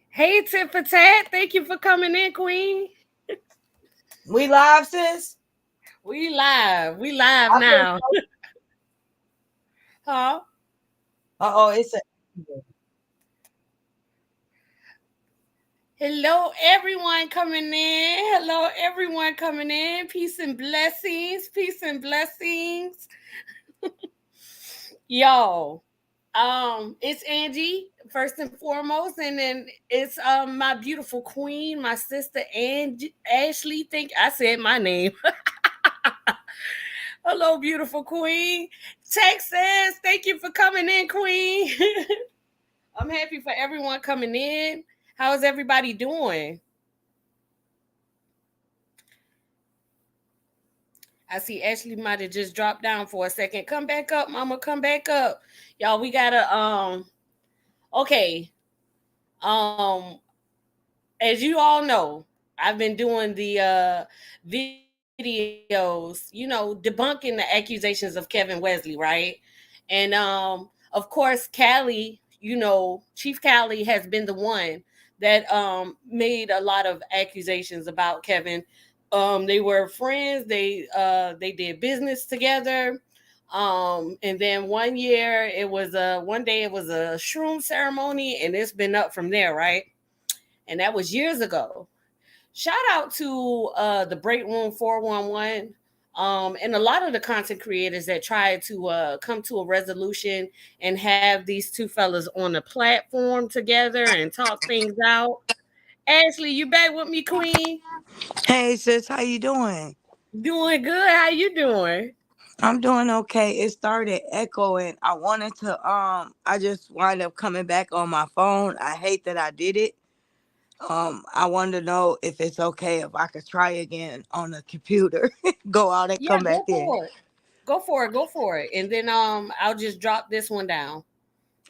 Hey, Tit for Tat. Thank you for coming in, Queen. We live, sis. We live. We live I feel now. so. Huh? Oh, it's a. Hello, everyone coming in. Hello, everyone coming in. Peace and blessings. Peace and blessings. Yo, it's Angie first and foremost, and then it's my beautiful queen, my sister Angie Ashley. Think I said my name. Hello, beautiful queen. Texas, thank you for coming in, queen. I'm happy for everyone coming in. How is everybody doing? I see Ashley might have just dropped down for a second. Come back up, mama. Come back up. Y'all, we gotta okay. Um as you all know, I've been doing the videos, debunking the accusations of Kevin Wesley, right? And of course, Cali, Chief Cali has been the one that made a lot of accusations about Kevin. They were friends, they did business together. And then one day it was a shroom ceremony, and it's been up from there, right? And that was years ago. Shout out to the Break Room 411. And a lot of the content creators that tried to come to a resolution and have these two fellas on a platform together and talk things out. Ashley, you back with me, Queen? Hey, sis, how you doing? Doing good. How you doing? I'm doing okay. It started echoing. I just wound up coming back on my phone. I hate that I did it. I wanted to know if it's okay if I could try again on the computer. Go out and Yeah, come back go in. for it. Go for it. Go for it. And then I'll just drop this one down.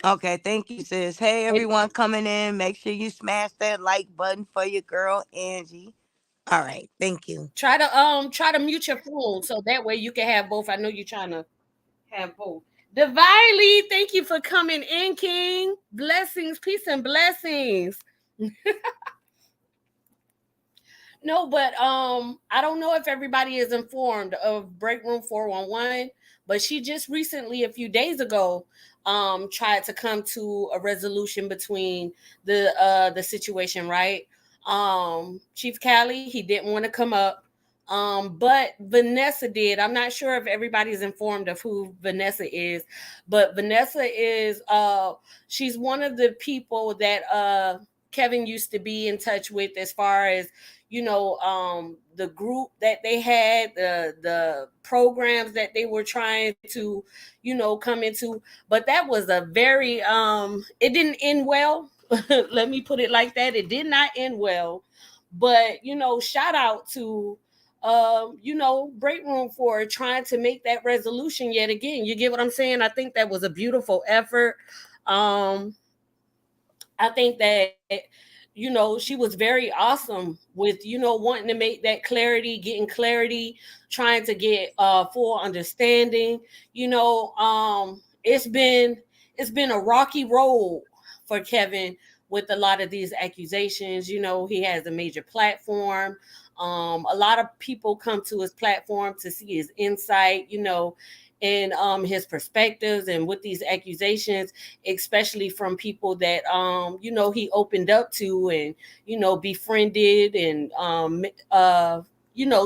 Okay, thank you, sis. Hey, And everyone coming in. Make sure you smash that like button for your girl, Angie. All right, thank you. try to mute your phone so that way you can have both. I know you're trying to have both. Divinely, thank you for coming in, King. Blessings, peace, and blessings. No, but I don't know if everybody is informed of Break Room 411, but she just recently, a few days ago, tried to come to a resolution between the situation, right? Chief Cali, he didn't want to come up. But Vanessa did. I'm not sure if everybody's informed of who Vanessa is, but Vanessa is she's one of the people that Kevin used to be in touch with as far as the group that they had, the programs that they were trying to come into. But that was a very it didn't end well. Let me put it like that. It did not end well. But shout out to break room for trying to make that resolution yet again. You get what I'm saying? I think that was a beautiful effort. um I think that she was very awesome with wanting to make that clarity, getting clarity, trying to get full understanding. It's been a rocky road for Kevin with a lot of these accusations. He has a major platform. A lot of people come to his platform to see his insight, and his perspectives, and with these accusations, especially from people that he opened up to, and befriended, and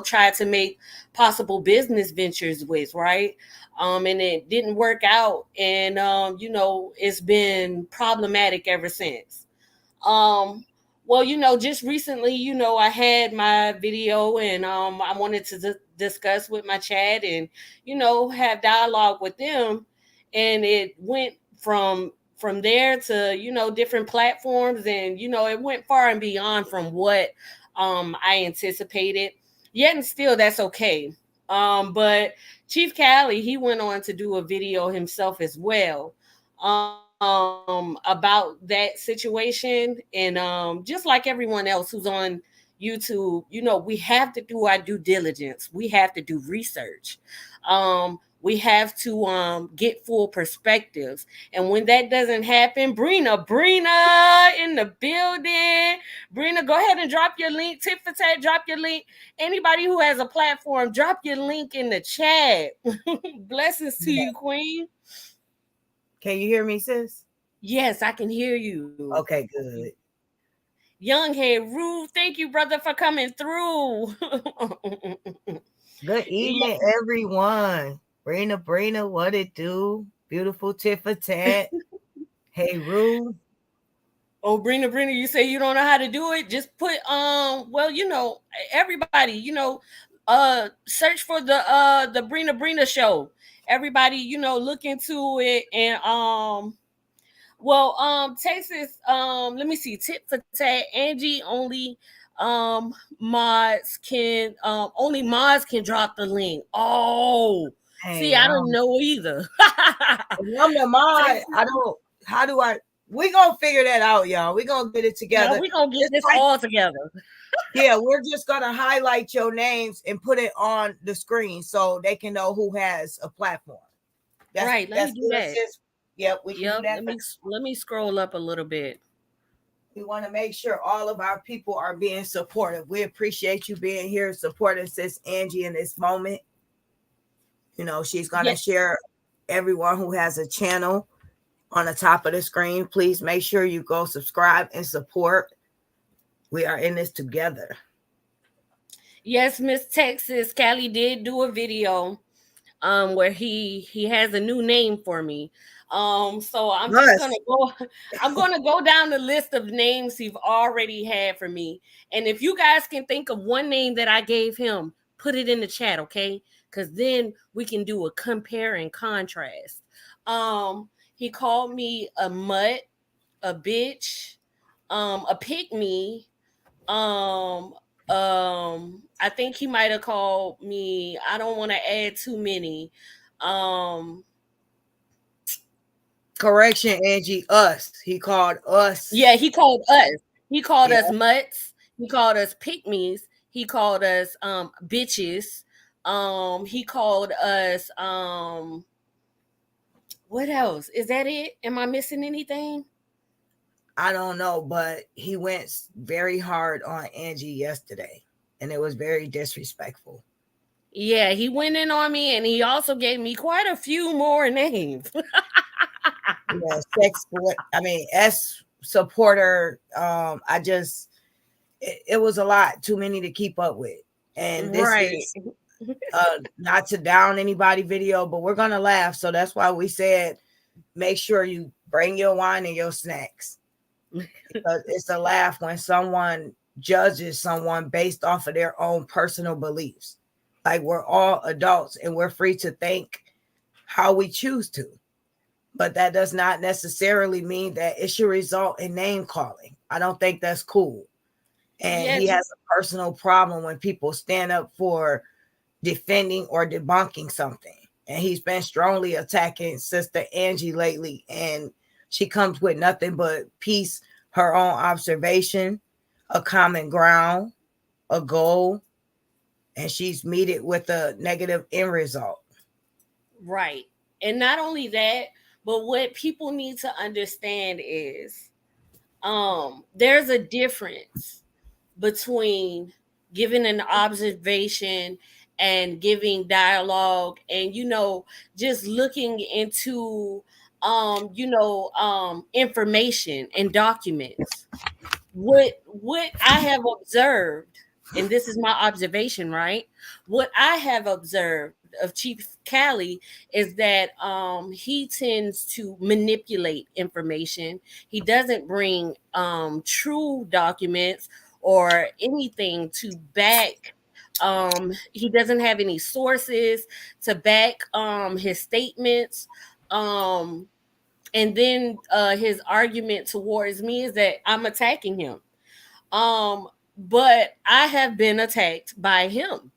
tried to make possible business ventures with, right? And it didn't work out, and it's been problematic ever since. um well, just recently, I had my video, and I wanted to discuss with my chat, and have dialogue with them, and it went from there to different platforms, and it went far and beyond from what I anticipated. Yet and still, that's okay. But Chief Cali, he went on to do a video himself as well, about that situation. And just like everyone else who's on YouTube, we have to do our due diligence. We have to do research. We have to get full perspectives. And when that doesn't happen, Brina in the building. Brina, go ahead and drop your link. Tit for tat, drop your link. Anybody who has a platform, drop your link in the chat. Blessings to Yeah. you, Queen. Can you hear me, sis? Yes, I can hear you. Okay, good. Young Head Roof, thank you, brother, for coming through. Good Yeah. evening, everyone. Brina, what it do? Beautiful tit for tat. Hey, Rue. Oh, Brina, you say you don't know how to do it? Just put well, everybody, search for the Brina show. Everybody, look into it and Texas, let me see, tit for tat, Angie only mods can drop the link. Oh, see, Hey, I don't know either. I'm the mod. I don't. How do I? We gonna figure that out, y'all. We gonna get it Yeah, together. we gonna get Just this like, all together. yeah, we're just gonna highlight your names and put it on the screen so they can know who has a platform. Right, let me That's do good, that. sis. Yep, we can do Yep, that. let me scroll up a little bit. We want to make sure all of our people are being supportive. We appreciate you being here supporting sis Angie in this moment. You know, she's going Yeah, to share everyone who has a channel on the top of the screen. Please make sure you go subscribe and support. We are in this together. yes, Miss Texas, Cali did do a video where he has a new name for me. So Yes. I'm gonna go down the list of names he's already had for me. And if you guys can think of one name that I gave him, put it in the chat, okay? Because then we can do a compare and contrast. He called me a mutt, a bitch, a pick me, um I think he might have called me, I don't want to add too many. um Correction, Angie. Us. He called us. yeah, he called Yeah. us mutts, he called us pygmies, he called us bitches, he called us what else? Is that it? Am I missing anything? I don't know, but he went very hard on Angie yesterday, and it was very disrespectful. Yeah, he went in on me and he also gave me quite a few more names. Yeah, sex. I mean, S supporter. I just it was a lot, too many to keep up with, and this Right. is not to down anybody video, but we're gonna laugh. So that's why we said make sure you bring your wine and your snacks, because it's a laugh when someone judges someone based off of their own personal beliefs. Like, we're all adults and we're free to think how we choose to, but that does not necessarily mean that it should result in name calling. I don't think that's cool. And Yeah, he has a personal problem when people stand up for defending or debunking something. And he's been strongly attacking Sister Angie lately, and she comes with nothing but peace, her own observation, a common ground, a goal, and she's meted with a negative end result. right. And not only that, but what people need to understand is there's a difference between giving an observation and giving dialogue, and just looking into information and documents. What I have observed, and this is my observation, right? What I have observed of Chief Cali is that he tends to manipulate information. He doesn't bring true documents or anything to back. He doesn't have any sources to back his statements. Um, and then his argument towards me is that I'm attacking him. But I have been attacked by him.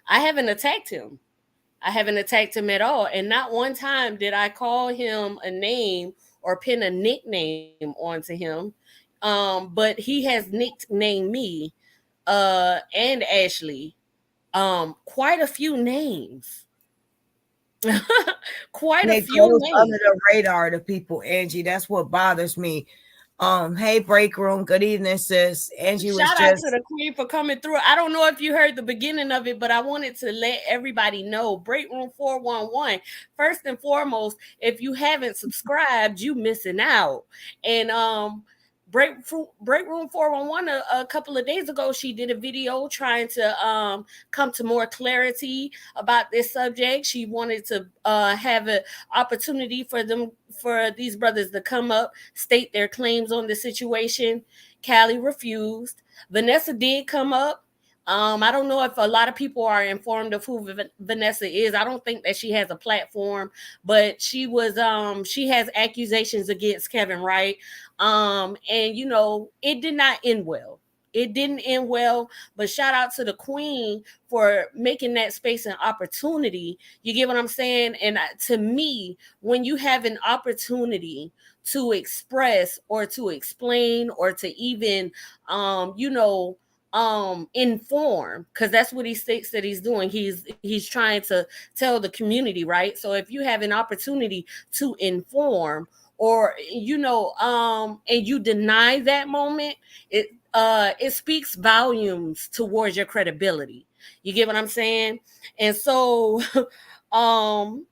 I haven't attacked him. I haven't attacked him at all. And not one time did I call him a name or pin a nickname onto him. But he has nicknamed me and Ashley quite a few names. Quite And a it few goes under names. the radar to people, Angie. That's what bothers me. Hey, break room. Good evening, sis. Angie was Shout out to just the queen for coming through. I don't know if you heard the beginning of it, but I wanted to let everybody know Break Room 411. First and foremost, if you haven't subscribed, you missing out. And Break Room 411 a couple of days ago, she did a video trying to come to more clarity about this subject. She wanted to have an opportunity for these brothers to come up, state their claims on the situation. Cali refused. Vanessa did come up. I don't know if a lot of people are informed of who Vanessa is. I don't think that she has a platform, but she has accusations against Kevin, right? And it did not end well. It didn't end well, but shout out to the queen for making that space an opportunity. You get what I'm saying? And to me, when you have an opportunity to express or to explain or to even inform, because that's what he states that he's doing. He's trying to tell the community, right? So if you have an opportunity to inform, or and you deny that moment, it speaks volumes towards your credibility. You get what I'm saying? And so um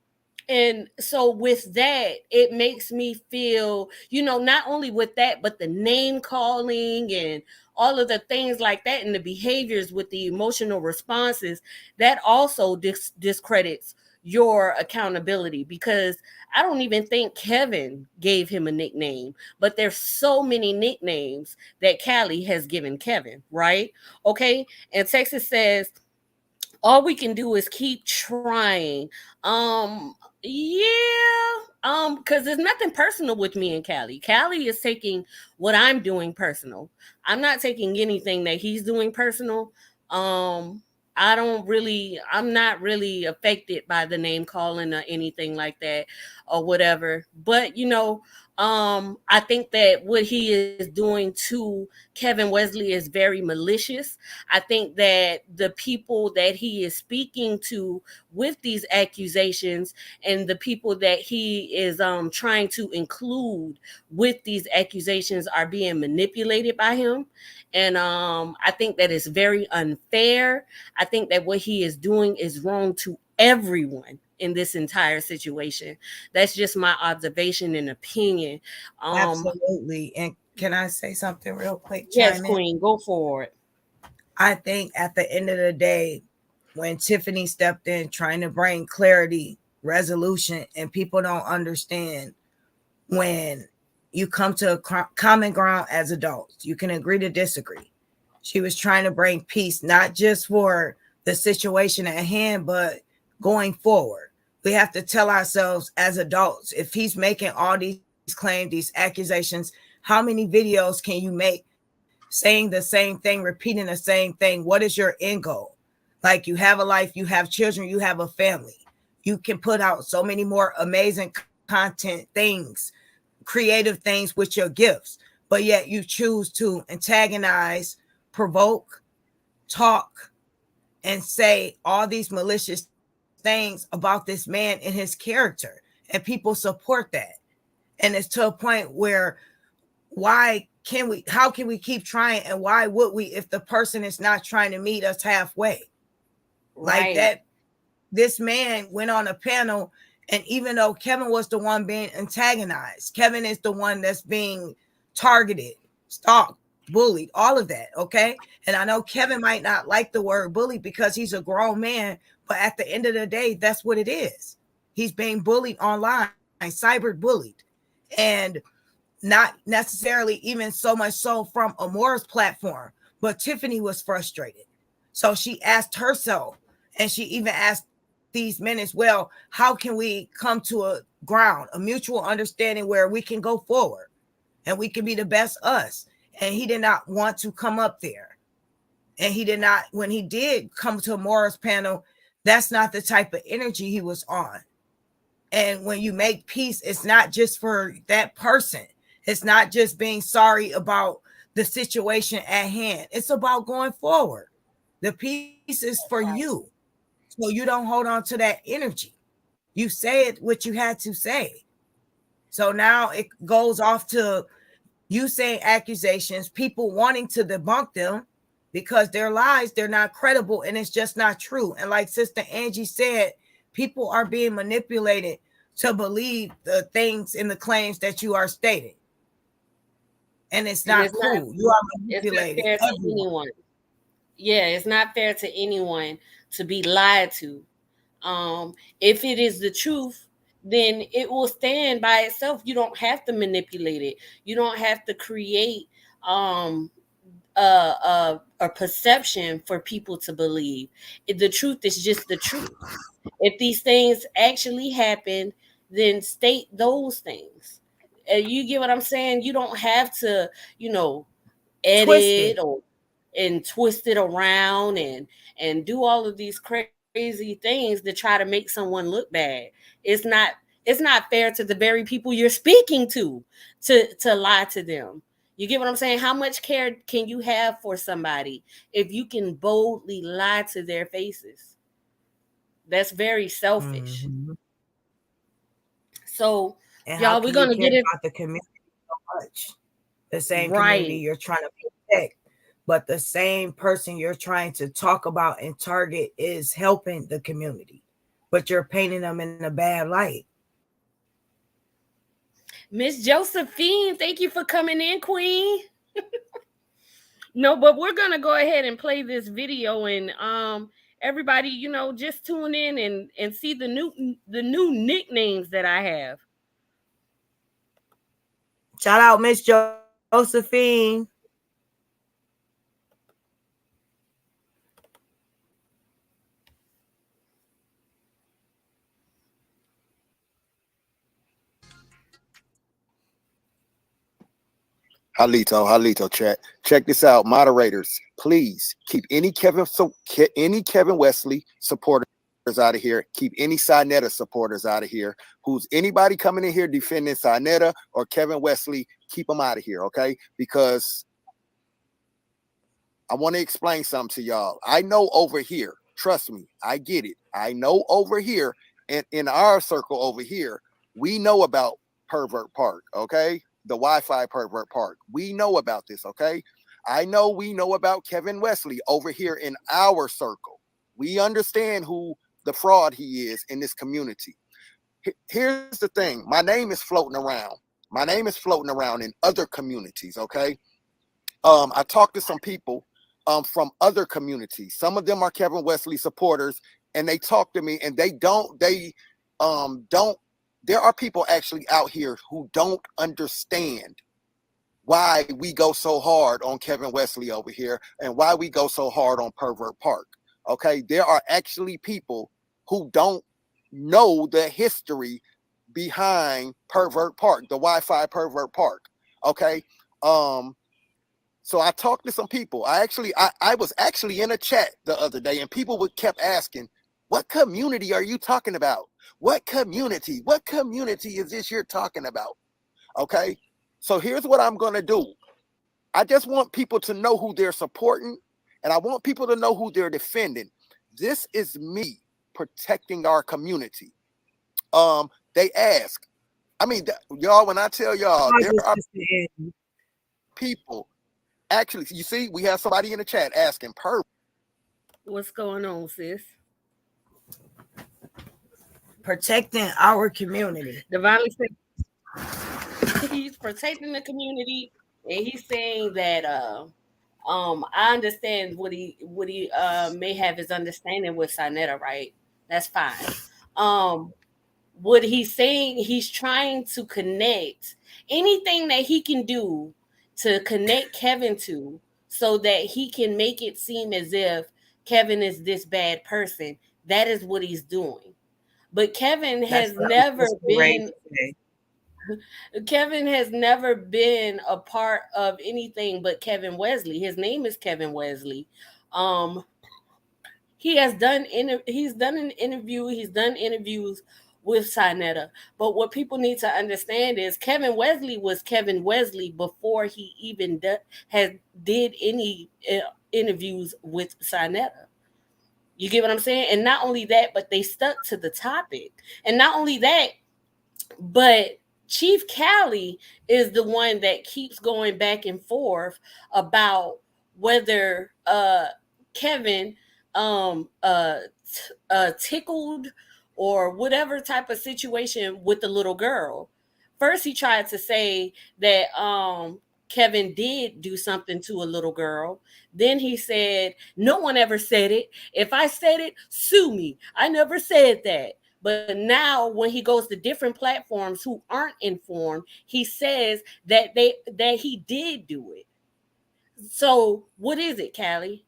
and so with that, it makes me feel, not only with that, but the name calling and all of the things like that, and the behaviors with the emotional responses, that also discredits your accountability, because I don't even think Kevin gave him a nickname, but there's so many nicknames that Cali has given Kevin, right? Okay. And Texas says, all we can do is keep trying. Yeah, because there's nothing personal with me and Cali. Cali is taking what I'm doing personal. I'm not taking anything that he's doing personal. um I'm not really affected by the name calling or anything like that or whatever, but I think that what he is doing to Kevin Wesley is very malicious. I think that the people that he is speaking to with these accusations, and the people that he is trying to include with these accusations, are being manipulated by him. And I think that is very unfair. I think that what he is doing is wrong to everyone in this entire situation. That's just my observation and opinion. absolutely. And can I say something real quick? Yes, Chime in. Queen, go for it. I think at the end of the day, when Tiffany stepped in trying to bring clarity, resolution, and people don't understand, when you come to a common ground as adults, you can agree to disagree. She was trying to bring peace, not just for the situation at hand, but going forward. We have to tell ourselves as adults, if he's making all these claims, these accusations, how many videos can you make saying the same thing, repeating the same thing? What is your end goal? Like, you have a life, you have children, you have a family. You can put out so many more amazing content things, creative things with your gifts, but yet you choose to antagonize, provoke, talk, and say all these malicious things about this man and his character. And people support that. And it's to a point where, how can we keep trying, and why would we if the person is not trying to meet us halfway? Like Right, that, this man went on a panel, and even though Kevin was the one being antagonized, Kevin is the one that's being targeted, stalked, bullied, all of that. Okay. And I know Kevin might not like the word bully because he's a grown man, but at the end of the day, that's what it is. He's being bullied online, cyber bullied. And not necessarily even so much so from Amora's platform, but Tiffany was frustrated. So she asked herself, and she even asked these men as well, how can we come to a ground, a mutual understanding where we can go forward and we can be the best us? And he did not want to come up there. And he did not, when he did come to Amora's panel, that's not the type of energy he was on. And when you make peace, it's not just for that person. It's not just being sorry about the situation at hand. It's about going forward. The peace is for right. you. So you don't hold on to that energy. You said what you had to say. So now it goes off to you saying accusations, people wanting to debunk them because their lies, they're not credible and it's just not true. And like Sister Angie said, people are being manipulated to believe the things and the claims that you are stating. And it's not cool. You are manipulating fair to everyone. anyone. Yeah, it's not fair to anyone to be lied to. If it is the truth, then it will stand by itself. You don't have to manipulate it. You don't have to create um a perception for people to believe. The truth is just the truth. If these things actually happen, then state those things. You get what I'm saying? You don't have to, Twisted. edit or and twist it around and do all of these crazy things to try to make someone look bad. It's not fair to the very people you're speaking to lie to them. You get what I'm saying? How much care can you have for somebody if you can boldly lie to their faces? That's very selfish. Mm-hmm. So, And how y'all, we're can you gonna care get it about the community so much? The same community right. you're trying to protect, but the same person you're trying to talk about and target is helping the community, but you're painting them in a bad light. Miss Josephine, thank you for coming in, Queen. No, but we're gonna go ahead and play this video, and everybody, just tune in and see the new nicknames that I have. Shout out Miss Josephine. Halito, chat. Check this out, moderators. Please keep any Kevin Wesley supporters out of here. Keep any Sinetta supporters out of here. Who's anybody coming in here defending Sinetta or Kevin Wesley? Keep them out of here, okay? Because I want to explain something to y'all. I know over here. Trust me, I get it. I know over here, and in our circle over here, we know about Pervert Park, okay? The Wi-Fi Pervert Park. We know about this, okay? I know we know about Kevin Wesley over here in our circle. We understand who the fraud he is in this community. Here's the thing. My name is floating around. My name is floating around in other communities, okay? I talked to some people from other communities. Some of them are Kevin Wesley supporters, and they talk to me, and they don't. There are people actually out here who don't understand why we go so hard on Kevin Wesley over here and why we go so hard on Pervert Park. Okay, there are actually people who don't know the history behind Pervert Park, the Wi-Fi Pervert Park. Okay. So I talked to some people. I was actually in a chat the other day, and people kept asking, what community are you talking about? What community? What community is this you're talking about? Okay. So here's what I'm going to do. I just want people to know who they're supporting, and I want people to know who they're defending. This is me protecting our community. They ask, I mean, y'all, when I tell y'all, there are people. Actually, you see, we have somebody in the chat asking, What's going on, sis? Protecting our community. Divinely said he's protecting the community, and he's saying that I understand what he may have his understanding with Sinetta, right? That's fine. What he's saying, he's trying to connect anything that he can do to connect Kevin to, so that he can make it seem as if Kevin is this bad person. That is what he's doing. But Kevin has never been a part of anything but Kevin Wesley. His name is Kevin Wesley. Um, he's done an interview. He's done interviews with Sinetta. But what people need to understand is Kevin Wesley was Kevin Wesley before he even did any interviews with Sinetta. You get what I'm saying? And not only that, but they stuck to the topic. And not only that, but Cheif Cali is the one that keeps going back and forth about whether Kevin tickled or whatever type of situation with the little girl. First, he tried to say that Kevin did do something to a little girl. Then he said, "No one ever said it. If I said it, sue me. I never said that." But now, when he goes to different platforms who aren't informed, he says that he did do it. So, what is it, Callie?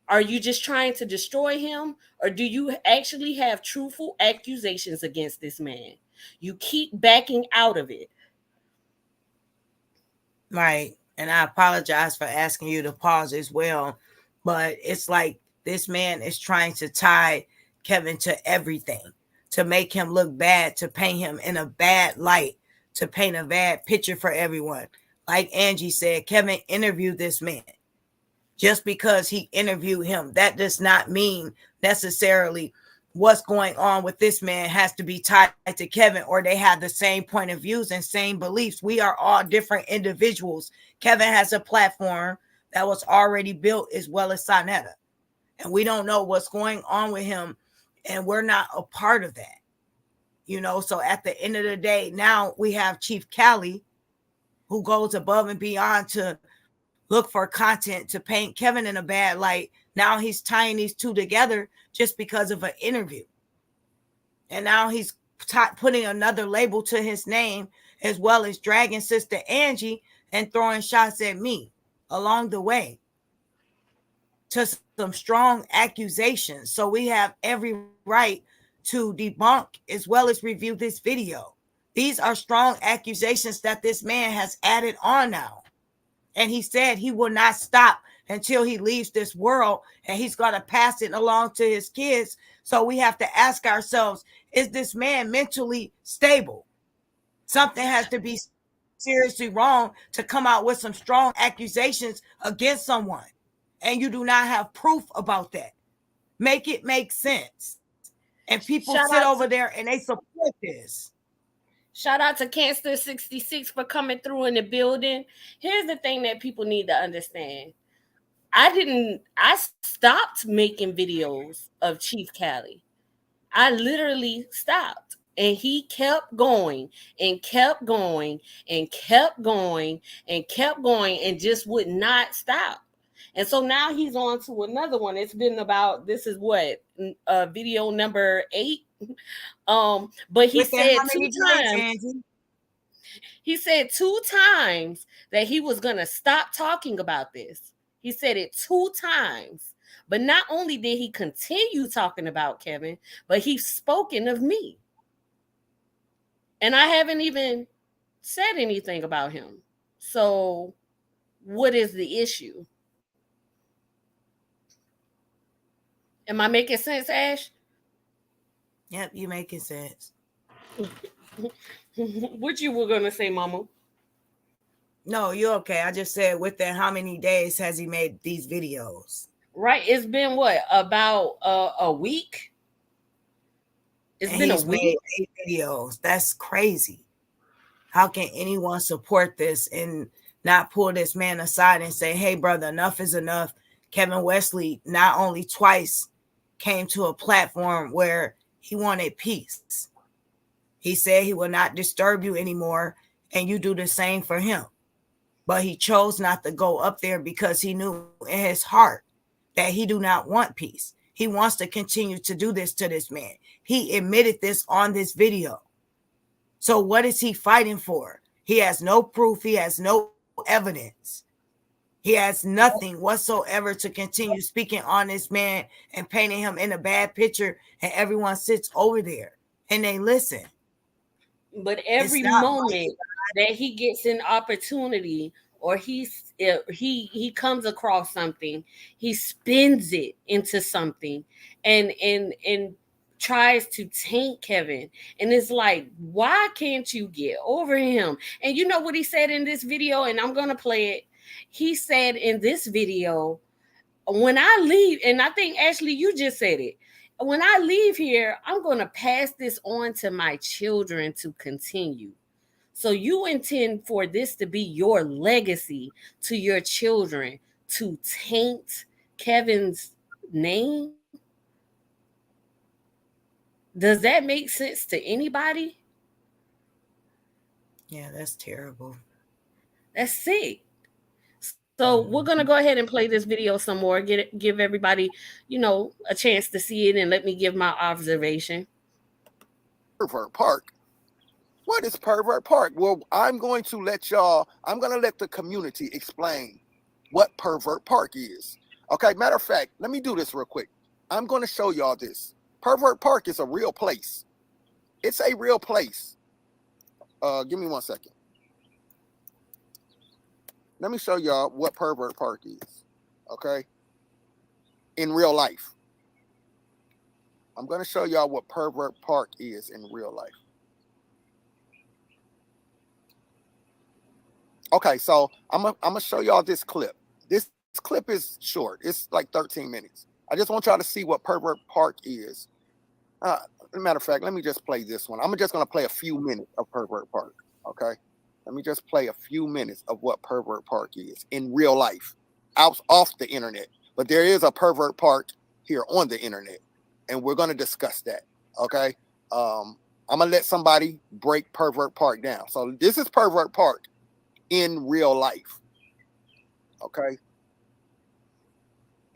Are you just trying to destroy him, or do you actually have truthful accusations against this man? You keep backing out of it. Right. And I apologize for asking you to pause as well. But it's like this man is trying to tie Kevin to everything, to make him look bad, to paint him in a bad light, to paint a bad picture for everyone. Like Angie said, Kevin interviewed this man. Just because he interviewed him, that does not mean necessarily what's going on with this man has to be tied to Kevin, or they have the same point of views and same beliefs. We are all different individuals. Kevin has a platform that was already built, as well as Sonetta. And we don't know what's going on with him, and we're not a part of that. So at the end of the day, now we have Cheif Cali, who goes above and beyond to look for content to paint Kevin in a bad light. Now he's tying these two together just because of an interview. And now he's putting another label to his name, as well as dragging Sister Angie and throwing shots at me along the way to some strong accusations. So we have every right to debunk as well as review this video. These are strong accusations that this man has added on now. And he said he will not stop until he leaves this world, and he's going to pass it along to his kids. So we have to ask ourselves, is this man mentally stable? Something has to be seriously wrong to come out with some strong accusations against someone, and you do not have proof about that. Make it make sense. And people sit over there and they support this. Shout out to Cancer 66 for coming through in the building. Here's the thing that people need to understand. I stopped making videos of Cheif Cali. I literally stopped. And he kept going and kept going and kept going and kept going and just would not stop. And so now he's on to another one. It's been about, this is what, video number 8. But he said 2 times. He said 2 times that he was gonna stop talking about this. He said it 2 times. But not only did he continue talking about Kevin, but he's spoken of me. And I haven't even said anything about him. So what is the issue? Am I making sense, Ash? Yep, you making sense. What you were gonna say, Mama? No, you're okay. I just said, within how many days has he made these videos? Right. It's been what, about a week? It's been a week. Made 8 videos. That's crazy. How can anyone support this and not pull this man aside and say, hey, brother, enough is enough? Kevin Wesley not only twice came to a platform where he wanted peace. He said he will not disturb you anymore, and you do the same for him. But he chose not to go up there because he knew in his heart that he do not want peace. He wants to continue to do this to this man. He admitted this on this video. So what is he fighting for? He has no proof. He has no evidence. He has nothing whatsoever to continue speaking on this man and painting him in a bad picture, and everyone sits over there and they listen. But every moment that he gets an opportunity, or he comes across something, he spins it into something and tries to taint Kevin. And it's like, why can't you get over him? And you know what he said in this video, and I'm gonna play it. He said in this video, when I leave, and I think Ashley, you just said it. When I leave here, I'm going to pass this on to my children to continue. So you intend for this to be your legacy to your children, to taint Kevin's name? Does that make sense to anybody? Yeah, that's terrible. That's sick. So we're gonna go ahead and play this video some more. Give everybody, a chance to see it, and let me give my observation. Pervert Park. What is Pervert Park? Well, I'm going to let the community explain what Pervert Park is. Okay, matter of fact, let me do this real quick. I'm going to show y'all this. Pervert Park is a real place. It's a real place. Give me 1 second. Let me show y'all what Pervert Park is. Okay? In real life. I'm going to show y'all what Pervert Park is in real life. Okay, so I'm gonna show y'all this clip. This clip is short. It's like 13 minutes. I just want y'all to see what Pervert Park is. Matter of fact, let me just play this one. I'm just gonna play a few minutes of Pervert Park. Okay, let me just play a few minutes of what Pervert Park is in real life, off the internet. But there is a Pervert Park here on the internet, and we're gonna discuss that. Okay, I'm gonna let somebody break Pervert Park down. So this is Pervert Park in real life. Okay.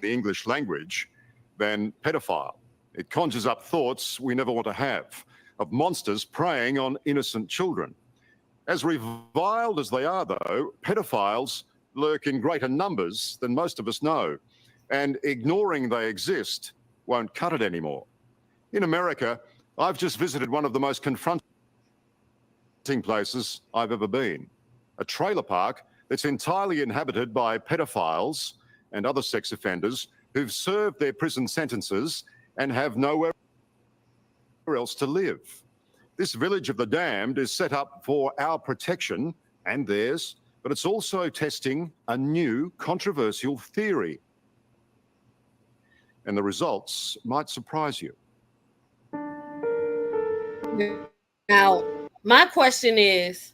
The English language, then pedophile. It conjures up thoughts we never want to have, of monsters preying on innocent children. As reviled as they are, though, pedophiles lurk in greater numbers than most of us know, and ignoring they exist won't cut it anymore. In America, I've just visited one of the most confronting places I've ever been. A trailer park that's entirely inhabited by pedophiles and other sex offenders who've served their prison sentences and have nowhere else to live. This village of the damned is set up for our protection and theirs, but it's also testing a new controversial theory. And the results might surprise you. Now, my question is,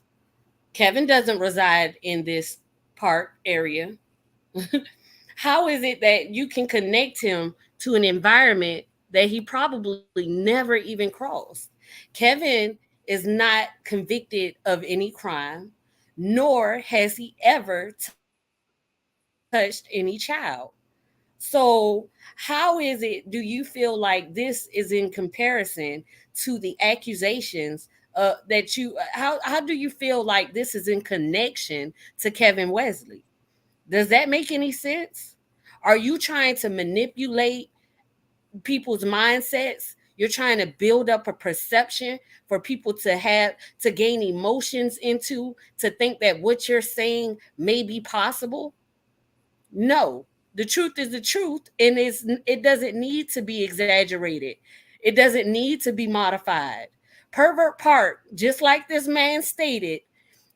Kevin doesn't reside in this park area. How is it that you can connect him to an environment that he probably never even crossed? Kevin is not convicted of any crime, nor has he ever touched any child. So how is it, do you feel like this is in comparison to the accusations that you, how do you feel like this is in connection to Kevin Wesley? Does that make any sense? Are you trying to manipulate people's mindsets? You're trying to build up a perception for people to gain emotions into, to think that what you're saying may be possible? No, the truth is the truth, and it doesn't need to be exaggerated. It doesn't need to be modified. Pervert Park, just like this man stated,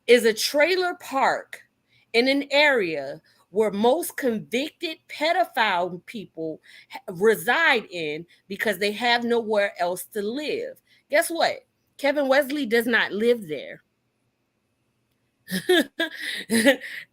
is a trailer park in an area where most convicted pedophile people reside in because they have nowhere else to live. Guess what? Kevin Wesley does not live there.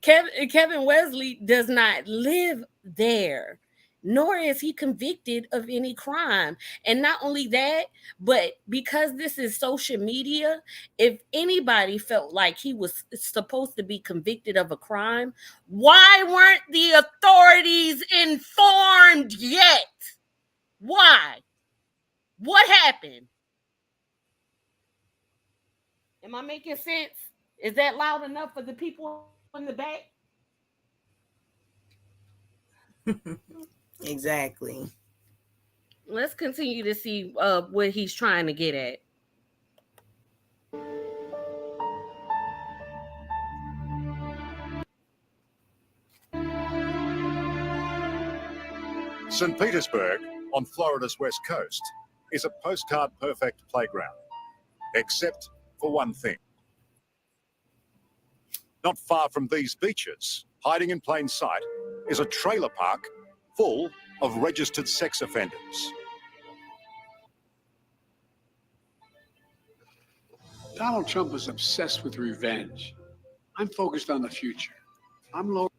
Kevin Wesley does not live there, nor is he convicted of any crime. And not only that, but because this is social media, if anybody felt like he was supposed to be convicted of a crime, why weren't the authorities informed yet? Why? What happened? Am I making sense? Is that loud enough for the people in the back? Exactly. Let's continue to see what he's trying to get at. St. Petersburg, on Florida's west coast, is a postcard-perfect playground, except for one thing. Not far from these beaches, hiding in plain sight, is a trailer park full of registered sex offenders. Donald Trump is obsessed with revenge. I'm focused on the future. I'm low.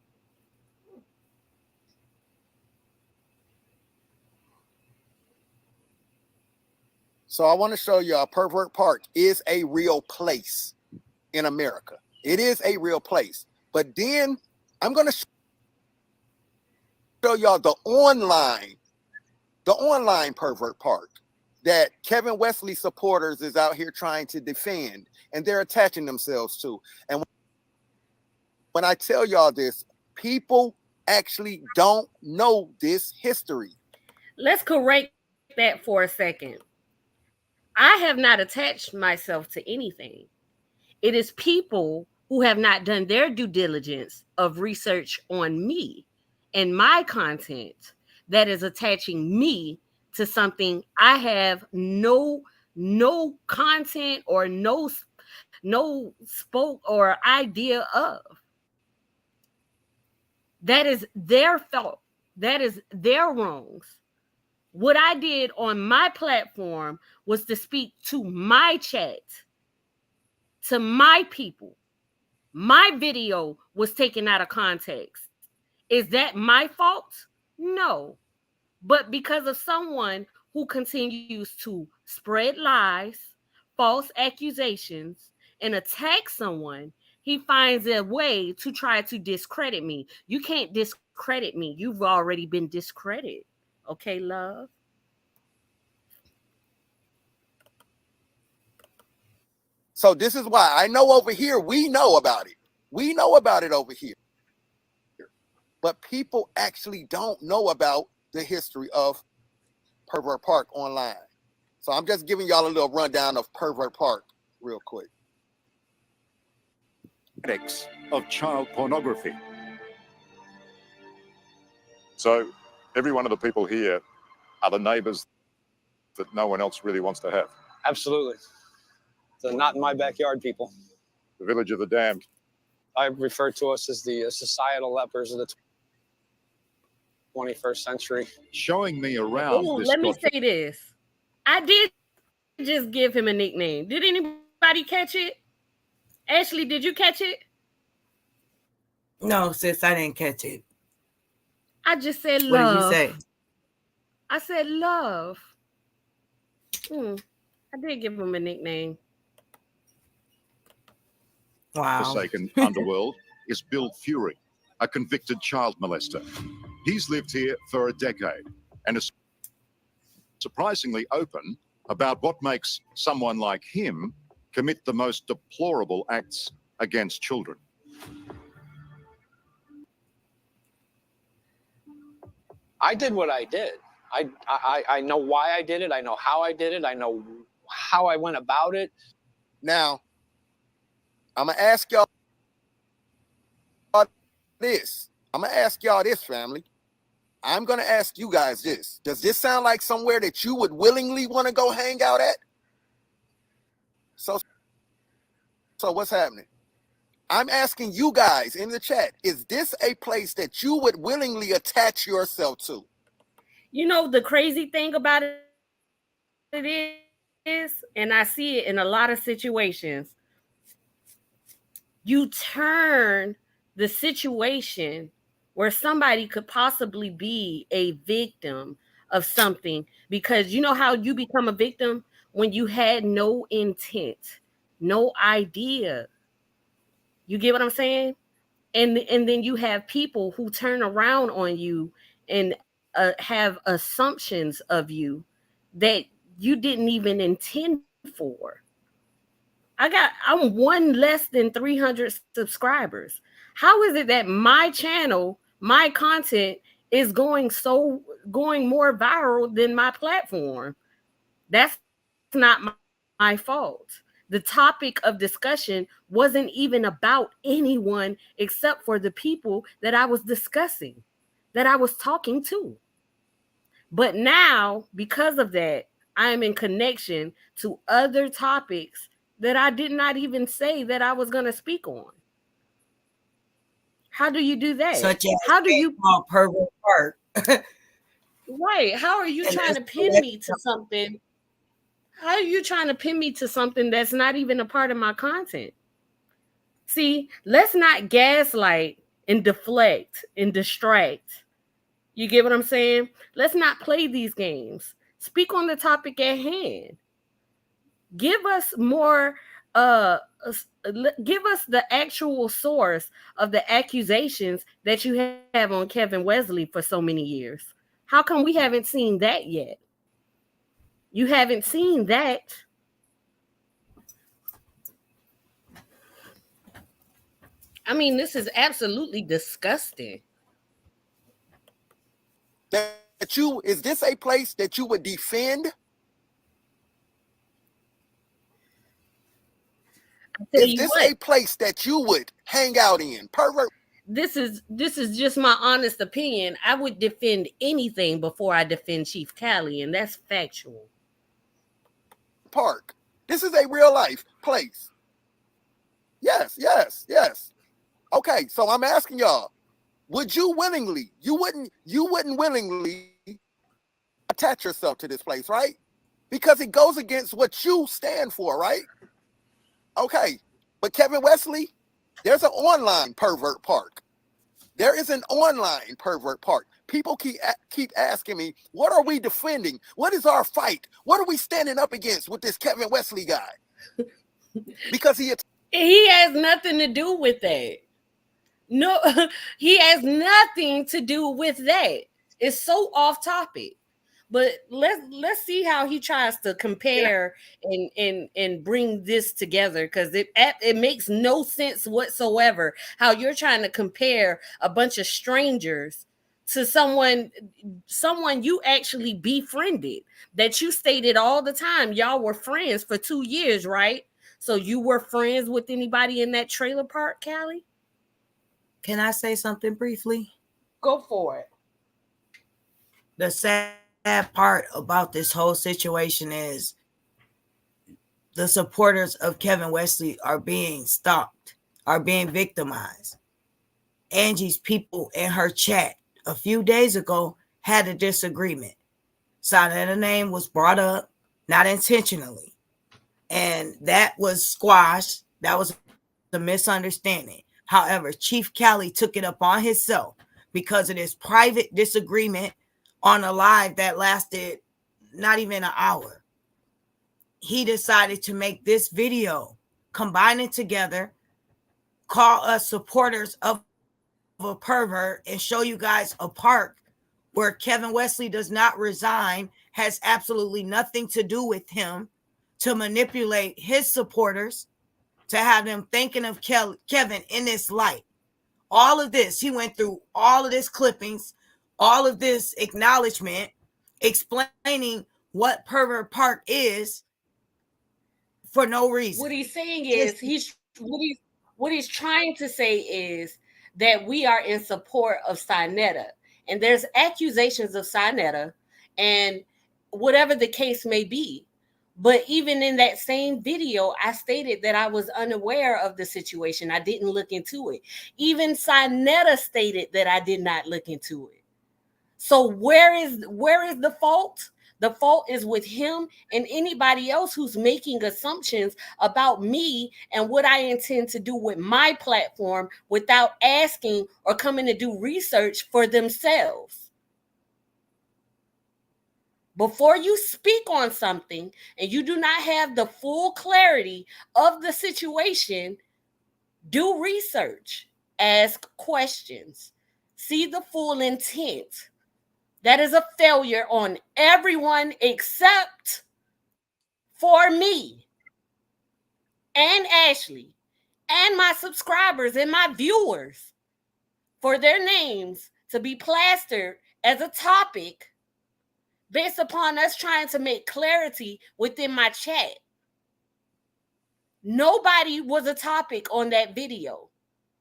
So I want to show you Pervert Park is a real place in America. It is a real place. But then I'm going to show y'all the online Pervert Park that Kevin Wesley supporters is out here trying to defend, and they're attaching themselves to. And when I tell y'all this, people actually don't know this history. Let's correct that for a second. I have not attached myself to anything. It is people who have not done their due diligence of research on me and my content that is attaching me to something I have no content or no spoke or idea of. That is their fault. That is their wrongs. What I did on my platform was to speak to my chat, to my people. My video was taken out of context. Is that my fault? No. But because of someone who continues to spread lies, false accusations, and attack someone, he finds a way to try to discredit me. You can't discredit me. You've already been discredited. Okay, love? So this is why I know over here, we know about it. We know about it over here. But people actually don't know about the history of Pervert Park online. So I'm just giving y'all a little rundown of Pervert Park real quick. Of child pornography. So every one of the people here are the neighbors that no one else really wants to have. Absolutely. So not in my backyard, people. The village of the damned. I refer to us as the societal lepers of the 21st century. Showing me around. Ooh, let me say this. I did just give him a nickname. Did anybody catch it? Ashley, did you catch it? No, sis, I didn't catch it. I just said love. What did you say? I said love. I did give him a nickname. Wow. Forsaken underworld is Bill Fury, a convicted child molester. He's lived here for a decade and is surprisingly open about what makes someone like him commit the most deplorable acts against children. I did what I did. I know why I did it. I know how I did it. I know how I went about it. Now, I'm going to ask y'all this. I'm going to ask y'all this, family. I'm going to ask you guys this. Does this sound like somewhere that you would willingly want to go hang out at? So what's happening? I'm asking you guys in the chat, is this a place that you would willingly attach yourself to? You know, the crazy thing about it is, and I see it in a lot of situations, you turn the situation where somebody could possibly be a victim of something, because you know how you become a victim when you had no intent, no idea. You get what I'm saying? And then you have people who turn around on you and have assumptions of you that you didn't even intend for. I'm one less than 300 subscribers. How is it that my channel, my content is going more viral than my platform? That's not my fault. The topic of discussion wasn't even about anyone except for the people that I was discussing, that I was talking to. But now, because of that, I am in connection to other topics that I did not even say that I was going to speak on. How do you do that? Such as how do you Pervert Park? Right. How are you And trying that's to pin me to something? How are you trying to pin me to something that's not even a part of my content? See, let's not gaslight and deflect and distract. You get what I'm saying? Let's not play these games. Speak on the topic at hand. Give us more give us the actual source of the accusations that you have on Kevin Wesley for so many years. How come we haven't seen that yet? You haven't seen that. I mean, this is absolutely disgusting. That you is this a place that you would defend? I tell Is you this what, a place that you would hang out in? Pervert this is just my honest opinion. I would defend anything before I defend Chief Cali, and that's factual. Park. This is a real life place. Yes, yes, yes. Okay, so I'm asking y'all, would you willingly, you wouldn't willingly attach yourself to this place, right? Because it goes against what you stand for, right? Okay, but Kevin Wesley, there's an online pervert park. There is an online pervert park. People keep asking me, what are we defending? What is our fight? What are we standing up against with this Kevin Wesley guy? Because he has nothing to do with that. No, he has nothing to do with that. It's so off topic. But let's see how he tries to compare and bring this together, because it makes no sense whatsoever how you're trying to compare a bunch of strangers to someone you actually befriended, that you stated all the time y'all were friends for 2 years, right? So you were friends with anybody in that trailer park, Cali? Can I say something briefly? Go for it. The sad part about this whole situation is the supporters of Kevin Wesley are being stalked, are being victimized. Angie's people in her chat a few days ago had a disagreement. Sonetta name was brought up, not intentionally. And that was squashed. That was a misunderstanding. However, Chief Cali took it upon himself because of this private disagreement on a live that lasted not even an hour. He decided to make this video, combine it together, call us supporters of a pervert, and show you guys a park where Kevin Wesley does not resign, has absolutely nothing to do with him, to manipulate his supporters, to have them thinking of Kevin in this light. All of this, he went through all of this clippings, all of this acknowledgement, explaining what Pervert Park is for no reason. What he's saying is what he's trying to say is that we are in support of Sonetta, and there's accusations of Sonetta, and whatever the case may be. But even in that same video, I stated that I was unaware of the situation. I didn't look into it. Even Sonetta stated that I did not look into it. So where is the fault? The fault is with him and anybody else who's making assumptions about me and what I intend to do with my platform without asking or coming to do research for themselves. Before you speak on something and you do not have the full clarity of the situation, do research, ask questions, see the full intent. That is a failure on everyone except for me and Ashley and my subscribers and my viewers, for their names to be plastered as a topic based upon us trying to make clarity within my chat. Nobody was a topic on that video.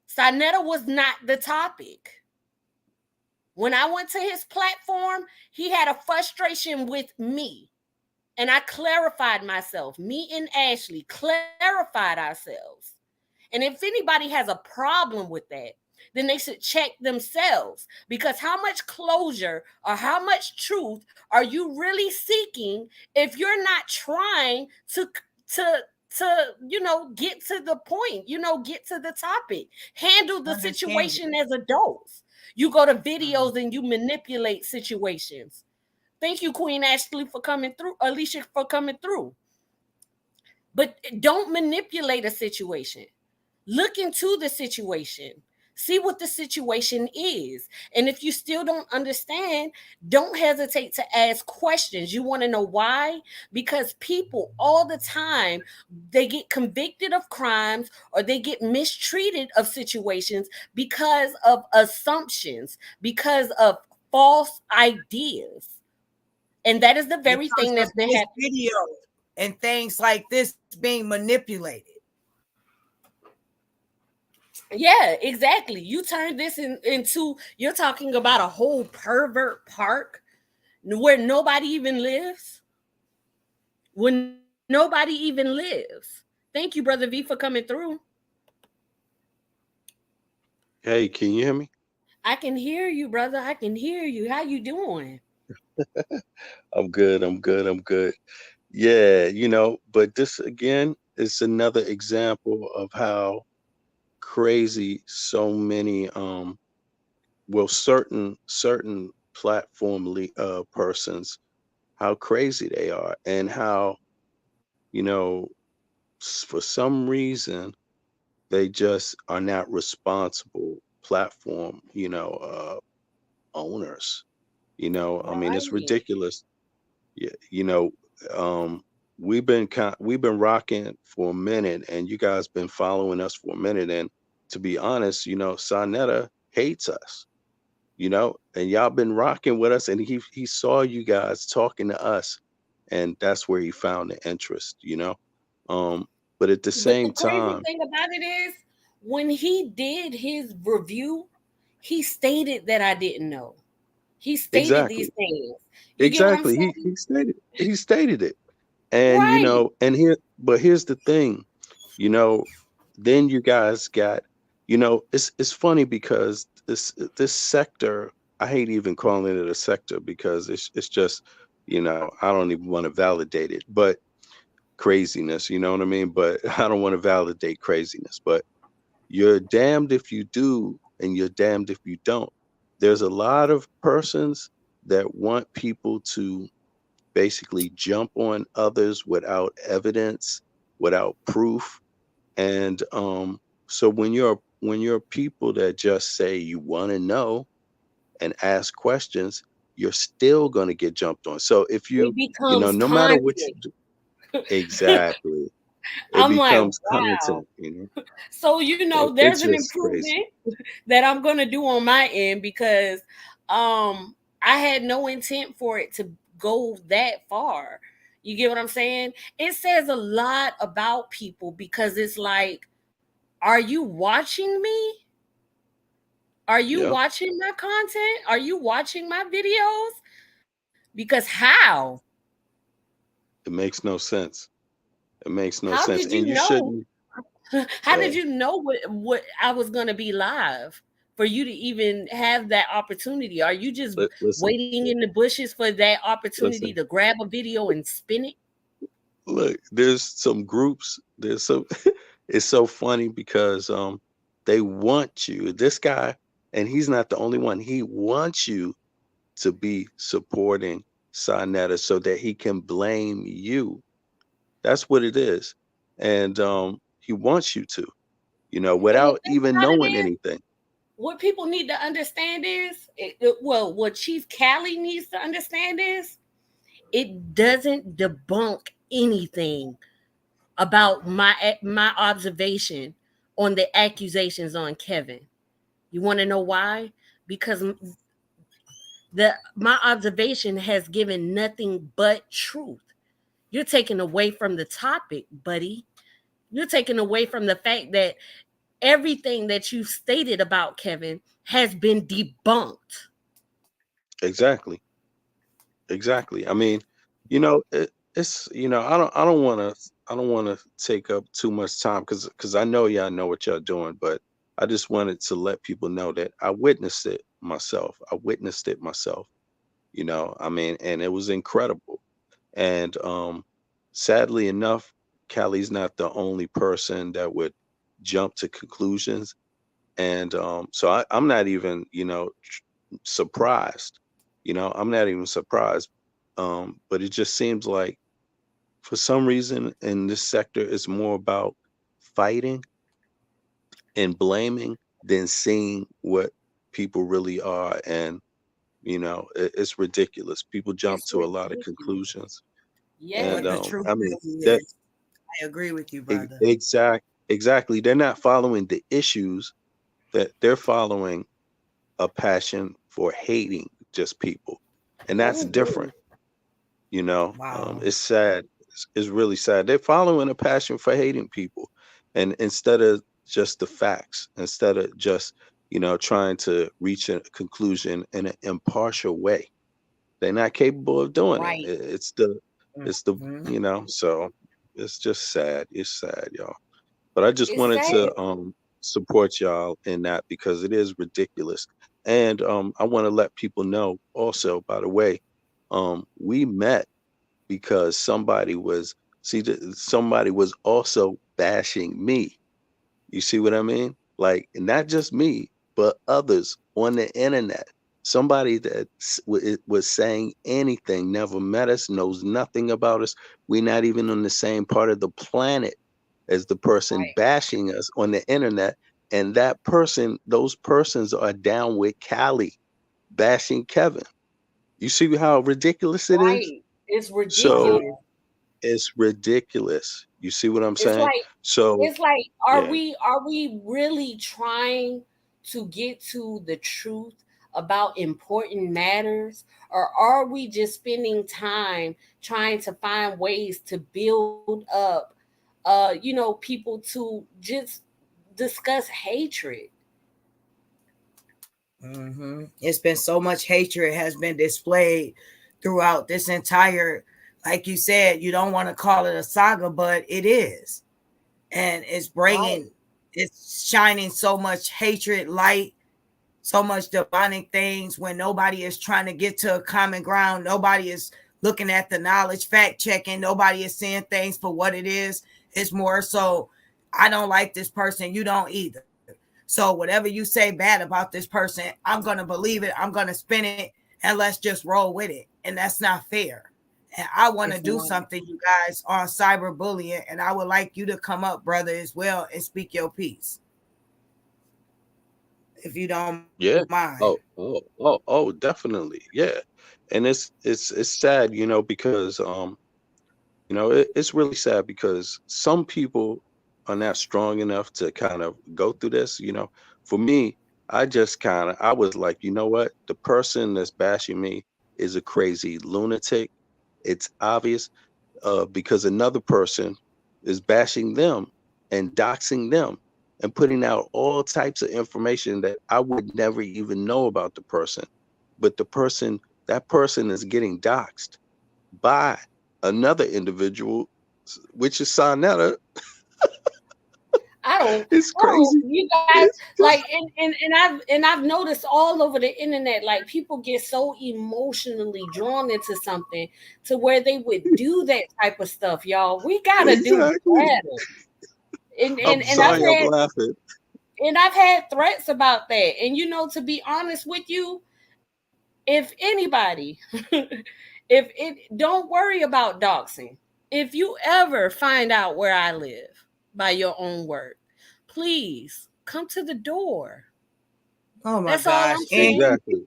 Sonetta was not the topic. When I went to his platform, he had a frustration with me. And I clarified myself. Me and Ashley clarified ourselves. And if anybody has a problem with that, then they should check themselves, because how much closure or how much truth are you really seeking if you're not trying to get to the point, get to the topic, handle the Understand situation as adults. You go to videos and you manipulate situations. Thank you, Queen Ashley, for coming through, Alicia, for coming through. But don't manipulate a situation. Look into the situation. See what the situation is. And if you still don't understand, don't hesitate to ask questions. You want to know why? Because people all the time, they get convicted of crimes or they get mistreated of situations because of assumptions, because of false ideas. And that is the very because thing of that's been this happening. video and things like this being manipulated. Yeah, exactly. You turn this into, you're talking about a whole pervert park where nobody even lives. When nobody even lives. Thank you, Brother V, for coming through. Hey, can you hear me? I can hear you, brother. I can hear you. How you doing? I'm good. I'm good. I'm good. Yeah, but this again is another example of how crazy so many certain platform persons, how crazy they are, and how for some reason they just are not responsible platform owners. I mean, it's Right. ridiculous. Yeah, um, we've been rocking for a minute, and you guys been following us for a minute. And to be honest, Sonetta hates us, and y'all been rocking with us, and he saw you guys talking to us, and that's where he found the interest. Um, but at the But the same crazy time, thing about it is, when he did his review, he stated that I didn't know. He stated these exactly, things. You get what I'm exactly, he saying? he stated he stated it. And Right. here's the thing, you know, then you guys got, it's funny because this sector, I hate even calling it a sector because it's just, I don't even want to validate it, but craziness, you know what I mean? But I don't want to validate craziness, but you're damned if you do and you're damned if you don't. There's a lot of persons that want people to basically jump on others without evidence, without proof. And so when you're people that just say you want to know and ask questions, you're still going to get jumped on. So if It you, becomes no matter what you content. do, exactly, it I'm like, becomes wow. content. So, there's It's an just crazy. improvement that I'm going to do on my end, because I had no intent for it to go that far. You get what I'm saying? It says a lot about people, because it's like, are you watching me? Are you Yeah, watching my content? Are you watching my videos? Because how? it makes no sense. It makes no How sense. did And you you know? shouldn't. How did you know what I was going to be live for you to even have that opportunity? Are you just Listen, waiting in the bushes for that opportunity listen. to grab a video and spin it? Look, there's some groups. There's some. It's so funny because they want you. This guy, and he's not the only one. He wants you to be supporting Sonetta so that he can blame you. That's what it is, and he wants you to, And the without thing even about it knowing is, anything. what people need to understand is, what Chief Cali needs to understand is, it doesn't debunk anything about my observation on the accusations on Kevin. You want to know why? Because my observation has given nothing but truth. You're taking away from the topic, buddy. You're taking away from the fact that everything that you've stated about Kevin has been debunked. Exactly, exactly. I mean, it's I don't want to take up too much time because I know y'all know what y'all doing, but I just wanted to let people know that I witnessed it myself. I witnessed it myself. I mean, and it was incredible. And sadly enough, Callie's not the only person that would jump to conclusions. And so I'm not even, surprised. I'm not even surprised. But it just seems like for some reason in this sector, it's more about fighting and blaming than seeing what people really are. And, it's ridiculous. People jump It's to a lot of ridiculous. conclusions. And What the Yes. truth I mean, really that is. I agree with you, brother. exactly. They're not following the issues, that they're following a passion for hating just people. And that's Mhm. different. Wow. It's sad. It's really sad. They're following a passion for hating people, and instead of just the facts, instead of just trying to reach a conclusion in an impartial way, they're not capable of doing it. Right. It's the Mhm. so it's just sad. It's sad, y'all. But I just It's wanted sad. to support y'all in that because it is ridiculous. And I want to let people know also, by the way, we met because somebody was also bashing me. You see what I mean? Like, not just me, but others on the internet. Somebody that was saying anything, never met us, knows nothing about us. We're not even on the same part of the planet as the person Right. bashing us on the internet. And those persons are down with Cali bashing Kevin. You see how ridiculous it is? Right. It's So ridiculous. it's ridiculous. You see what I'm It's saying? like So it's like yeah, are we really trying to get to the truth about important matters, or are we just spending time trying to find ways to build up people to just discuss hatred? It's been so much hatred has been displayed throughout this entire, like you said, you don't want to call it a saga, but it is. And Right. it's shining so much hatred, light, so much demonic things when nobody is trying to get to a common ground. Nobody is looking at the knowledge, fact checking. Nobody is seeing things for what it is. It's more so, I don't like this person. You don't either. So whatever you say bad about this person, I'm going to believe it. I'm going to spin it and let's just roll with it. And that's not fair. And I want to It's do not. something, you guys, on cyberbullying. And I would like you to come up, brother, as well and speak your piece, if you don't mind. yeah. Oh, definitely. Yeah. And it's sad, because it's really sad because some people are not strong enough to kind of go through this. For me, I was like, you know what? The person that's bashing me is a crazy lunatic. It's obvious, because another person is bashing them and doxing them and putting out all types of information that I would never even know about the person. But that person is getting doxed by another individual, which is Sonetta. It's I don't, crazy. you guys, It's like, just and I've noticed all over the internet, like people get so emotionally drawn into something to where they would do that type of stuff, y'all. We gotta do exactly. better. And I'm and, and I've sorry, I'm had laughing. and I've had threats about that. And to be honest with you, if anybody if it don't worry about doxing. If you ever find out where I live by your own word, please come to the door. Oh my That's all gosh. I'm Angie, saying. Exactly.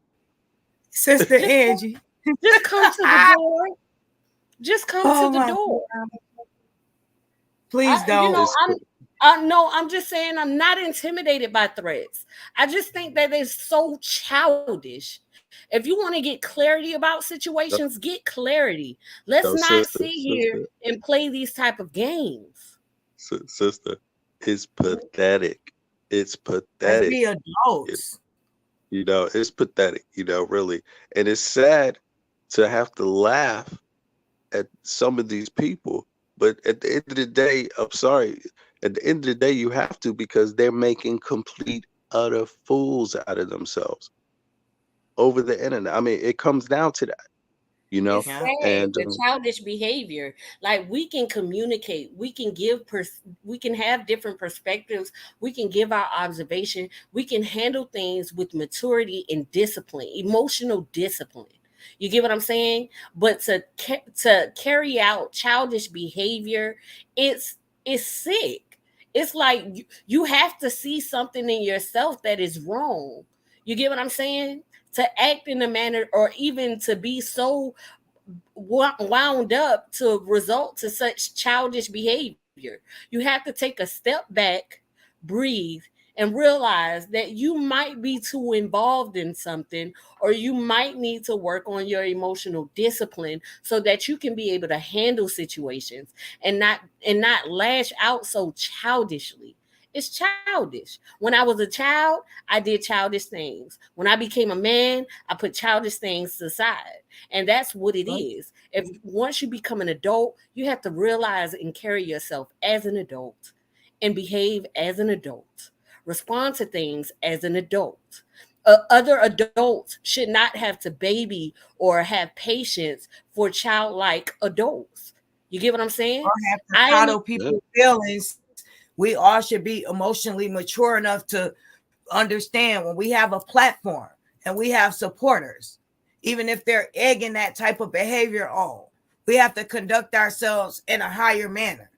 Sister Just come, Angie. just come to the door. Just come to Oh the my door. God. Please I, you don't. know, It's I'm. I no, I'm just saying I'm not intimidated by threats. I just think that it's so childish. If you want to get clarity about no, situations, get clarity. Let's no, not sister, sit here sister, and play these type of games. sister. It's pathetic. It's Let's pathetic. be It, adults. it's pathetic. Really, and it's sad to have to laugh at some of these people. But at the end of the day, I'm sorry. At the end of the day, you have to, because they're making complete utter fools out of themselves over the internet. I mean, it comes down to that, you know. It's Yeah. sad, And the childish behavior. Like, we can communicate, we can we can have different perspectives, we can give our observation, we can handle things with maturity and discipline, emotional discipline. You get what I'm saying? But to carry out childish behavior, it's it's sick. It's like you have to see something in yourself that is wrong. You get what I'm saying? To act in a manner, or even to be so wound up to result to such childish behavior. You have to take a step back, breathe, and realize that you might be too involved in something, or you might need to work on your emotional discipline so that you can be able to handle situations and not lash out so childishly. It's childish. When I was a child, I did childish things. When I became a man, I put childish things aside. And that's what it is. If once you become an adult, you have to realize and carry yourself as an adult and behave as an adult. Respond to things as an adult. Other adults should not have to baby or have patience for childlike adults. You get what I'm saying? Or have to I coddle yeah, people's feelings. We all should be emotionally mature enough to understand when we have a platform and we have supporters, even if they're egging that type of behavior on, we have to conduct ourselves in a higher manner.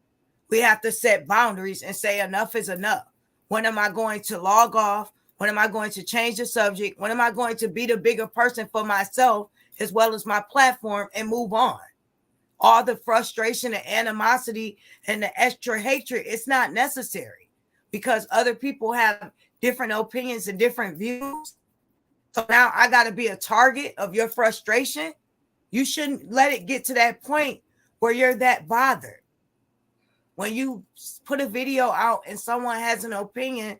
We have to set boundaries and say enough is enough. When am I going to log off? When am I going to change the subject? When am I going to be the bigger person for myself as well as my platform and move on? All the frustration and animosity and the extra hatred, it's not necessary, because other people have different opinions and different views. So now I got to be a target of your frustration. You shouldn't let it get to that point where you're that bothered. When you put a video out and someone has an opinion,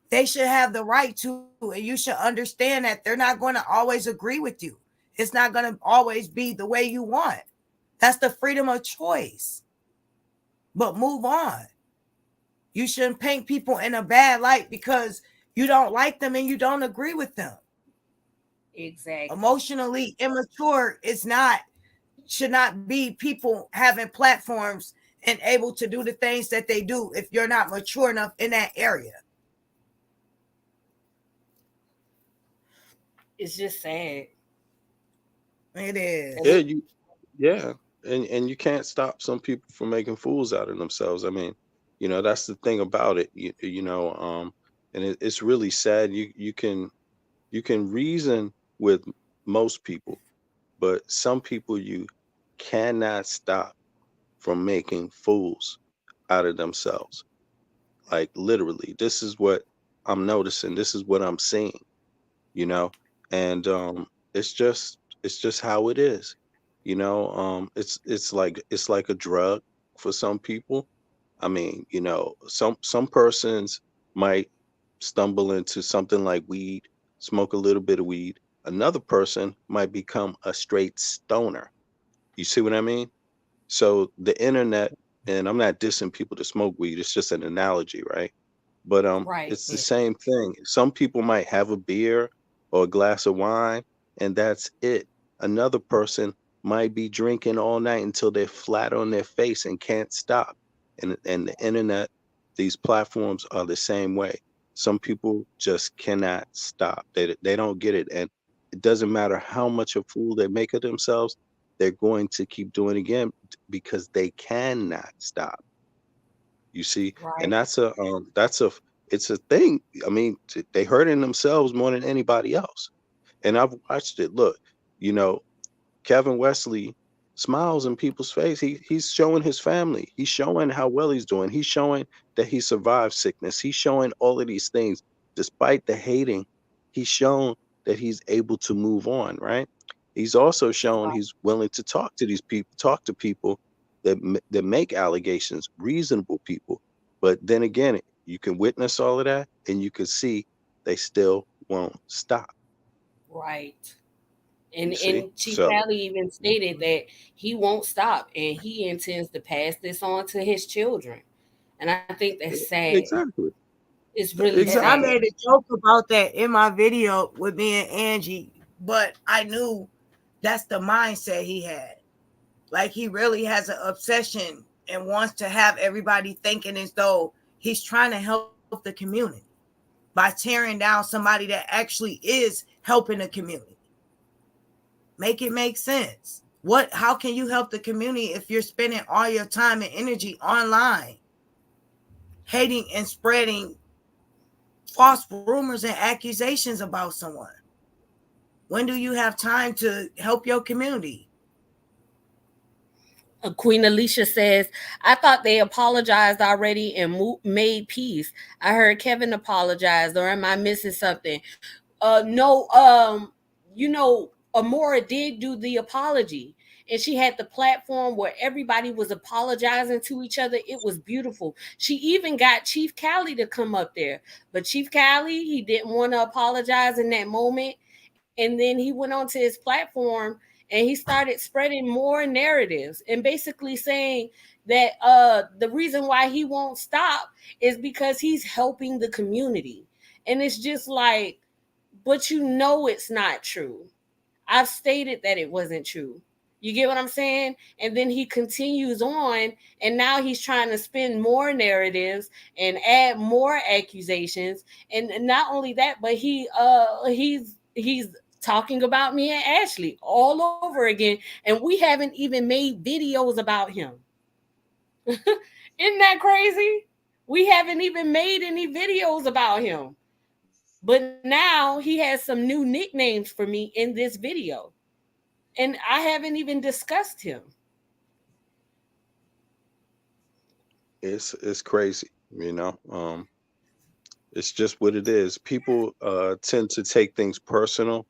they should have the right to, and you should understand that they're not going to always agree with you. It's not going to always be the way you want. That's the freedom of choice. But move on. You shouldn't paint people in a bad light because you don't like them and you don't agree with them. exactly. Emotionally immature is not, should not be people having platforms and able to do the things that they do if you're not mature enough in that area. It's just sad. It And yeah, is. we you, yeah, and you can't stop some people from making fools out of themselves. I mean, that's the thing about it. And it's really sad. You can reason with most people, but some people you cannot stop from making fools out of themselves. Like, literally, this is what I'm noticing. This is what I'm seeing. you know and it's just how it is. It's like a drug for some people. I mean, some persons might stumble into something like weed, smoke a little bit of weed. Another person might become a straight stoner. You see what I mean? So the internet, and I'm not dissing people to smoke weed, it's just an analogy, right? But right. it's the same thing. Some people might have a beer or a glass of wine, and that's it. Another person might be drinking all night until they're flat on their face and can't stop. And the internet, these platforms are the same way. Some people just cannot stop. They don't get it, and it doesn't matter how much a fool they make of themselves. They're going to keep doing it again because they cannot stop. You see, and Right. that's a it's a thing. I mean, they hurting themselves more than anybody else. And I've watched it. Look, you know, Kevin Wesley smiles in people's face. He's showing his family. He's showing how well he's doing. He's showing that he survived sickness. He's showing all of these things. Despite the hating, he's shown that he's able to move on, right? He's also shown Right. he's willing to talk to people that make allegations, reasonable people. But then again, you can witness all of that and you can see they still won't stop. Right. You see? And Chief So, Cali even stated that he won't stop and he intends to pass this on to his children. And I think that's sad. Exactly. It's really And I sad. made a joke about that in my video with me and Angie, but I knew that's the mindset he had. Like he really has an obsession and wants to have everybody thinking as though he's trying to help the community by tearing down somebody that actually is helping the community. Make it make sense. How can you help the community if you're spending all your time and energy online hating and spreading false rumors and accusations about someone? When do you have time to help your community? Queen Alicia says, I thought they apologized already and made peace. I heard Kevin apologized, or am I missing something? No, Amora did do the apology. And she had the platform where everybody was apologizing to each other. It was beautiful. She even got Cheif Cali to come up there. But Cheif Cali, he didn't want to apologize in that moment. And then he went onto his platform and he started spreading more narratives and basically saying that the reason why he won't stop is because he's helping the community. And it's just like, but it's not true. I've stated that it wasn't true. You get what I'm saying? And then he continues on, and now he's trying to spin more narratives and add more accusations. And not only that, but he's talking about me and Ashley all over again, and we haven't even made videos about him. Isn't that crazy? We haven't even made any videos about him. But now he has some new nicknames for me in this video. And I haven't even discussed him. It's crazy, you know. It's just what it is. People tend to take things personal,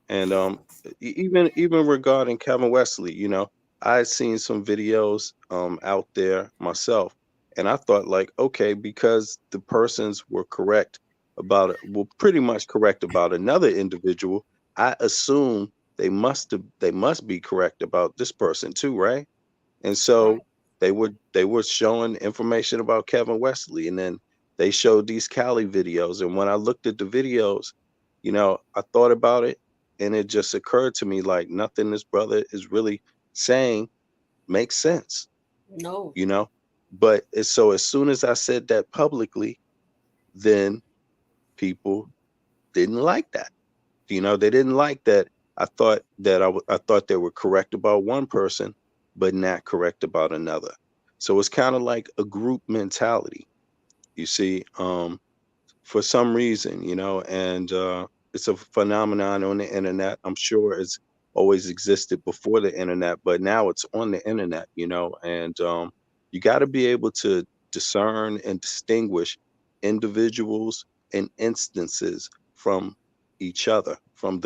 and even regarding Kevin Wesley, you know, I had seen some videos out there myself, and I thought like, okay, because the persons were correct about it, well, pretty much correct about another individual, I assume they must be correct about this person too, right? And Right. so they were showing information about Kevin Wesley, and then they showed these Cali videos. And when I looked at the videos, you know, I thought about it, and it just occurred to me like nothing this brother is really saying makes sense, No. you know. But so as soon as I said that publicly, then people didn't like that. You know, they didn't like that. I thought they were correct about one person, but not correct about another. So it's kind of like a group mentality, you see, for some reason, you know, and it's a phenomenon on the internet. I'm sure it's always existed before the internet, but now it's on the internet, you know, and you got to be able to discern and distinguish individuals and instances from each other, from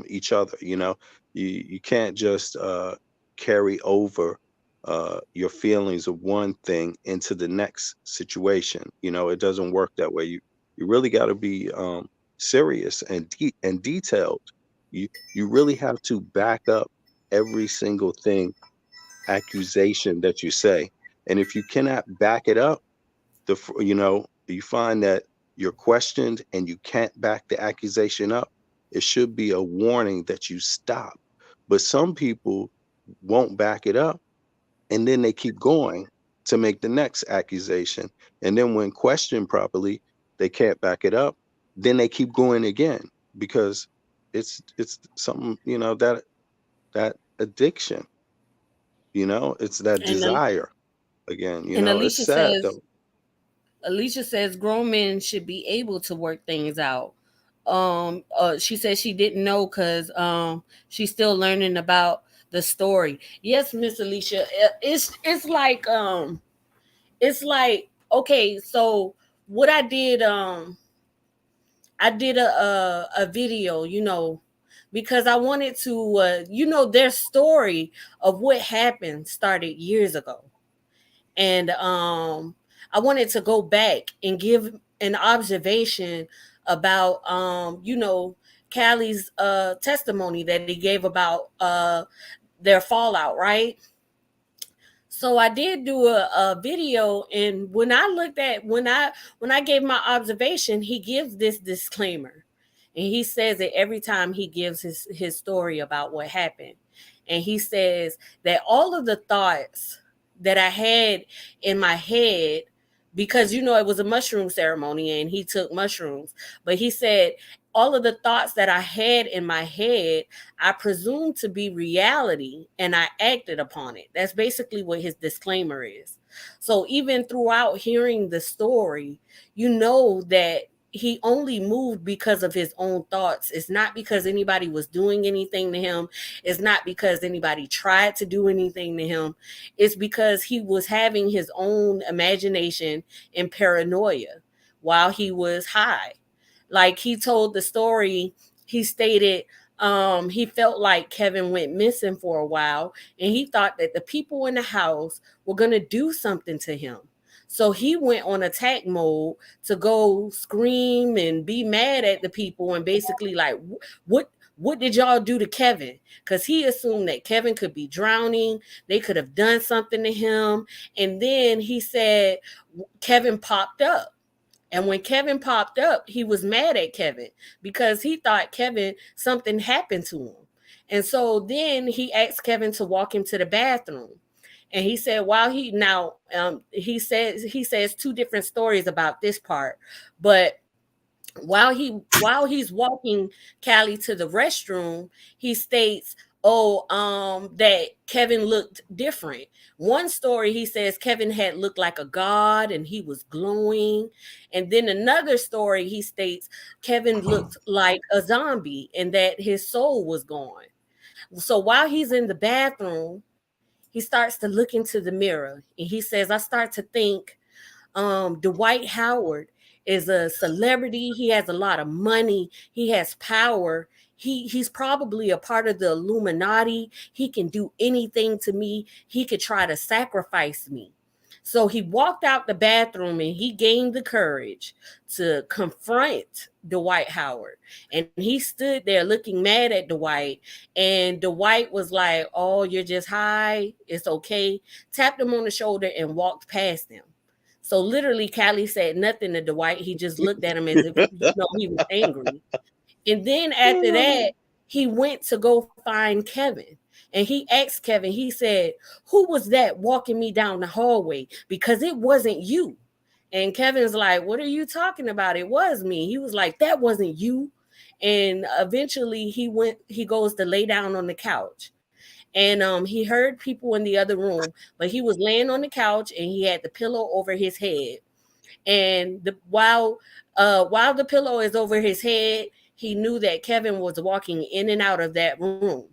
each other. You know, you can't just carry over your feelings of one thing into the next situation. You know, it doesn't work that way. You really got to be serious and and detailed. You really have to back up every single thing accusation that you say, and if you cannot back it up, you know, you find that you're questioned and you can't back the accusation up, it should be a warning that you stop. But some people won't back it up, and then they keep going to make the next accusation. And then when questioned properly, they can't back it up. Then they keep going again because it's something, you know, that addiction, you know, it's that And desire again, you and know, it's sad though. Alicia says grown men should be able to work things out. She says she didn't know because she's still learning about the story. Yes, Miss Alicia, it's like okay, so what I did a video, because I wanted to their story of what happened started years ago. And I wanted to go back and give an observation about Callie's testimony that he gave about their fallout, right? So I did do a video, and when I looked at when I gave my observation, he gives this disclaimer, and he says it every time he gives his story about what happened, and he says that all of the thoughts that I had in my head, because it was a mushroom ceremony and he took mushrooms, but he said all of the thoughts that I had in my head, I presumed to be reality and I acted upon it. That's basically what his disclaimer is. So even throughout hearing the story, you know that he only moved because of his own thoughts. It's not because anybody was doing anything to him. It's not because anybody tried to do anything to him. It's because he was having his own imagination and paranoia while he was high. Like he told the story, he stated he felt like Kevin went missing for a while and he thought that the people in the house were going to do something to him. So he went on attack mode to go scream and be mad at the people and basically like, what did y'all do to Kevin? Because he assumed that Kevin could be drowning. They could have done something to him. And then he said Kevin popped up. And when Kevin popped up, he was mad at Kevin because he thought something happened to him. And so then he asked Kevin to walk him to the bathroom. And he said, he says two different stories about this part, but while he's walking Cali to the restroom, he states, that Kevin looked different. One story he says Kevin had looked like a god and he was glowing. And then another story he states Kevin looked like a zombie and that his soul was gone. So while he's in the bathroom, he starts to look into the mirror and he says, I start to think Dwight Howard is a celebrity. He has a lot of money. He has power. He's probably a part of the Illuminati. He can do anything to me. He could try to sacrifice me. So he walked out the bathroom and he gained the courage to confront Dwight Howard. And he stood there looking mad at Dwight. And Dwight was like, oh, you're just high. It's okay. Tapped him on the shoulder and walked past him. So literally, Cali said nothing to Dwight. He just looked at him as if he was angry. And then after that, he went to go find Kevin. And he asked Kevin, he said, who was that walking me down the hallway? Because it wasn't you. And Kevin's like, what are you talking about? It was me. He was like, that wasn't you. And eventually he goes to lay down on the couch. And he heard people in the other room, but he was laying on the couch and he had the pillow over his head. And while the pillow is over his head, he knew that Kevin was walking in and out of that room.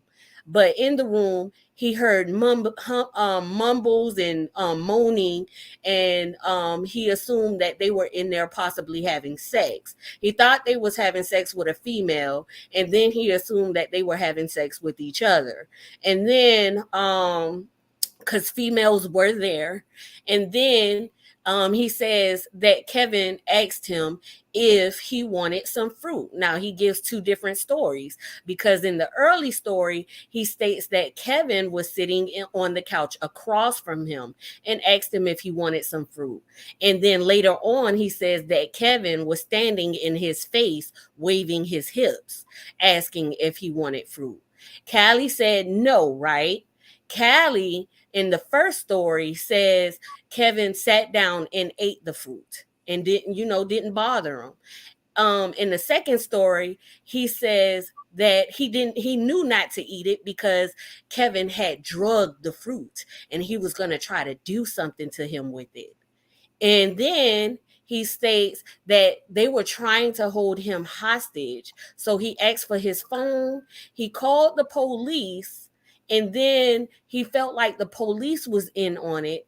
But in the room, he heard mumbles and moaning, and he assumed that they were in there possibly having sex. He thought they was having sex with a female, and then he assumed that they were having sex with each other. And then because females were there. And then he says that Kevin asked him if he wanted some fruit. Now, he gives two different stories because in the early story, he states that Kevin was sitting on the couch across from him and asked him if he wanted some fruit. And then later on, he says that Kevin was standing in his face, waving his hips, asking if he wanted fruit. Cali said no, right? Cali in the first story says Kevin sat down and ate the fruit and didn't bother him. In the second story, he says that he knew not to eat it because Kevin had drugged the fruit and he was going to try to do something to him with it. And then he states that they were trying to hold him hostage. So he asked for his phone. He called the police, and then he felt like the police was in on it.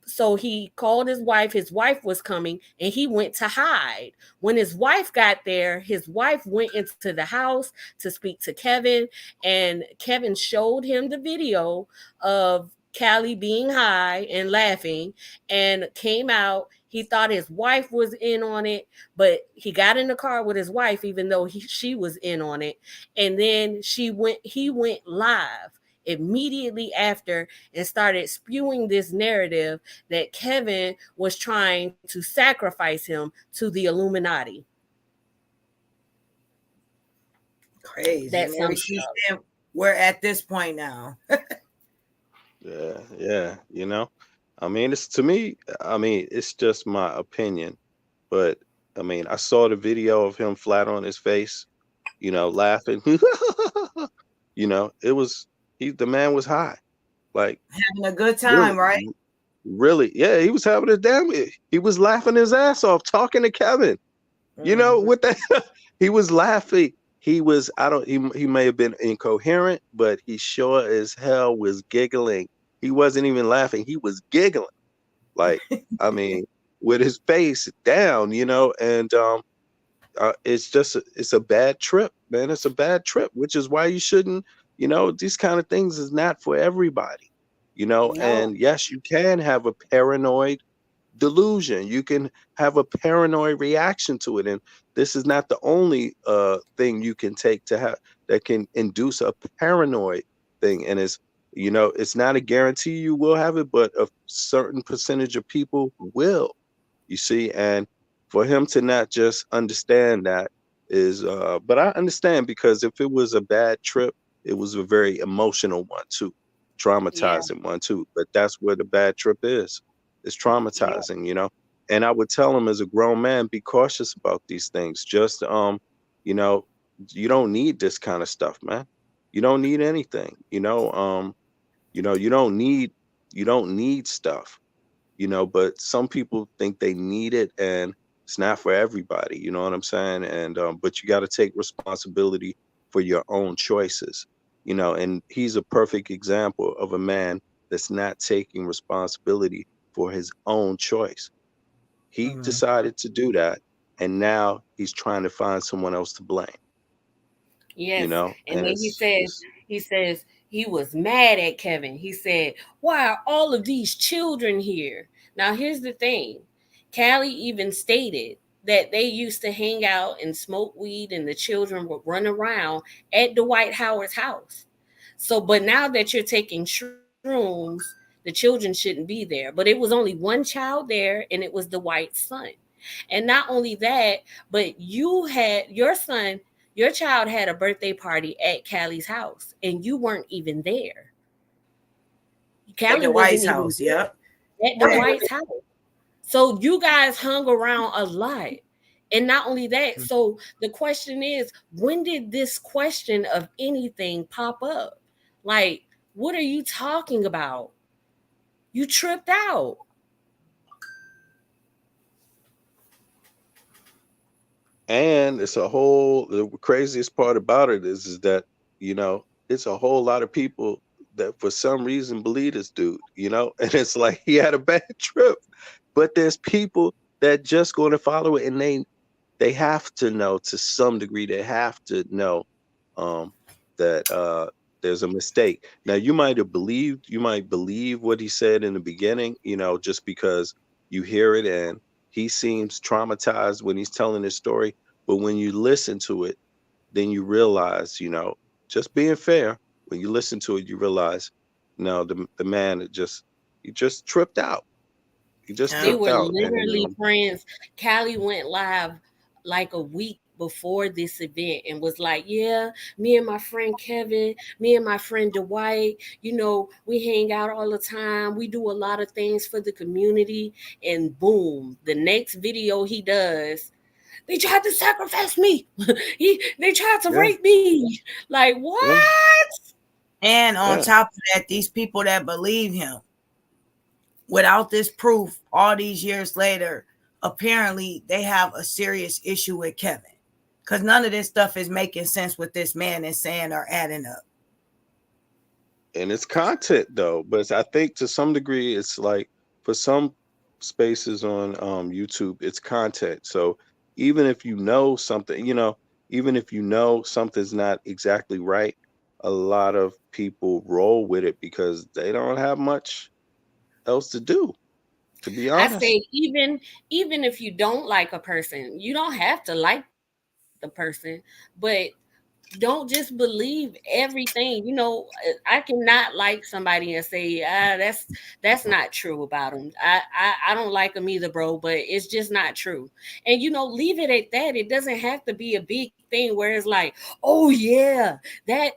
So he called his wife. His wife was coming and he went to hide. When his wife got there, his wife went into the house to speak to Kevin, and Kevin showed him the video of Cali being high and laughing and came out. He thought his wife was in on it, but he got in the car with his wife, even though she was in on it. And then he went live immediately after and started spewing this narrative that Kevin was trying to sacrifice him to the Illuminati. Crazy. That And there sums you it up. stand. We're at this point now. Yeah. I mean, it's to me. I mean, it's just my opinion, but I mean, I saw the video of him flat on his face, laughing. It was the man was high, like Having a good really, time, right? really. Yeah, he was having a damn. He was laughing his ass off talking to Kevin. Mhm. What the he was laughing. He was I don't he may have been incoherent, but he sure as hell was giggling. He wasn't even laughing. He was giggling. Like, I mean, with his face down, and it's just it's a bad trip, man. It's a bad trip, which is why you shouldn't, these kind of things is not for everybody, No. and yes, you can have a paranoid delusion. You can have a paranoid reaction to it, and this is not the only thing you can take to have that can induce a paranoid thing. And it's not a guarantee you will have it, but a certain percentage of people will. You see, and for him to not just understand that is, but I understand because if it was a bad trip, it was a very emotional one too, Yeah, traumatizing one too. But that's where the bad trip is. It's yeah, traumatizing. And I would tell him as a grown man, be cautious about these things. Just you know, you don't need this kind of stuff, man. You don't need anything. You don't need stuff, but some people think they need it, and it's not for everybody. You know what I'm saying? And but you got to take responsibility for your own choices. And he's a perfect example of a man that's not taking responsibility for his own choice. He Mhm. decided to do that, and now he's trying to find someone else to blame. yes. And And then he says he was mad at Kevin. He said, "Why are all of these children here?" Now here's the thing. Cali even stated that they used to hang out and smoke weed and the children would run around at Dwight Howard's house. So, but now that you're taking shrooms, the children shouldn't be there. But it was only one child there, and it was the white son. And not only that, but your child had a birthday party at Callie's house, and you weren't even there. At Callie the wasn't White even House. Yep. at the White's house. So you guys hung around a lot. And not only that, so the question is, when did this question of anything pop up? Like, what are you talking about? You tripped out. it's a whole the craziest part about it is that, it's a whole lot of people that for some reason believe this dude, and it's like he had a bad trip. But there's people that just going to follow it, and they have to know to some degree. They have to know um, that there's a mistake. Now you might believe what he said in the beginning, just because you hear it and he seems traumatized when he's telling his story. But when you listen to it, then you realize, just being fair, when you listen to it, you realize, no, the man he just tripped out. He just They Yeah. tripped were out, and literally friends. Callie went live like a week before this event and was like, "Yeah, me and my friend Kevin, me and my friend Dwight, we hang out all the time. We do a lot of things for the community." And boom, the next video he does, they tried to sacrifice me. They tried to yeah, rape me. Like, yeah, what? And on yeah. top of that, these people that believe him, without this proof, all these years later, apparently they have a serious issue with Kevin. Because none of this stuff is making sense with this man is saying or adding up. And it's content though, but I think to some degree it's like for some spaces on YouTube, it's content. So even if you know something, even if you know something's not exactly right, a lot of people roll with it because they don't have much else to do, to be I honest. say even if you don't like a person, you don't have to like the person, but don't just believe everything. I cannot like somebody and say, that's not true about them. I don't like them either, bro, but it's just not true. And leave it at that. It doesn't have to be a big thing where it's like, oh yeah, that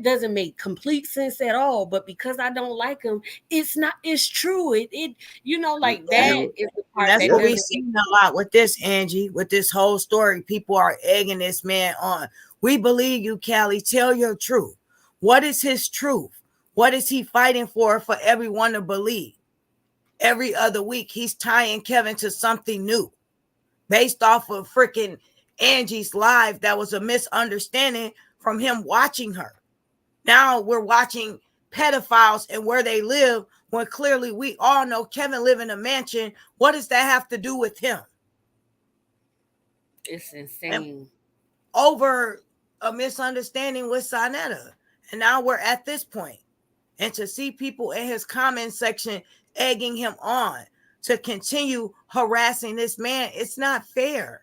doesn't make complete sense at all. But because I don't like them, it's true. Like That's, that You is the and part that's that what we doesn't seen a lot with this, Angie, with this whole story. People are egging this man on. We believe you, Cali. Tell your truth. What is his truth? What is he fighting for everyone to believe? Every other week, he's tying Kevin to something new based off of freaking Angie's live that was a misunderstanding from him watching her. Now we're watching pedophiles and where they live when clearly we all know Kevin live in a mansion. What does that have to do with him? it's insane. And over a misunderstanding with Sonetta. And now we're at this point. And to see people in his comment section egging him on to continue harassing this man, it's not fair.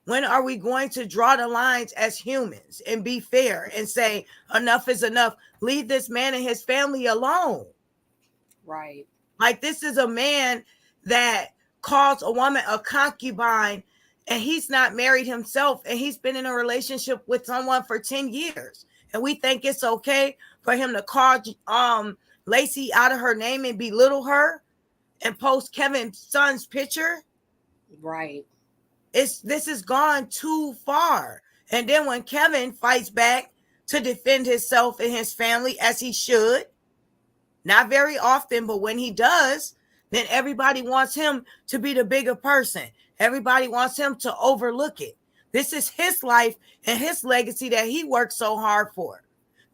When are we going to draw the lines as humans and be fair and say enough is enough? Leave this man and his family alone. Right. Like, this is a man that calls a woman a concubine, and he's not married himself, and he's been in a relationship with someone for 10 years. And we think it's okay for him to call Lacey out of her name and belittle her and post Kevin's son's picture. Right. This has gone too far. And then when Kevin fights back to defend himself and his family, as he should, not very often, but when he does, then everybody wants him to be the bigger person. Everybody wants him to overlook it. This is his life and his legacy that he worked so hard for.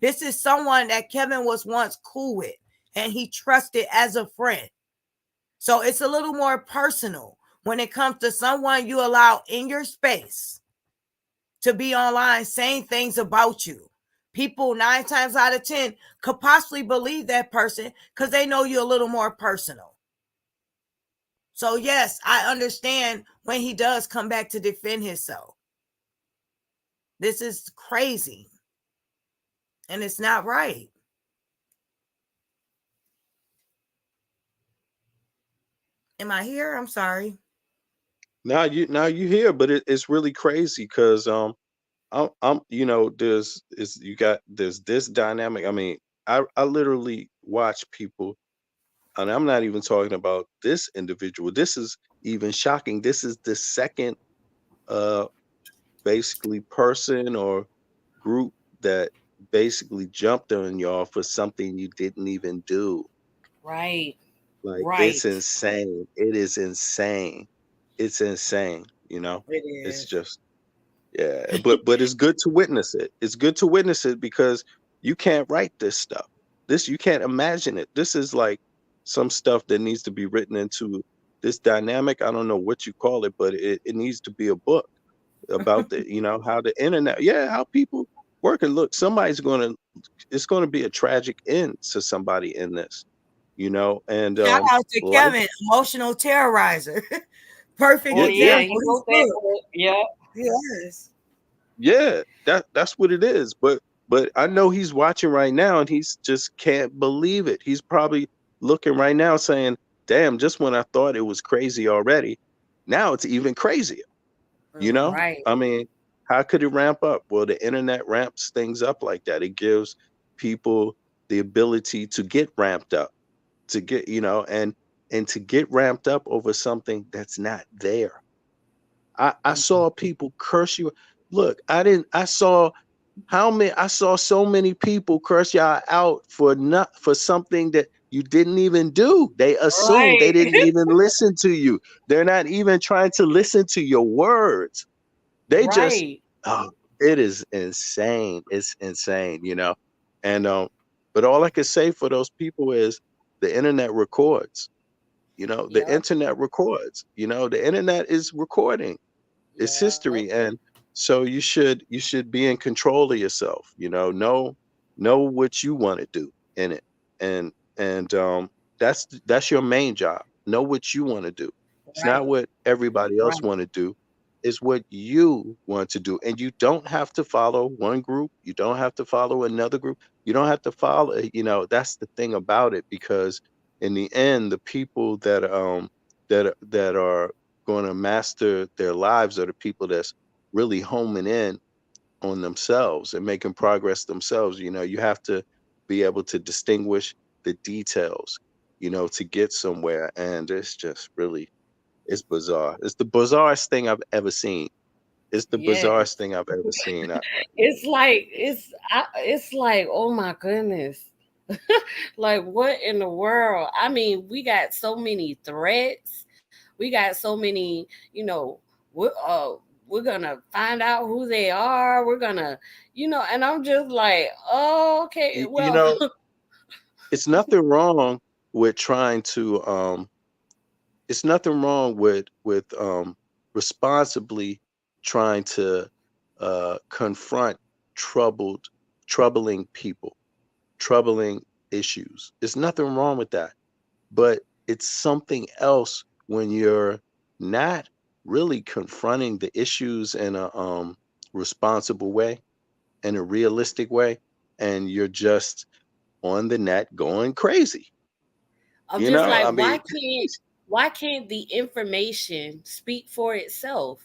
This is someone that Kevin was once cool with and he trusted as a friend. So it's a little more personal when it comes to someone you allow in your space to be online saying things about you. People 9 times out of 10 could possibly believe that person because they know you a little more personal. So yes, I understand when he does come back to defend himself. This is crazy. And it's not right. Am I here? I'm sorry. now you here, but it's really crazy because I'm there's this dynamic. I mean, I literally watch people, and I'm not even talking about this individual. This is even shocking. This is the second uh basically person or group that basically jumped on y'all for something you didn't even do. Right. Like, it's Right. insane. It is insane. It's insane, It It's is. just, yeah, but it's good to witness it. It's good to witness it because you can't write this stuff. You can't imagine it. This is like some stuff that needs to be written into this dynamic. I don't know what you call it, but it needs to be a book about how the internet, yeah, how people work. And look, it's gonna be a tragic end to somebody in this, and Shout out to life. Kevin, emotional terrorizer. Perfect Oh Yeah, yeah, yeah, he example. His wrote that book. book. Yeah. Yes. yeah. That's what it is. But I know he's watching right now, and he's just can't believe it. He's probably looking right now saying, "Damn! Just when I thought it was crazy already, now it's even crazier." Right. I mean, how could it ramp up? Well, the internet ramps things up like that. It gives people the ability to get ramped up, to get, and to get ramped up over something that's not there. I saw people curse you. Look, I saw so many people curse y'all out for something that you didn't even do. They assumed they Right. didn't even listen to you. They're not even trying to listen to your words. They just, Right. oh, it is insane. It's insane, And but all I can say for those people is the internet records. The Yep. internet records. The internet is recording. It's Yep. history, and so you should be in control of yourself. Know what you want to do in it, and that's your main job. Know what you want to do. It's not Right. what everybody else Right. want to do. is what you want to do. And you don't have to follow one group. You don't have to follow another group. You don't have to follow, that's the thing about it, because in the end, the people that are going to master their lives are the people that's really homing in on themselves and making progress themselves. You have to be able to distinguish the details, to get somewhere. And it's just really, it's bizarre. It's the bizarrest thing I've ever seen. It's the bizarrest Yes. thing I've ever seen. It's like, oh my goodness. Like, what in the world? I mean, we got so many threats. We got so many, we're gonna find out who they are. We're gonna, and I'm just like, oh, okay, You, you well, know, it's nothing wrong with trying to it's nothing wrong with responsibly trying to confront troubled troubling people, troubling issues. There's nothing wrong with that. But it's something else when you're not really confronting the issues in a responsible way, in a realistic way, and you're just on the net going crazy. I'm just I like, mean, why can't the information speak for itself?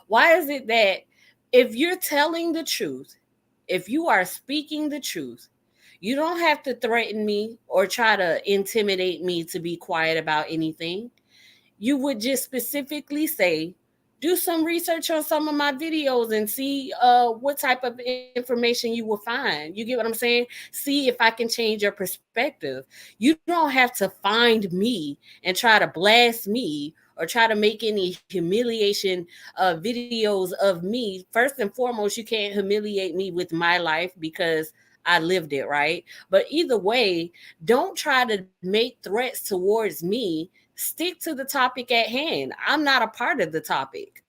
Why is it that if you're telling the truth, if you are speaking the truth, you don't have to threaten me or try to intimidate me to be quiet about anything. You would just specifically say, do some research on some of my videos and see what type of information you will find. You get what I'm saying? See if I can change your perspective. You don't have to find me and try to blast me or try to make any humiliation videos of me. First and foremost, you can't humiliate me with my life because I lived it, right? But either way, don't try to make threats towards me. Stick to the topic at hand. I'm not a part of the topic.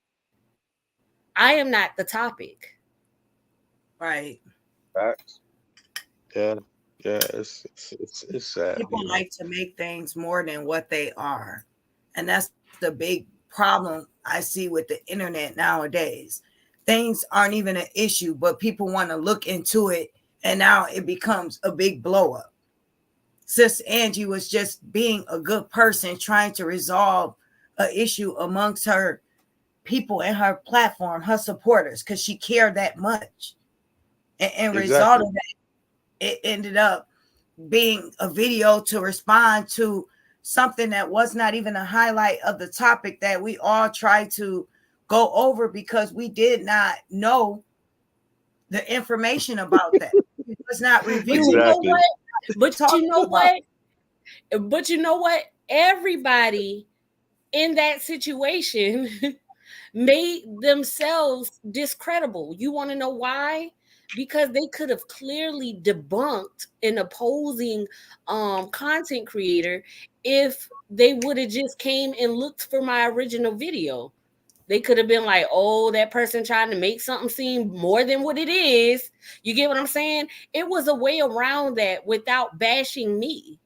I am not the topic. Right. facts. Yeah, yeah, it's sad, People like to make things more than what they are. And that's the big problem I see with the internet nowadays. Things aren't even an issue, but people want to look into it, and now it becomes a big blow up. Sis Angie was just being a good person trying to resolve an issue amongst her people and her platform, her supporters, because she cared that much. And result Exactly. of that, it ended up being a video to respond to something that was not even a highlight of the topic that we all tried to go over because we did not know the information about that. It was not But reviewed. you know Exactly. what? But you Talked know about. what? But you know what? Everybody in that situation made themselves discreditable. You want to know why? Because they could have clearly debunked an opposing content creator if they would have just came and looked for my original video. They could have been like, oh, that person trying to make something seem more than what it is. You get what I'm saying? It was a way around that without bashing me.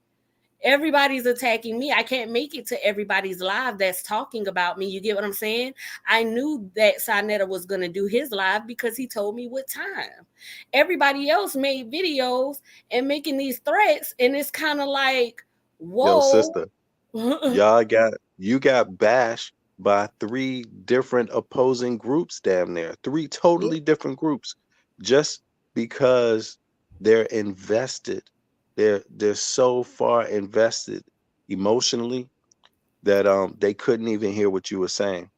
Everybody's attacking me. I can't make it to everybody's live that's talking about me. You get what I'm saying? I knew that Sinetta was going to do his live because he told me what time. Everybody else made videos and making these threats, and it's kind of like, Yo, whoa. sister, you got bashed by three different opposing groups, damn near three Yeah, totally different groups, just because they're invested. They're so far invested emotionally that they couldn't even hear what you were saying.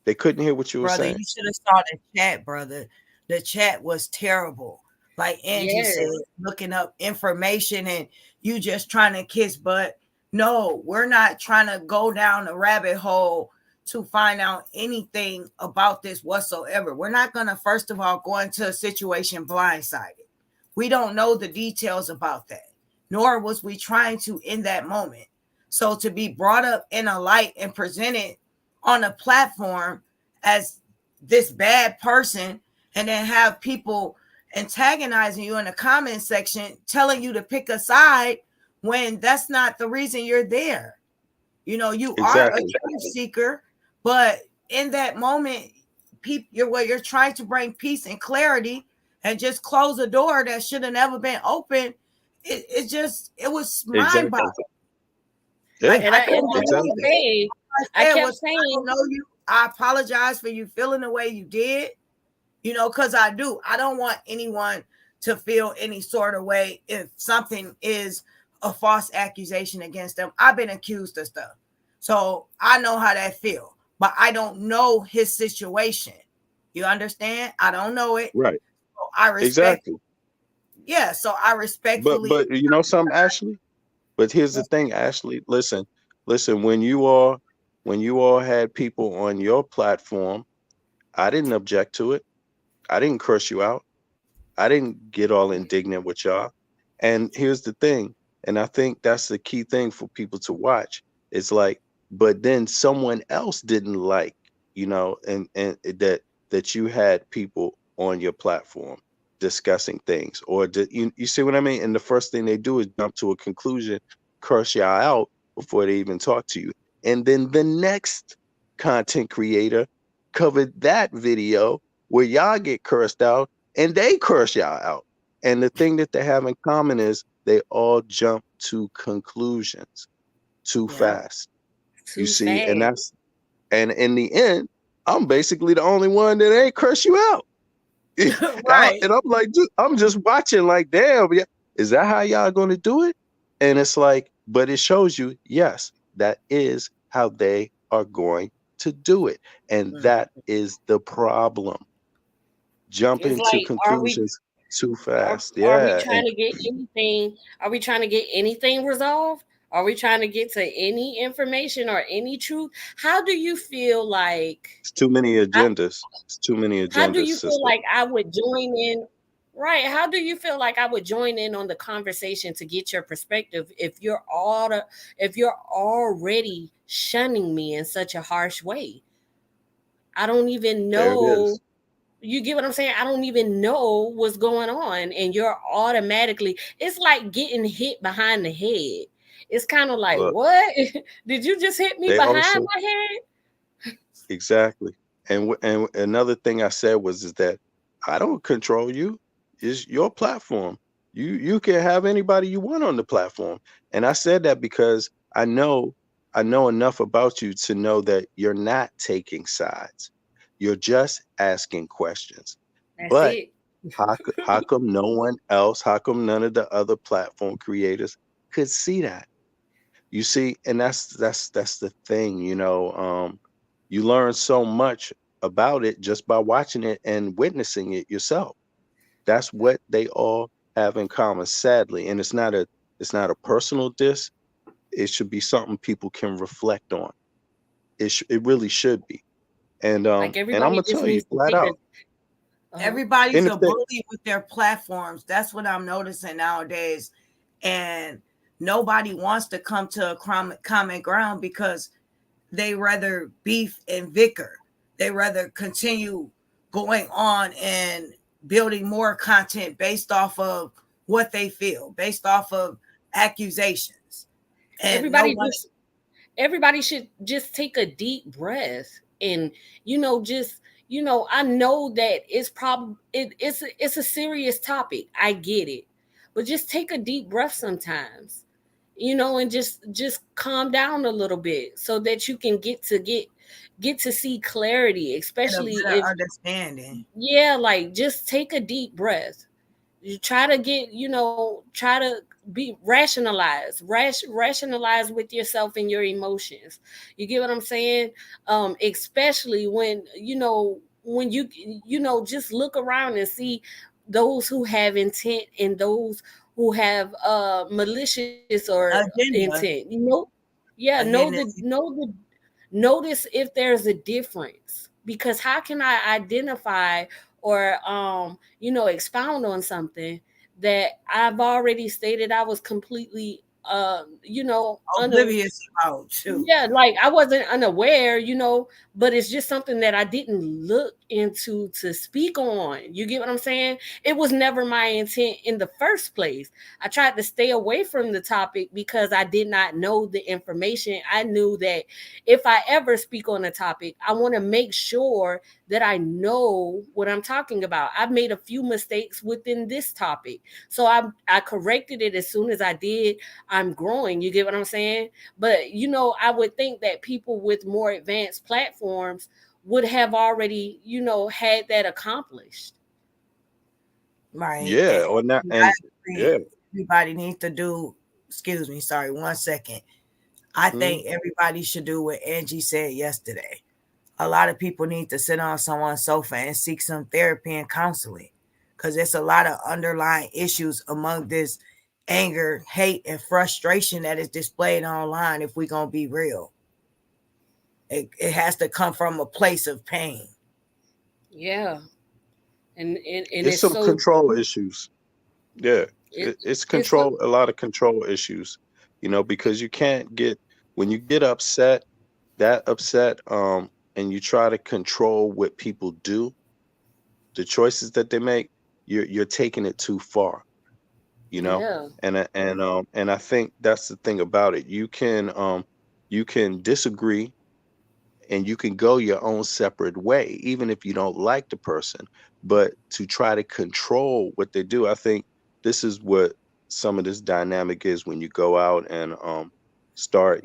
They couldn't hear what you were brother, saying. you should have saw the chat, brother. The chat was terrible. Like Angie said, Yes. looking up information and you just trying to kiss butt. No, we're not trying to go down a rabbit hole to find out anything about this whatsoever. We're not going to, first of all, go into a situation blindsided. We don't know the details about that, nor was we trying to in that moment. So to be brought up in a light and presented on a platform as this bad person, and then have people antagonizing you in the comment section, telling you to pick a side when that's not the reason you're there. You are a Exactly. truth seeker, but in that moment, you're trying to bring peace and clarity and just close a door that should have never been open. It was mind boggling. Yeah, Like, And I couldn't exactly. believe it. I kept I don't saying, know you. I apologize for you feeling the way you did, because I do. I don't want anyone to feel any sort of way if something is a false accusation against them. I've been accused of stuff. So I know how that feels, but I don't know his situation. You understand? I don't know it. Right. So I respect. Exactly. Yeah. So I respectfully. But you know something, Ashley? But here's the thing, Ashley. Listen, when you all had people on your platform, I didn't object to it. I didn't curse you out. I didn't get all indignant with y'all. And here's the thing, and I think that's the key thing for people to watch. It's like, but then someone else didn't like, and that you had people on your platform discussing things, or you see what I mean? And the first thing they do is jump to a conclusion, curse y'all out before they even talk to you. And then the next content creator covered that video where y'all get cursed out and they curse y'all out. And the thing that they have in common is they all jump to conclusions too fast. You too see, and fast. and in the end, I'm basically the only one that ain't curse you out. Right. And I'm like, dude, I'm just watching, like, damn, yeah, is that how y'all gonna do it? And it's like, but it shows you, yes, that is how they are going to do it. And that is the problem. It's Jumping to like, conclusions too fast. are we Yeah. And trying to get anything? Are we trying to get anything resolved? Are we trying to get to any information or any truth? How do you feel like? it's too many I, agendas. It's too many how do agendas, you feel sister. like I would join in? Right. How do you feel like I would join in on the conversation to get your perspective if you're already shunning me in such a harsh way? I don't even There it know. is. You get what I'm saying? I don't even know what's going on. And you're automatically, it's like getting hit behind the head. It's kind of like, Look, what? Did you just hit me they behind also my head? exactly. And another thing I said was is that I don't control you. It's your platform. You can have anybody you want on the platform. And I said that because I know enough about you to know that you're not taking sides. You're just asking questions. That's But it. how come no one else, how come none of the other platform creators could see that? You see, and that's the thing, you learn so much about it just by watching it and witnessing it yourself. That's what they all have in common, sadly. And it's not a personal diss. It should be something people can reflect on. It really should be. Like And I'm everybody gonna just tell you needs to flat take out. a. Uh-huh. Everybody's And if a they, bully with their platforms. That's what I'm noticing nowadays. And nobody wants to come to a common ground because they rather beef and bicker. They rather continue going on and building more content based off of what they feel, based off of accusations. And no Everybody one. just everybody should just take a deep breath and just I know that it's a serious topic. I get it. But just take a deep breath sometimes. And just calm down a little bit so that you can get to see clarity, And a especially better if understanding. yeah, like just take a deep breath. You try to try to be rationalize with yourself and your emotions. You get what I'm saying? Especially when just look around and see those who have intent and those who have malicious or intent. Agenda. Yeah, Agenda. notice if there's a difference, because how can I identify or expound on something that I've already stated I was completely Oblivious about too. Yeah, like I wasn't unaware, but it's just something that I didn't look into to speak on. You get what I'm saying? It was never my intent in the first place. I tried to stay away from the topic because I did not know the information. I knew that if I ever speak on a topic, I want to make sure that I know what I'm talking about. I've made a few mistakes within this topic. So I corrected it as soon as I did. I'm growing. You get what I'm saying? But I would think that people with more advanced platforms would have already, had that accomplished. Right. Yeah, or not, I and agree. yeah. Everybody needs to do, excuse me, sorry, 1 second. I Hmm. think everybody should do what Angie said yesterday. A lot of people need to sit on someone's sofa and seek some therapy and counseling, because there's a lot of underlying issues among this anger, hate, and frustration that is displayed online. If we're going to be real, it has to come from a place of pain. Yeah. And It's it's some so control issues. Yeah, it, it's it's so control, a lot of control issues, because you can't get, when you get upset, that upset, and you try to control what people do, the choices that they make, you're taking it too far, you know. yeah. And I think that's the thing about it. You can disagree, and you can go your own separate way, even if you don't like the person. But to try to control what they do, I think this is what some of this dynamic is when you go out and start,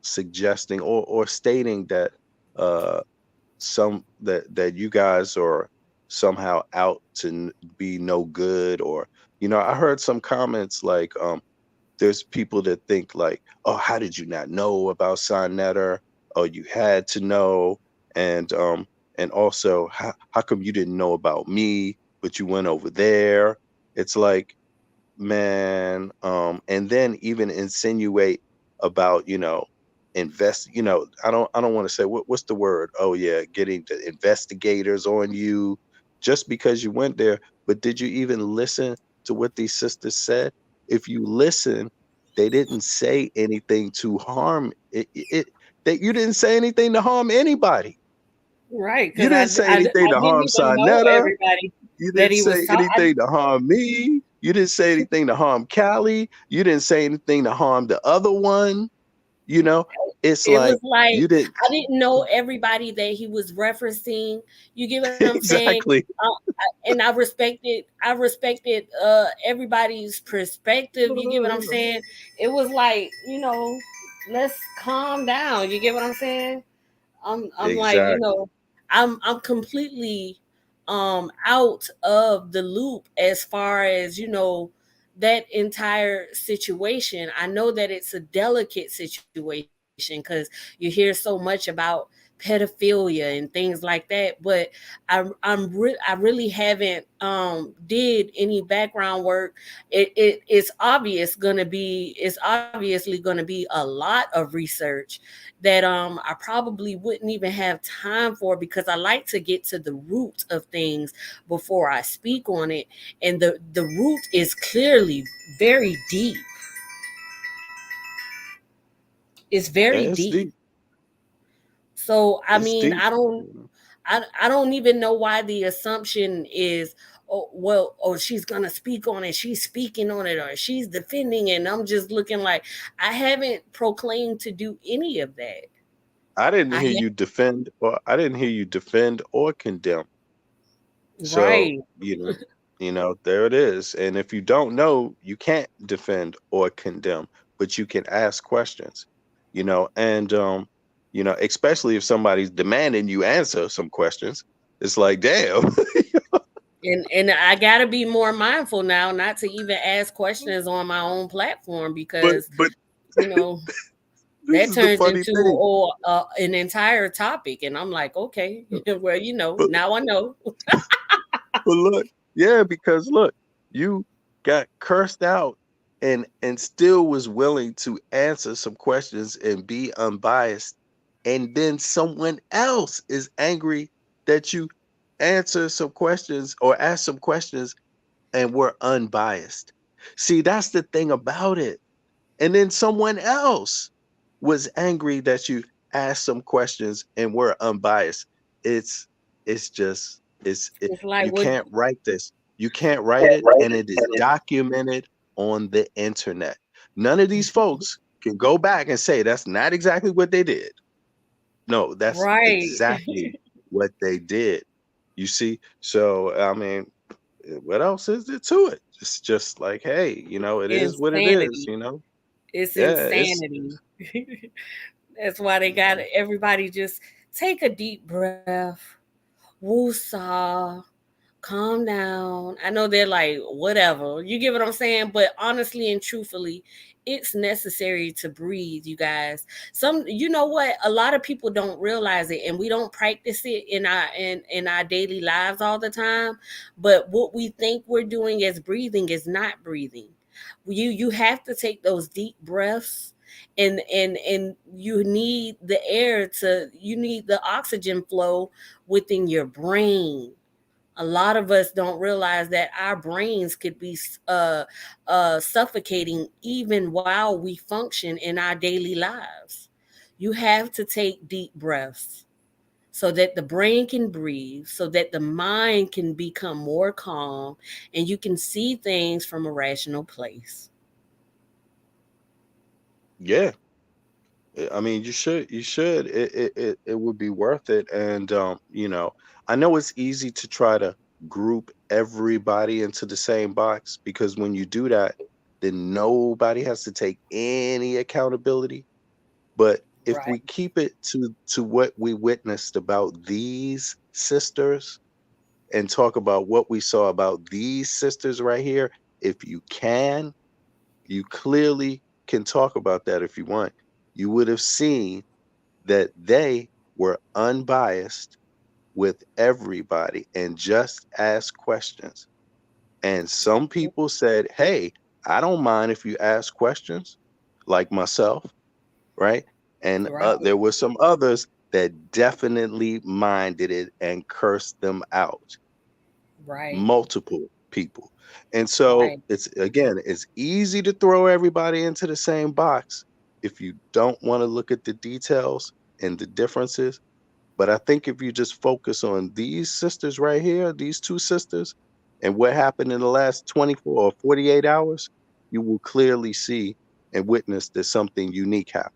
suggesting or stating that that you guys are somehow out to be no good, or I heard some comments like there's people that think like, oh, how did you not know about Sonetta? Oh, you had to know. And also, how come you didn't know about me, but you went over there? It's like, man, and then even insinuate about, I don't want to say what's the word? Oh yeah, getting the investigators on you just because you went there. But did you even listen to what these sisters said? If you listen, they didn't say anything to harm that you didn't say anything to harm anybody. Right, You because I, didn't say I, I anything to didn't harm even know Sonetta. everybody You that didn't he was say talking. anything to harm me. You didn't say anything to harm Cali. You didn't say anything to harm the other one. You know, it's It was like like you didn't. I didn't know everybody that he was referencing. You get what I'm saying? Exactly. And I respected everybody's perspective. You get what I'm saying? It was like, let's calm down. You get what I'm saying? I'm like, Exactly. I'm completely out of the loop as far as, that entire situation. I know that it's a delicate situation because you hear so much about pedophilia and things like that, but I really haven't did any background work. It's obviously gonna be a lot of research that I probably wouldn't even have time for, because I like to get to the root of things before I speak on it. And the root is clearly very deep. It's very It's deep. deep. So I It's mean, deep. I don't even know why the assumption is, oh well, oh, she's gonna speak on it, she's speaking on it, or she's defending it. And I'm just looking like I haven't proclaimed to do any of that. I didn't I hear you defend, or I didn't hear you defend or condemn. So, Right. there it is. And if you don't know, you can't defend or condemn, but you can ask questions, and especially if somebody's demanding you answer some questions, it's like, damn. And I gotta be more mindful now not to even ask questions on my own platform, but because but you know this that is the turns funny into thing. an entire topic, and I'm like, okay, well, But now I know. but look, yeah, because look, you got cursed out and still was willing to answer some questions and be unbiased. And then someone else is angry that you answer some questions or ask some questions and were unbiased. See, that's the thing about it. And then someone else was angry that you asked some questions and were unbiased. It's it's just It's like you what can't write this. You can't write it, and it is documented on the internet. None of these folks can go back and say that's not exactly what they did. No, that's right. exactly what they did. You see? So I mean, what else is there to it? It's just like, hey, it is what it is, Insanity. It's Yeah, it's insanity. That's why they got everybody just take a deep breath. Woosah. Calm down. I know they're like, whatever. You get what I'm saying? But honestly and truthfully, it's necessary to breathe, you guys. You know what? A lot of people don't realize it, and we don't practice it in our daily lives all the time. But what we think we're doing as breathing is not breathing. You have to take those deep breaths, and you need you need the oxygen flow within your brain. A lot of us don't realize that our brains could be suffocating even while we function in our daily lives. You have to take deep breaths so that the brain can breathe, so that the mind can become more calm, and you can see things from a rational place. yeah. I mean, you should. It would be worth it. And I know it's easy to try to group everybody into the same box because when you do that, then nobody has to take any accountability. But if Right. we keep it to what we witnessed about these sisters and talk about what we saw about these sisters right here, if you clearly can talk about that if you want. You would have seen that they were unbiased with everybody and just asked questions. And some people said, hey, I don't mind if you ask questions, like myself, right? And Right. there were some others that definitely minded it and cursed them out, Right. multiple people. And so Right. it's easy to throw everybody into the same box if you don't want to look at the details and the differences. But I think if you just focus on these sisters right here, these two sisters, and what happened in the last 24 or 48 hours, you will clearly see and witness that something unique happened.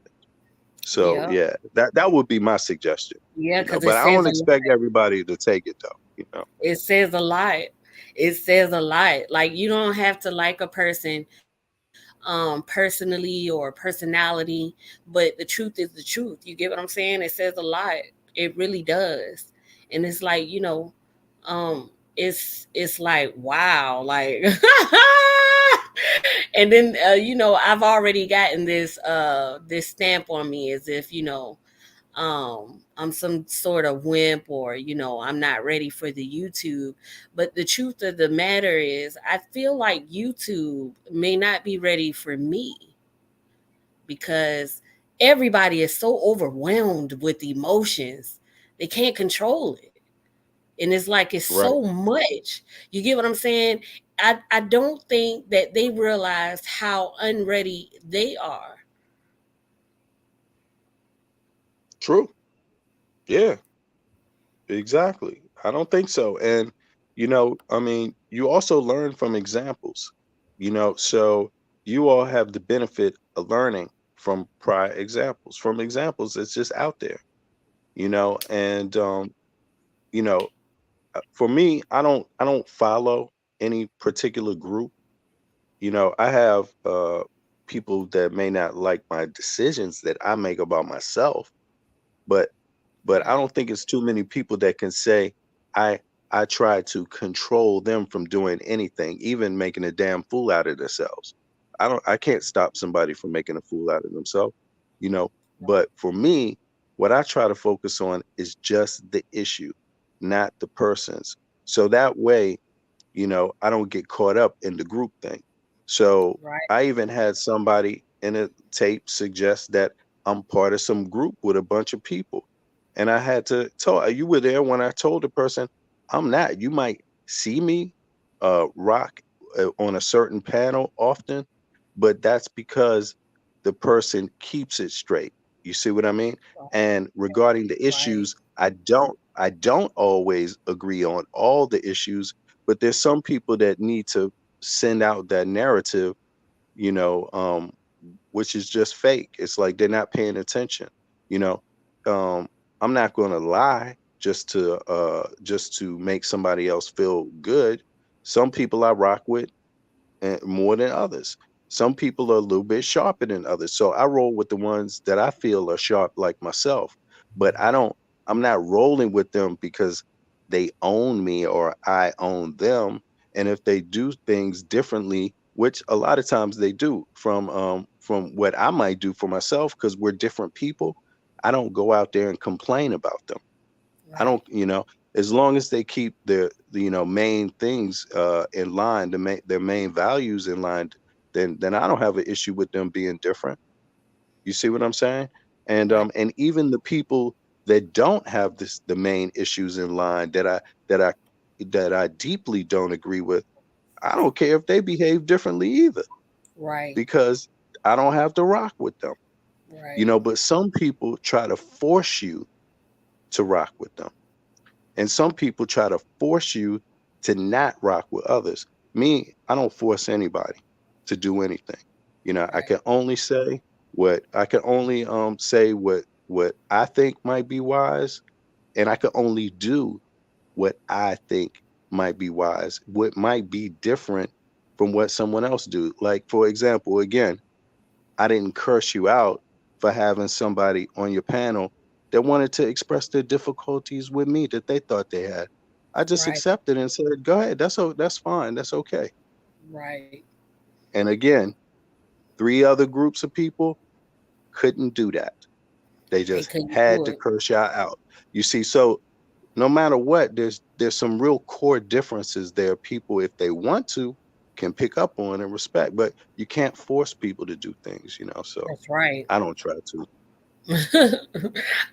So Yeah. yeah, that would be my suggestion, Yeah, because it But I says don't a expect everybody to take it though. it says a lot. It says a lot. Like, you don't have to like a person personally or personality, but the truth is the truth. You get what I'm saying? It says a lot. It really does. And it's like, it's like, wow, like and then I've already gotten this stamp on me as if, I'm some sort of wimp, or I'm not ready for the YouTube. But the truth of the matter is, I feel like YouTube may not be ready for me, because everybody is so overwhelmed with emotions. They can't control it. And it's like it's so Right. much. You get what I'm saying? I don't think that they realize how unready they are. True. Yeah. Exactly. I don't think so. And, I mean, you also learn from examples, so you all have the benefit of learning from prior examples, from examples that's just out there, and, you know, for me, I don't follow any particular group. I have people that may not like my decisions that I make about myself, but I Right. don't think it's too many people that can say I I try to control them from doing anything, even making a damn fool out of themselves. I can't stop somebody from making a fool out of themselves, you know. But for me, what I try to focus on is just the issue, not the persons. So that way, I don't get caught up in the group thing. So Right. I even had somebody in a tape suggest that I'm part of some group with a bunch of people. And I had to tell you were there when I told the person, I'm not. You might see me rock on a certain panel often, but that's because the person keeps it straight. You see what I mean? And regarding the Right. issues, I don't always agree on all the issues, but there's some people that need to send out that narrative, you know, which is just fake. It's like they're not paying attention. You know, um, I'm not going to lie just to make somebody else feel good. Some people I rock with more than others. Some people are a little bit sharper than others. So I roll with the ones that I feel are sharp like myself. But I'm not rolling with them because they own me or I own them. And if they do things differently, which a lot of times they do from what I might do for myself, because we're different people, I don't go out there and complain about them. I Right. don't, as long as they keep their main things in line, their main values in line, then I don't have an issue with them being different. You see what I'm saying? And Right. and even the people that don't have the main issues in line that I that I deeply don't agree with, I don't care if they behave differently either, Right. because I don't have to rock with them. Right. But some people try to force you to rock with them. And some people try to force you to not rock with others. Me, I don't force anybody to do anything. I Right. can only say what I think might be wise, and I can only do what I think might be wise. What might be different from what someone else do. Like, for example, again, I didn't curse you out for having somebody on your panel that wanted to express their difficulties with me that they thought they had. I just Right. accepted and said, "Go ahead. That's fine. That's okay." Right. And again, three other groups of people couldn't do that. They They just couldn't had do to it. curse y'all out. You see, so no matter what, there's some real core differences there. People, if they want to, can pick up on and respect, but you can't force people to do things. So That's right. I don't try to.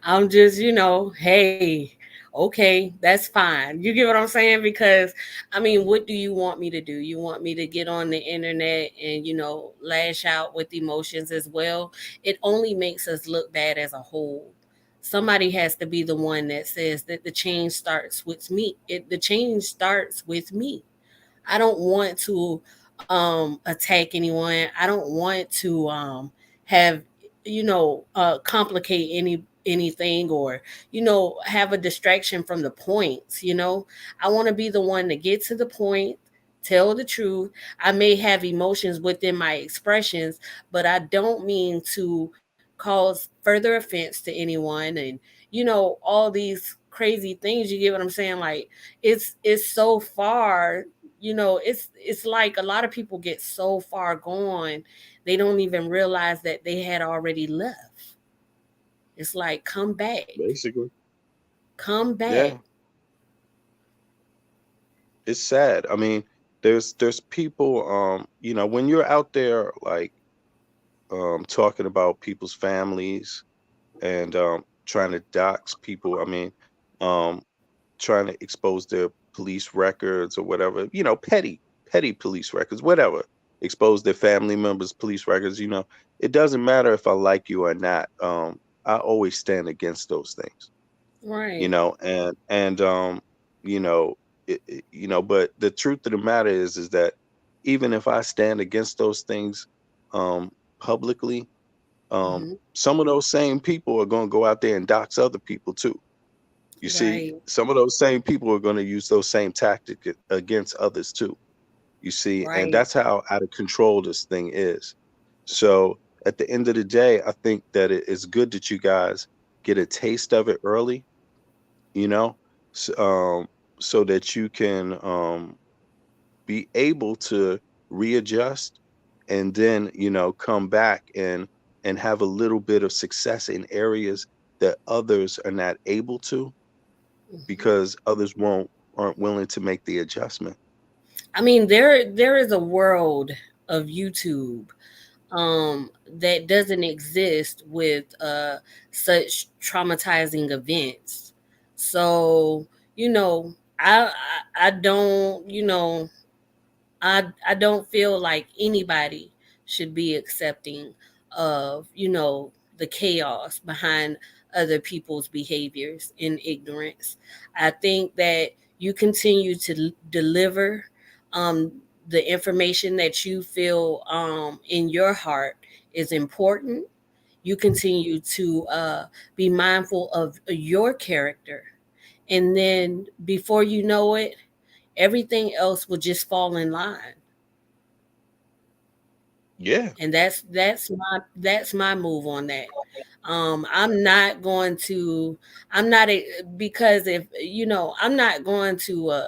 I'm just, hey, okay, that's fine. You get what I'm saying? Because, I mean, what do you want me to do? You want me to get on the internet and, lash out with emotions as well? It only makes us look bad as a whole. Somebody has to be the one that says that the change starts with me. The change starts with me. I don't want to attack anyone. I don't want to have complicate anything, or have a distraction from the points. I want to be the one to get to the point, tell the truth. I may have emotions within my expressions, but I don't mean to cause further offense to anyone, and all these crazy things. You get what I'm saying? Like, it's so far. It's like a lot of people get so far gone, they don't even realize that they had already left. It's like, come back, Basically, come back. yeah, it's sad. I mean, there's people, when you're out there like talking about people's families and trying to dox people. I mean, um, trying to expose their police records or whatever, petty police records, whatever. Expose their family members' police records. It doesn't matter if I like you or not. I always stand against those things. Right. And you know but the truth of the matter is that even if I stand against those things um publicly, Hmm. some of those same people are going to go out there and dox other people too. You see, Right. some of those same people are going to use those same tactics against others too. You see, and Right. that's how out of control this thing is. So at the end of the day, I think that it's good that you guys get a taste of it early, you know, s- um, so that you can be able to readjust and then come back and have a little bit of success in areas that others are not able to, Hmm. because others aren't willing to make the adjustment. I mean, there is a world of YouTube that doesn't exist with such traumatizing events. So, I don't, I don't feel like anybody should be accepting of, the chaos behind other people's behaviors in ignorance. I think that you continue to deliver the information that you feel in your heart is important. You continue to be mindful of your character. And then before you know it, everything else will just fall in line. Yeah. And that's my move on that. I'm not going to I'm not a, because if I'm not going to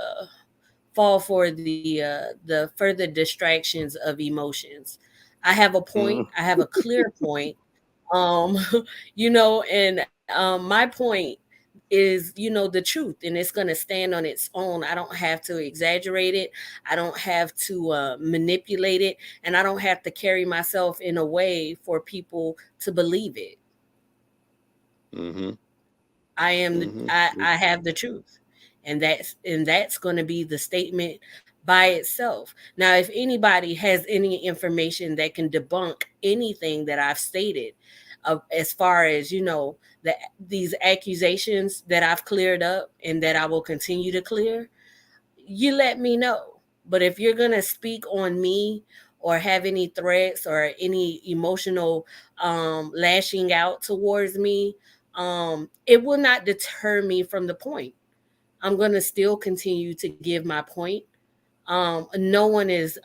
fall for the further distractions of emotions. I have a point, Mm, I have a clear point. um and my point is the truth, and it's going to stand on its own. I don't have to exaggerate it. I don't have to manipulate it, and I don't have to carry myself in a way for people to believe it. mm-hmm. Mm-hmm. I have the truth, and that's going to be the statement by itself. Now, if anybody has any information that can debunk anything that I've stated, as far as these accusations that I've cleared up and that I will continue to clear, you let me know. But if you're going to speak on me or have any threats or any emotional lashing out towards me, it will not deter me from the point. I'm going to still continue to give my point. No one is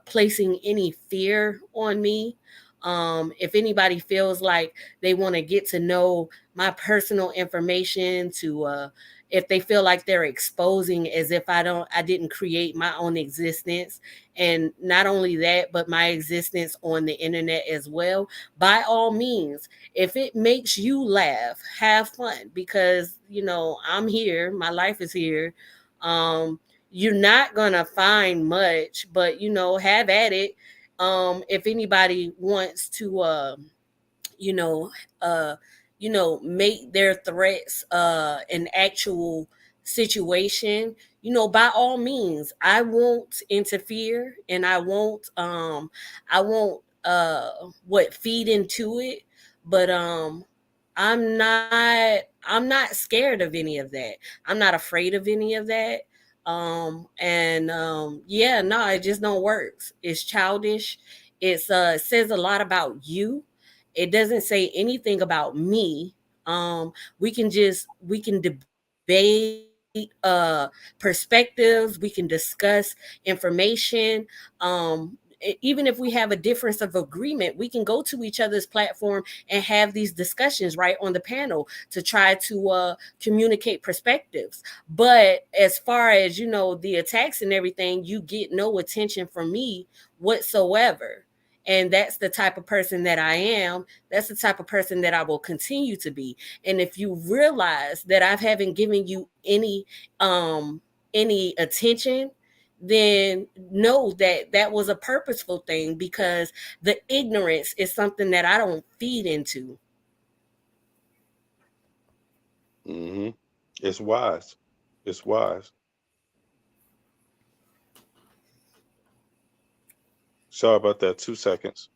placing any fear on me. If anybody feels like they want to get to know my personal information, to if they feel like they're exposing as if I didn't create my own existence, and not only that, but my existence on the internet as well, by all means, if it makes you laugh, have fun, because I'm here, my life is here. You're not gonna find much, but have at it. If anybody wants to you know, uh, make their threats an actual situation, by all means, I won't interfere, and I won't what feed into it. But I'm not scared of any of that. I'm not afraid of any of that. And yeah, no, it just don't works. It's childish. It says a lot about you. It doesn't say anything about me. We can debate perspectives. We can discuss information. Even if we have a difference of agreement, we can go to each other's platform and have these discussions right on the panel to try to communicate perspectives. But as far as the attacks and everything, you get no attention from me whatsoever. And that's the type of person that I am. That's the type of person that I will continue to be. And if you realize that I haven't given you any attention, then know that that was a purposeful thing, because the ignorance is something that I don't feed into. Mm-hmm. It's wise. It's wise. Sorry about that. 2 seconds.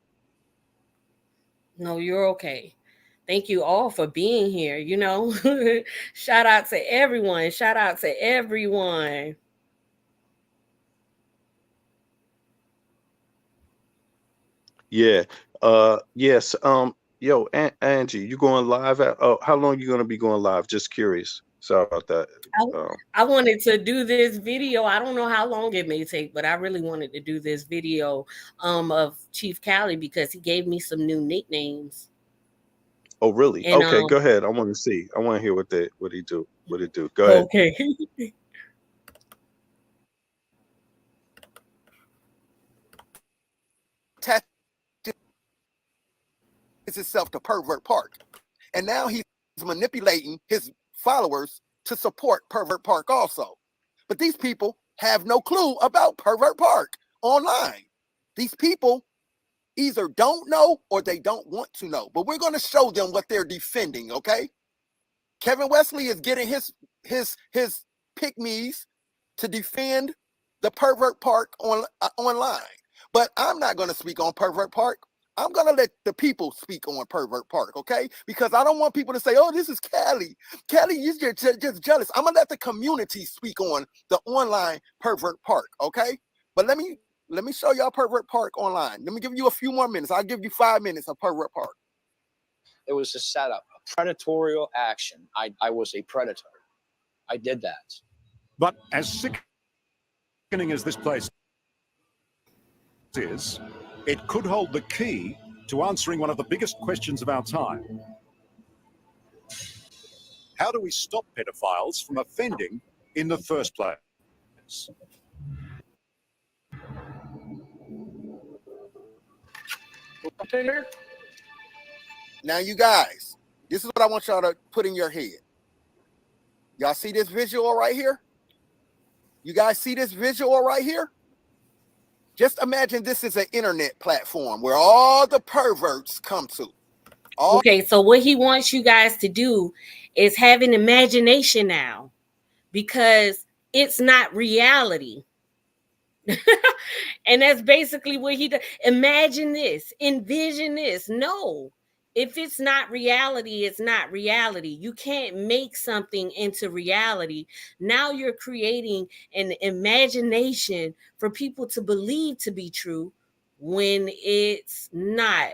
No, you're okay. Thank you all for being here. Shout out to everyone. Shout out to everyone. Yeah. Yes. Yo, Angie, you going live at? Oh, how long you gonna be going live? Just curious. Sorry about that. I, Um, I wanted to do this video. I don't know how long it may take, but I really wanted to do this video of Chief Cali, because he gave me some new nicknames. oh, really? And Okay, go ahead. I want to see. I want to hear what he do. What he do? Go ahead. okay. Attaches itself to Pervert Park. And now he's manipulating his followers to support Pervert Park also. But these people have no clue about Pervert Park online. These people either don't know or they don't want to know. But we're going to show them what they're defending, okay? Kevin Wesley is getting his pick-me's to defend the Pervert Park online. But I'm not going to speak on Pervert Park. I'm going to let the people speak on Pervert Park, okay? Because I don't want people to say, oh, this is Cali. Cali, you're just jealous. I'm going to let the community speak on the online Pervert Park, okay? But let me show y'all Pervert Park online. Let me give you a few more minutes. I'll give you 5 minutes of Pervert Park. It was a setup, a predatorial action. I was a predator. I did that. But as sickening as this place is, it could hold the key to answering one of the biggest questions of our time. How do we stop pedophiles from offending in the first place? Now, you guys, this is what I want y'all to put in your head. Y'all see this visual right here? You guys see this visual right here? Just imagine this is an internet platform where all the perverts come to. Okay, so what he wants you guys to do is have an imagination now, because it's not reality. And that's basically what he does. Imagine this, envision this. No, if it's not reality, it's not reality. You can't make something into reality. Now you're creating an imagination for people to believe to be true when it's not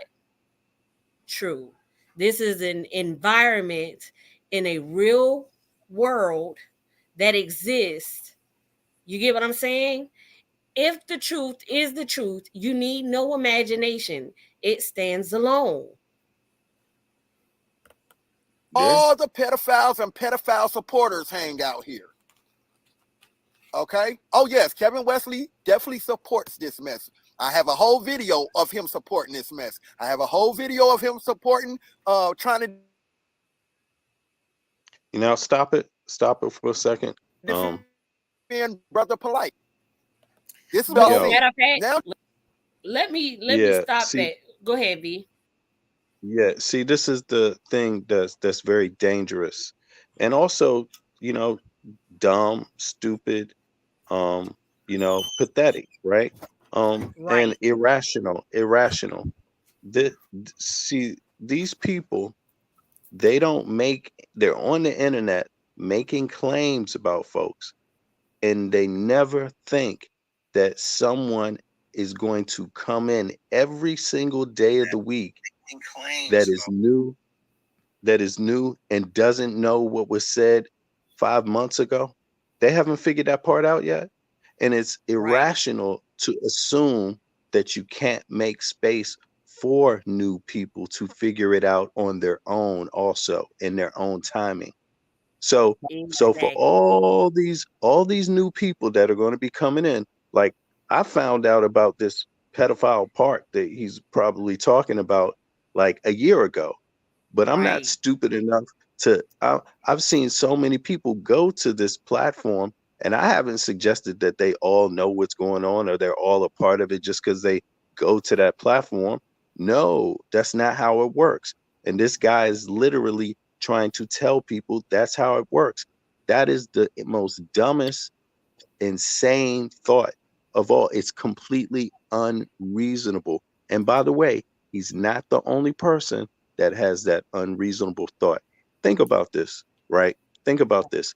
true. This is an environment in a real world that exists. You get what I'm saying? If the truth is the truth, you need no imagination. It stands alone. All the pedophiles and pedophile supporters hang out here. Okay? Oh, yes, Kevin Wesley definitely supports this mess. I have a whole video of him supporting this mess. I have a whole video of him supporting, trying to... You know, stop it for a second. defend Brother Polite. This is No, what matter of fact, now, let me stop see, that. Go ahead, V. Yeah, see, this is the thing that's very dangerous, and also, you know, dumb, stupid, pathetic, right? And Right. irrational. See, these people, they're on the internet making claims about folks, and they never think that someone is going to come in every single day of the week that is new and doesn't know what was said 5 months ago. They haven't figured that part out yet. And it's irrational to assume that you can't make space for new people to figure it out on their own, also in their own timing. So for all these new people that are going to be coming in, like, I found out about this pedophile park that he's probably talking about like a year ago, but I'm not stupid enough to. I've seen so many people go to this platform, and I haven't suggested that they all know what's going on or they're all a part of it just because they go to that platform. No, that's not how it works. And this guy is literally trying to tell people that's how it works. That is the most dumbest, insane thought of all. It's completely unreasonable. And by the way, he's not the only person that has that unreasonable thought. Think about this, right? Think about this.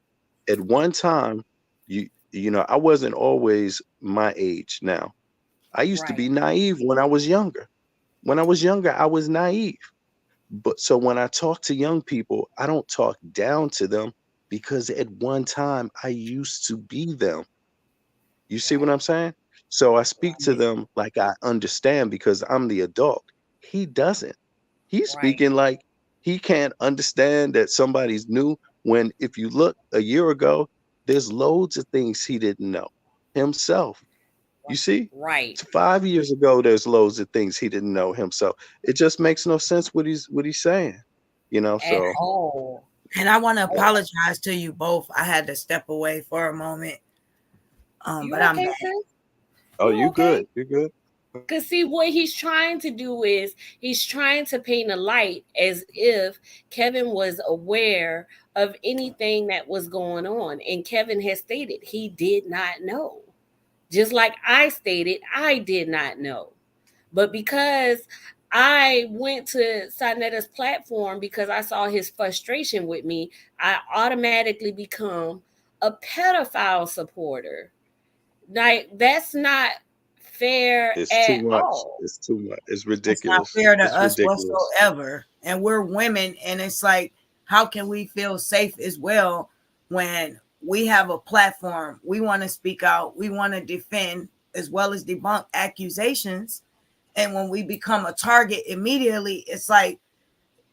At one time, I wasn't always my age now. I used to be naive when I was younger. When I was younger, I was naive. But so when I talk to young people, I don't talk down to them because at one time I used to be them. You see what I'm saying? So I speak to them like I understand because I'm the adult. He doesn't. He's speaking like he can't understand that somebody's new when if you look a year ago, there's loads of things he didn't know himself. You see? 5 years ago, there's loads of things he didn't know himself. It just makes no sense what he's saying, At so. all. And I want to apologize to you both. I had to step away for a moment. But I'm back. Oh, you good. You're good. Because see, what he's trying to do is he's trying to paint a light as if Kevin was aware of anything that was going on. And Kevin has stated he did not know. Just like I stated, I did not know. But because I went to Sanetta's platform because I saw his frustration with me, I automatically become a pedophile supporter. Like, that's not fair It's too at much. all. It's too much. It's It's not ridiculous. fair to It's us ridiculous. whatsoever. And we're women, and it's like, how can we feel safe as well when we have a platform? We want to speak out, we want to defend as well as debunk accusations. And when we become a target immediately, it's like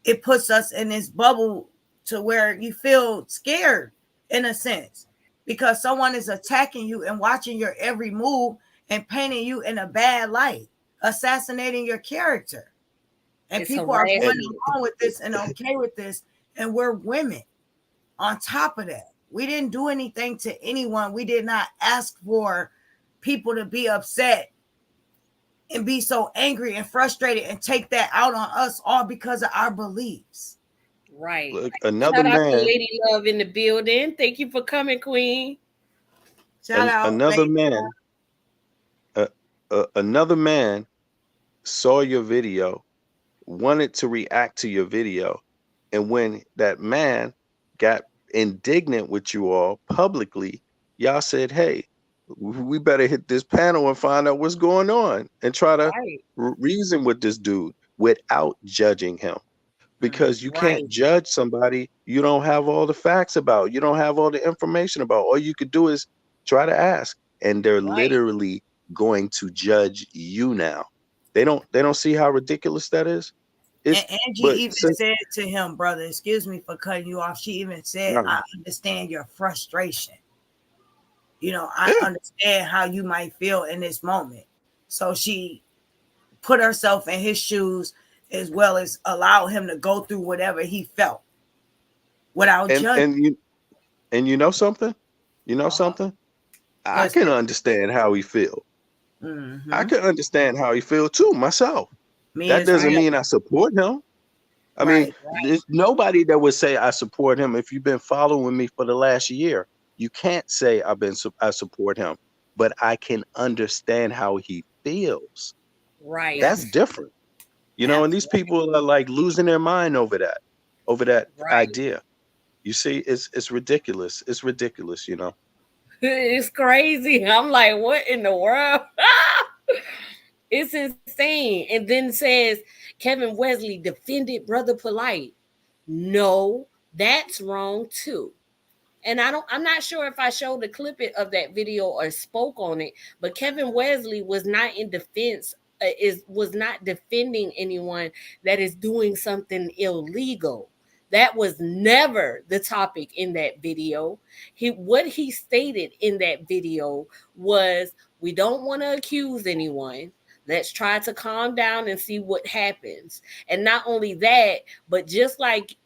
it puts us in this bubble to where you feel scared in a sense because someone is attacking you and watching your every move and painting you in a bad light, assassinating your character. And It's people are going And harassment. along with this and okay with this. And we're women on top of that. We didn't do anything to anyone. We did not ask for people to be upset and be so angry and frustrated and take that out on us all because of our beliefs. Right. look, another Shout out to man, Lady Love in the building. Thank you for coming, Queen. Shout and out, another lady. man, uh, another man saw your video, wanted to react to your video, and when that man got indignant with you all publicly, y'all said, "Hey, we better hit this panel and find out what's going on and try to Right. reason with this dude without judging him." Because you can't Right. judge somebody you don't have all the facts about, you don't have all the information about. All you could do is try to ask, and they're Right. literally going to judge you now. They don't see how ridiculous that is. It's And Angie but even since said to him, brother, excuse me for cutting you off. She even said, uh, I understand your frustration. I yeah, understand how you might feel in this moment. So she put herself in his shoes as well as allow him to go through whatever he felt without and judging. you know something, Uh-huh. I Let's can say, understand how he feel. I mm-hmm. can understand how he feel too myself. Me That as doesn't well. mean I support him. I mean, Right. there's nobody that would say I support him. If you've been following me for the last year, you can't say I support him, but I can understand how he feels. Right. That's Yes. different, and these people are like losing their mind over that Right. idea. You see, it's ridiculous. It's ridiculous. It's crazy. I'm like, what in the world? It's insane. And then says Kevin Wesley defended Brother Polite. No, that's wrong too. And I'm not sure if I showed the clip of that video or spoke on it, but Kevin Wesley was not in defense was not defending anyone that is doing something illegal. That was never the topic in that video. What he stated in that video was, we don't want to accuse anyone. Let's try to calm down and see what happens. And not only that, but just like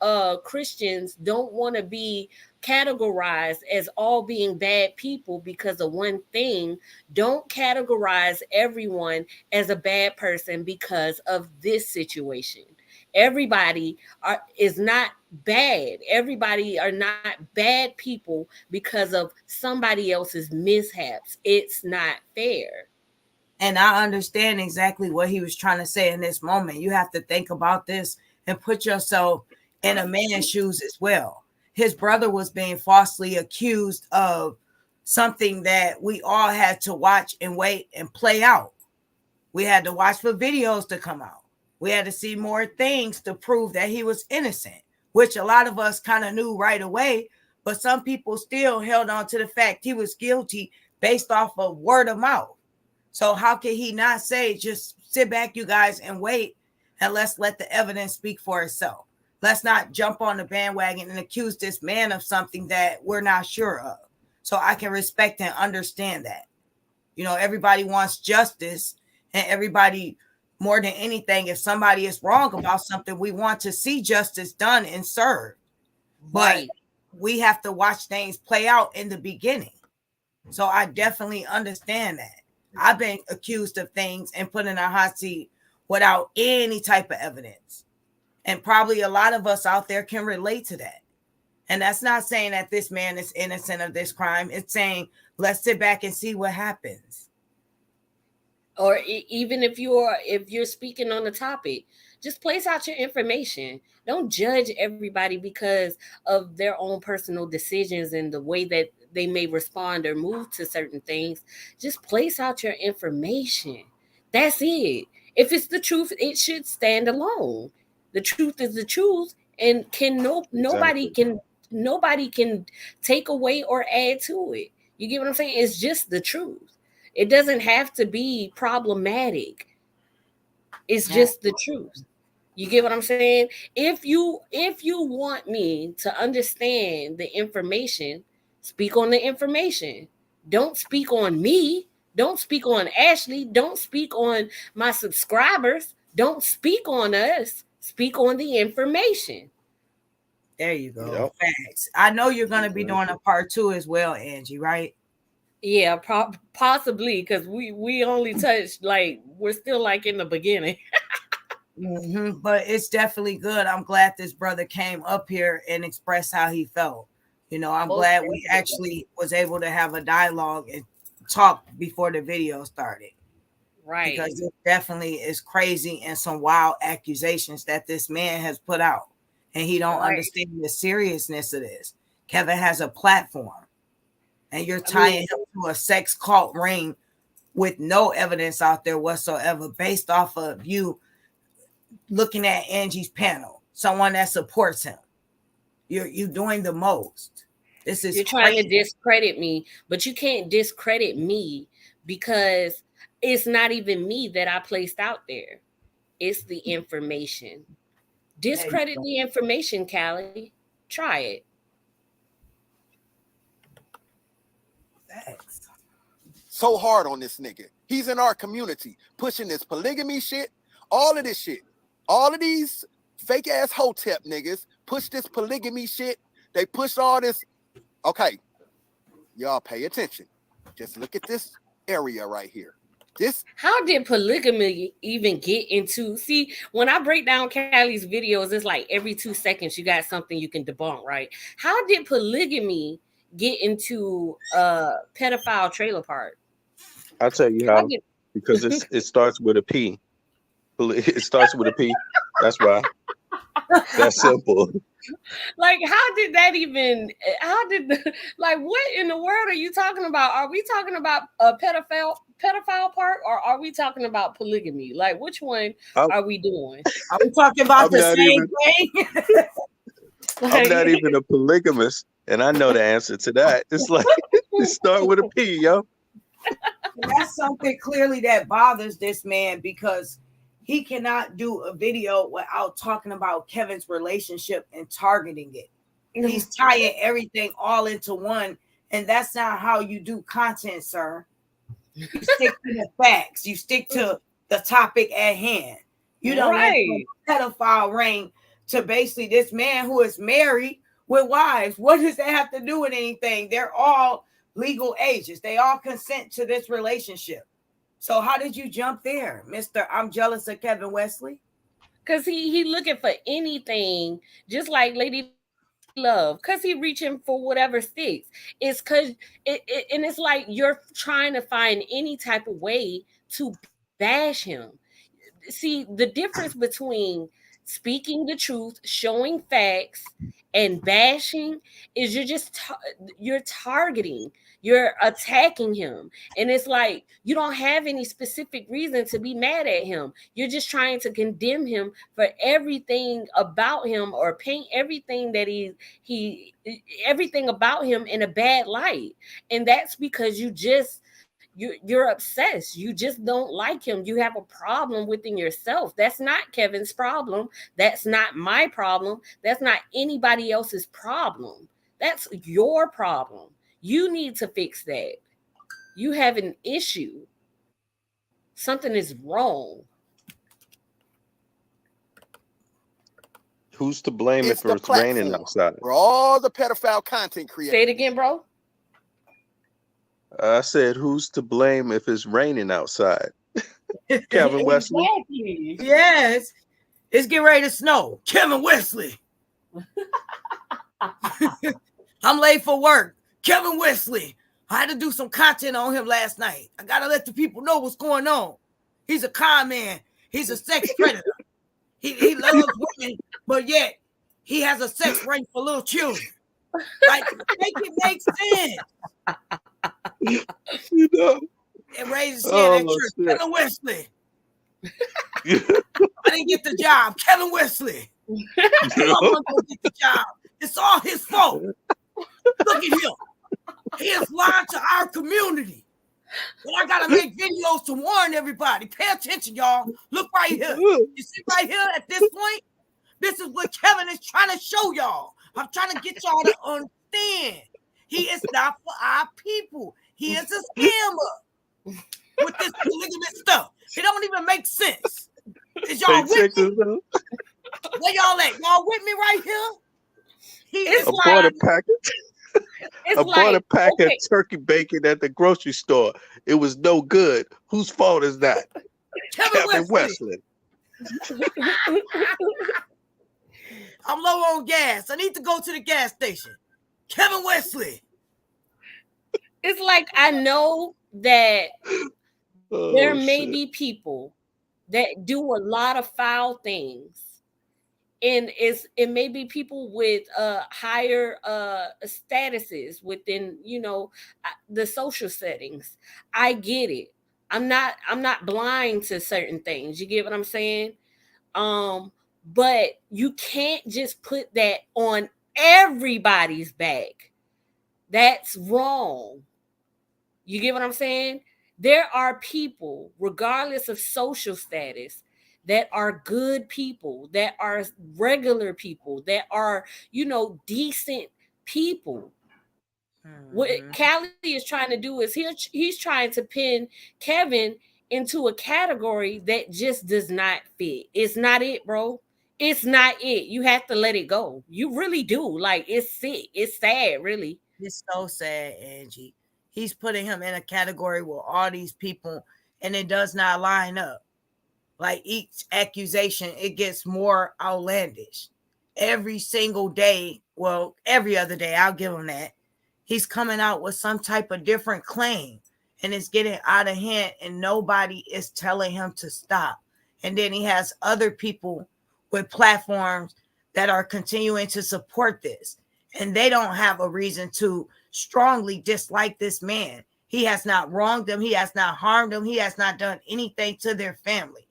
Christians don't want to be categorized as all being bad people because of one thing, don't categorize everyone as a bad person because of this situation. Everybody is not bad. Everybody are not bad people because of somebody else's mishaps. It's not fair. And I understand exactly what he was trying to say in this moment. You have to think about this and put yourself in a man's shoes as well. His brother was being falsely accused of something that we all had to watch and wait and play out. We had to watch for videos to come out. We had to see more things to prove that he was innocent, which a lot of us kind of knew right away. But some people still held on to the fact he was guilty based off of word of mouth. So how can he not say, just sit back, you guys, and wait, and let's let the evidence speak for itself? Let's not jump on the bandwagon and accuse this man of something that we're not sure of. So I can respect and understand that. Everybody wants justice, and everybody, more than anything, if somebody is wrong about something, we want to see justice done and served. But Right. we have to watch things play out in the beginning. So I definitely understand that. I've been accused of things and put in a hot seat without any type of evidence. And probably a lot of us out there can relate to that. And that's not saying that this man is innocent of this crime. It's saying, let's sit back and see what happens. Or even if you're speaking on the topic, just place out your information. Don't judge everybody because of their own personal decisions and the way that they may respond or move to certain things. Just place out your information. That's it. If it's the truth, it should stand alone. The truth is the truth, and Exactly. nobody can take away or add to it. You get what I'm saying? It's just the truth. It doesn't have to be problematic. It's just the truth. You get what I'm saying? If you want me to understand the information, speak on the information. Don't speak on me. Don't speak on Ashley. Don't speak on my subscribers. Don't speak on us. Speak on the information. There you go. Yep. Facts. I know you're going to be doing a part 2 as well, Angie, right? Yeah, possibly, because we only touched, like, we're still like in the beginning. But it's definitely good. I'm glad this brother came up here and expressed how he felt. You know, I'm glad we actually was able to have a dialogue and talk before the video started. Right. Because it definitely is crazy and some wild accusations that this man has put out. And he don't understand the seriousness of this. Kevin has a platform. And you're tying him to a sex cult ring with no evidence out there whatsoever, based off of you looking at Angie's panel, someone that supports him. You're doing the most. This is You're trying to discredit me, but you can't discredit me because it's not even me that I placed out there. It's the information. Discredit the information, Cali. Try it. Thanks. So hard on this nigga. He's in our community pushing this polygamy shit, all of this shit. All of these fake ass hotep niggas push this polygamy shit. They push all this. Okay, y'all pay attention. Just look at this area right here. How did polygamy even get into? See, when I break down Cali's videos, it's like every 2 seconds you got something you can debunk, right? How did polygamy get into pedophile trailer park? I'll tell you how. Because it starts with a P. It starts with a P. That's why. That's simple. Like, how did like, what in the world are you talking about? Are we talking about a pedophile part, or are we talking about polygamy? Like, which one are we doing? Are we talking about the same thing? I'm not even a polygamist, and I know the answer to that. It's like, it start with a P, yo. That's something clearly that bothers this man, because he cannot do a video without talking about Kevin's relationship and targeting it. He's tying everything all into one, and that's not how you do content, sir. You stick to the facts. You stick to the topic at hand. You don't like a pedophile ring to basically this man who is married with wives. What does that have to do with anything? They're all legal ages. They all consent to this relationship. So how did you jump there, Mr. I'm jealous of Kevin Wesley? Because he looking for anything, just like Lady Love, because he reaching for whatever sticks. It's because and it's like you're trying to find any type of way to bash him. See, the difference between speaking the truth, showing facts, and bashing is you're targeting, you're attacking him, and it's like you don't have any specific reason to be mad at him. You're just trying to condemn him for everything about him, or paint everything that everything about him in a bad light, and that's because you're obsessed. You just don't like him. You have a problem within yourself. That's not Kevin's problem. That's not my problem. That's not anybody else's problem. That's your problem. You need to fix that. You have an issue. Something is wrong. Who's to blame if it's raining outside? For all the pedophile content creators. Say it again, bro. I said, who's to blame if it's raining outside? Kevin Wesley. Exactly. Yes. It's getting ready to snow. Kevin Wesley. I'm late for work. Kevin Wesley. I had to do some content on him last night. I gotta let the people know what's going on. He's a con man. He's a sex predator. He loves women, but yet he has a sex ring for little children. Like, make it make sense. You know. And raises his hand at church. Shit. Kevin Wesley. I didn't get the job. Kevin Wesley. I'm gonna go get the job. It's all his fault. Look at him. He is lying to our community. But I gotta make videos to warn everybody. Pay attention, y'all. Look right here. You see right here at this point? This is what Kevin is trying to show y'all. I'm trying to get y'all to understand. He is not for our people. He is a scammer with this polygamous stuff. It don't even make sense. Is y'all with me? Where y'all at? Y'all with me right here? I bought a package. I bought a packet of turkey bacon at the grocery store. It was no good. Whose fault is that? Kevin Wesley. I'm low on gas. I need to go to the gas station. Kevin Wesley. It's like, I know that there may be people that do a lot of foul things. And it may be people with higher statuses within, you know, the social settings. I get it. I'm not blind to certain things. You get what I'm saying? But you can't just put that on everybody's back. That's wrong. You get what I'm saying? There are people, regardless of social status, that are good people, that are regular people, that are, you know, decent people. What Cali is trying to do is he's trying to pin Kevin into a category that just does not fit. It's not it, bro. It's not it. You have to let it go. You really do. Like, it's sick. It's sad, really. It's so sad, Angie. He's putting him in a category with all these people, and it does not line up. Like, each accusation, it gets more outlandish. Every single day, well, every other day, I'll give him that. He's coming out with some type of different claim, and it's getting out of hand, and nobody is telling him to stop. And then he has other people with platforms that are continuing to support this, and they don't have a reason to strongly dislike this man. He has not wronged them. He has not harmed them. He has not done anything to their family.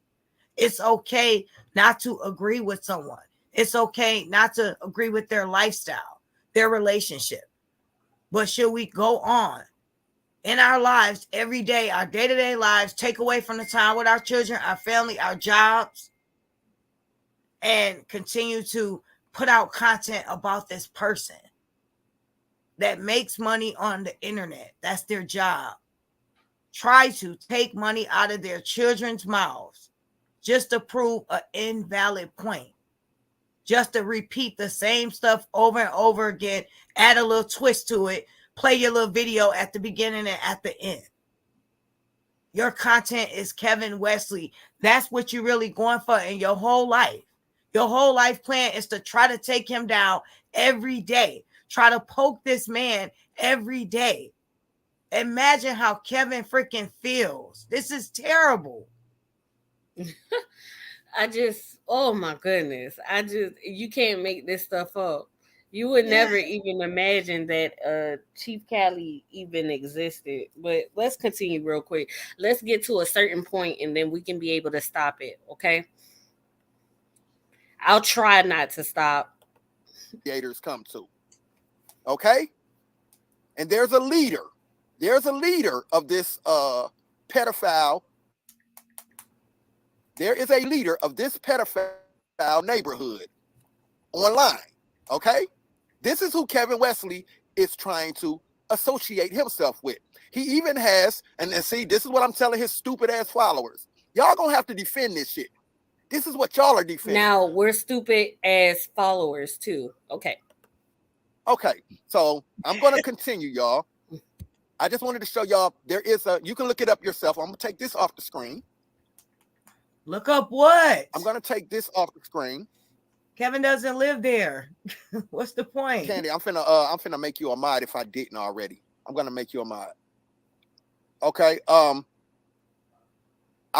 It's okay not to agree with someone. It's okay not to agree with their lifestyle, their relationship. But should we go on in our lives every day, our day-to-day lives, take away from the time with our children, our family, our jobs, and continue to put out content about this person that makes money on the internet? That's their job. Try to take money out of their children's mouths just to prove an invalid point, just to repeat the same stuff over and over again, add a little twist to it, play your little video at the beginning and at the end. Your content is Kevin Wesley. That's what you're really going for in your whole life. Your whole life plan is to try to take him down every day. Try to poke this man every day. Imagine how Kevin freaking feels. This is terrible. Oh my goodness. You can't make this stuff up. You would never even imagine that Chief Cali even existed. But let's continue real quick. Let's get to a certain point and then we can be able to stop it, okay? I'll try not to stop. Creators come to. Okay? And there's a leader. There's a leader of this pedophile. There is a leader of this pedophile neighborhood online. Okay? This is who Kevin Wesley is trying to associate himself with. He even has, and see, this is what I'm telling his stupid ass followers. Y'all gonna have to defend this shit. This is what y'all are defending. Now, we're stupid as followers too. Okay. Okay, so I'm going to continue, y'all. I just wanted to show y'all you can look it up yourself. I'm going to take this off the screen. Look up what? I'm going to take this off the screen. Kevin doesn't live there. What's the point? Candy, I'm finna make you a mod if I didn't already. I'm gonna make you a mod. Okay. I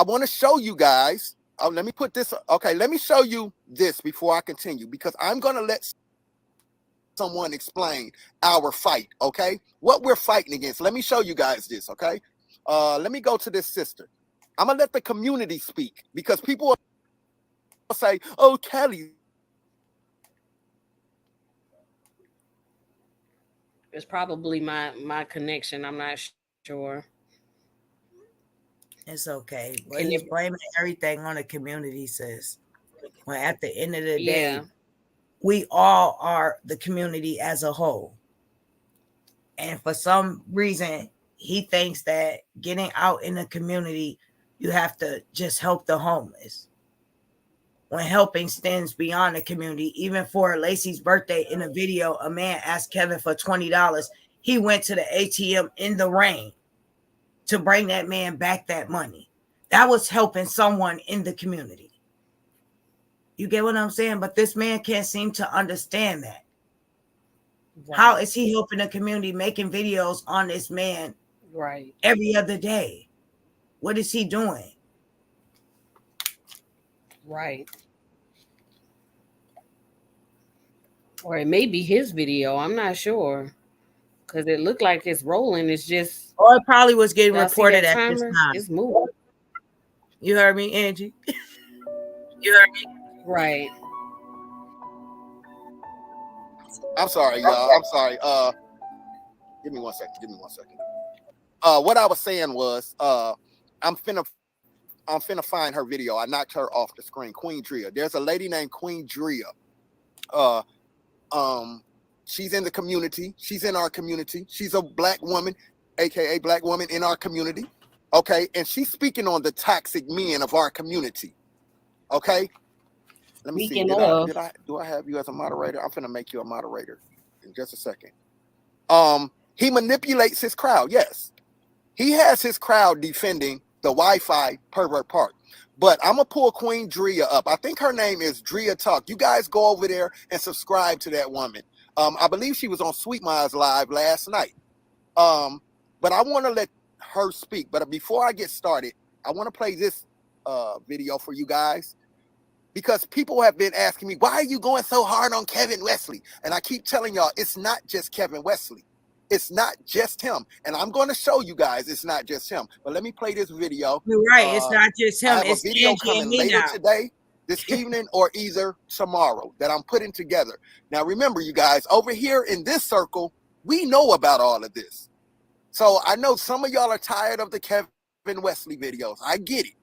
want to show you guys. Let me put this. Okay, let me show you this before I continue, because I'm gonna let someone explain our fight. Okay, what we're fighting against. Let me show you guys this. Okay. Let me go to this sister. I'm gonna let the community speak, because people will say, "Oh, Cali." It's probably my connection. I'm not sure. It's okay. But Can he's it- blaming everything on the community, sis. When at the end of the Yeah. day, we all are the community as a whole. And for some reason, he thinks that getting out in the community, you have to just help the homeless. When helping stands beyond the community. Even for Lacey's birthday, in a video, a man asked Kevin for $20. He went to the ATM in the rain to bring that man back that money. That was helping someone in the community. You get what I'm saying? But this man can't seem to understand that. Right. How is he helping the community, making videos on this man Right. every other day? What is he doing? Right. Or it may be his video. I'm not sure. Because it looked like it's rolling. It's just. Or it probably was getting Y'all see reported that at this timer? time. It's moving. You heard me, Angie? You heard me? Right. I'm sorry, y'all. I'm sorry. Give me one second. What I was saying was, I'm finna find her video. I knocked her off the screen. Queen Drea. There's a lady named Queen Drea. She's in the community. She's in our community. She's a black woman, aka black woman in our community. Okay, and she's speaking on the toxic men of our community. Okay, let me see. Do I have you as a moderator? I'm finna make you a moderator in just a second. He manipulates his crowd. Yes, he has his crowd defending the Wi-Fi pervert park. But I'm gonna pull Queen Drea up. I think her name is Drea Talk. You guys go over there and subscribe to that woman. I believe she was on Sweet Miles Live last night. But I want to let her speak. But before I get started, I want to play this video for you guys, because people have been asking me, why are you going so hard on Kevin Wesley? And I keep telling y'all, it's not just Kevin Wesley. It's not just him. And I'm going to show you guys it's not just him. But let me play this video. You're right. It's not just him. I have It's a video Angie coming and me later now. today, this evening, or either tomorrow, that I'm putting together. Now, remember, you guys, over here in this circle, we know about all of this. So I know some of y'all are tired of the Kevin Wesley videos. I get it.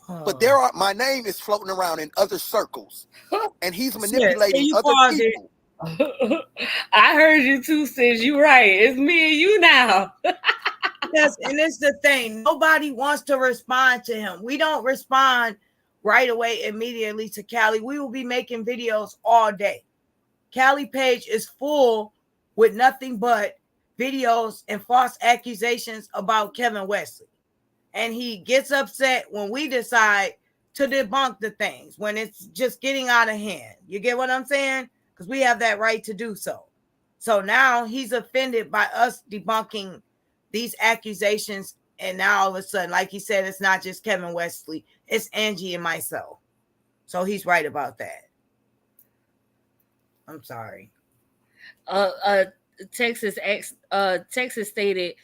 But my name is floating around in other circles, and he's manipulating other people. I heard you too, sis. You right. It's me and you now. Yes, and it's the thing. Nobody wants to respond to him. We don't respond right away immediately to Cali. We will be making videos all day. Cali page is full with nothing but videos and false accusations about Kevin Wesley. And he gets upset when we decide to debunk the things, when it's just getting out of hand. You get what I'm saying? Because we have that right to do so. So now he's offended by us debunking these accusations. And now all of a sudden, like he said, it's not just Kevin Wesley, it's Angie and myself. So he's right about that. I'm sorry. Texas stated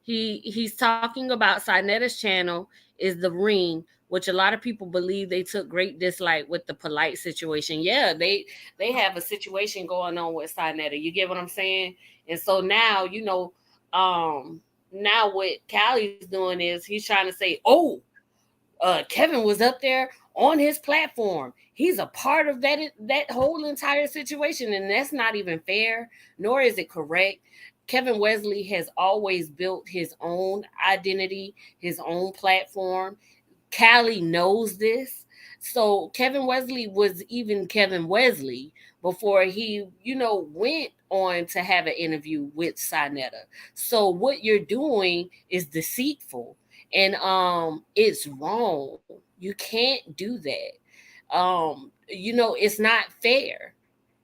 he's talking about Sinetta's channel is the ring, which a lot of people believe they took great dislike with the polite situation. Yeah, they have a situation going on with Sinetta. You get what I'm saying? And so now, now what Cali's doing is he's trying to say, Kevin was up there on his platform. He's a part of that whole entire situation, and that's not even fair, nor is it correct. Kevin Wesley has always built his own identity, his own platform. Cali knows this. So Kevin Wesley was even Kevin Wesley before he, went on to have an interview with Sinetta. So what you're doing is deceitful, and it's wrong. You can't do that. it's not fair.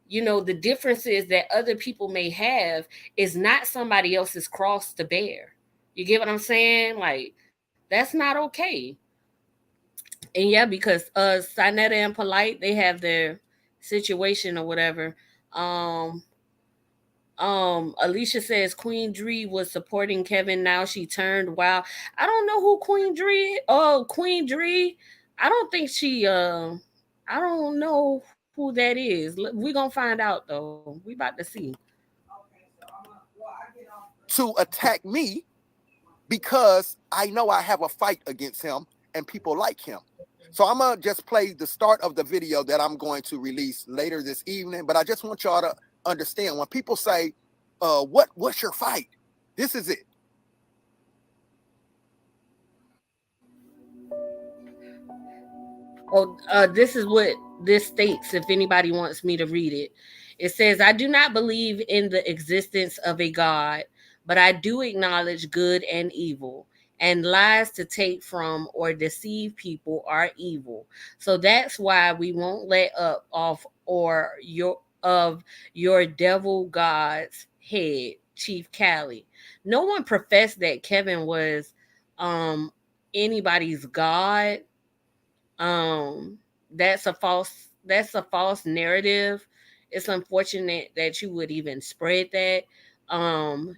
The differences that other people may have is not somebody else's cross to bear. You get what I'm saying? Like, that's not okay. And yeah, because Sinetta and Polite, they have their situation or whatever. Um Alicia says Queen Dree was supporting Kevin. Now she turned wild. I don't know who Queen Dree. Oh, Queen Dree. I don't think she. I don't know who that is. We gonna find out though. We about to see. To attack me because I know I have a fight against him and people like him. So I'm gonna just play the start of the video that I'm going to release later this evening. But I just want y'all to understand when people say, what's your fight? This is it. Oh, this is what this states, if anybody wants me to read it. It says, I do not believe in the existence of a God, but I do acknowledge good and evil, and lies to take from or deceive people are evil. So that's why we won't let up off or your devil God's head, Chief Cali. No one professed that Kevin was um anybody's God. um that's a false narrative. It's unfortunate that you would even spread that.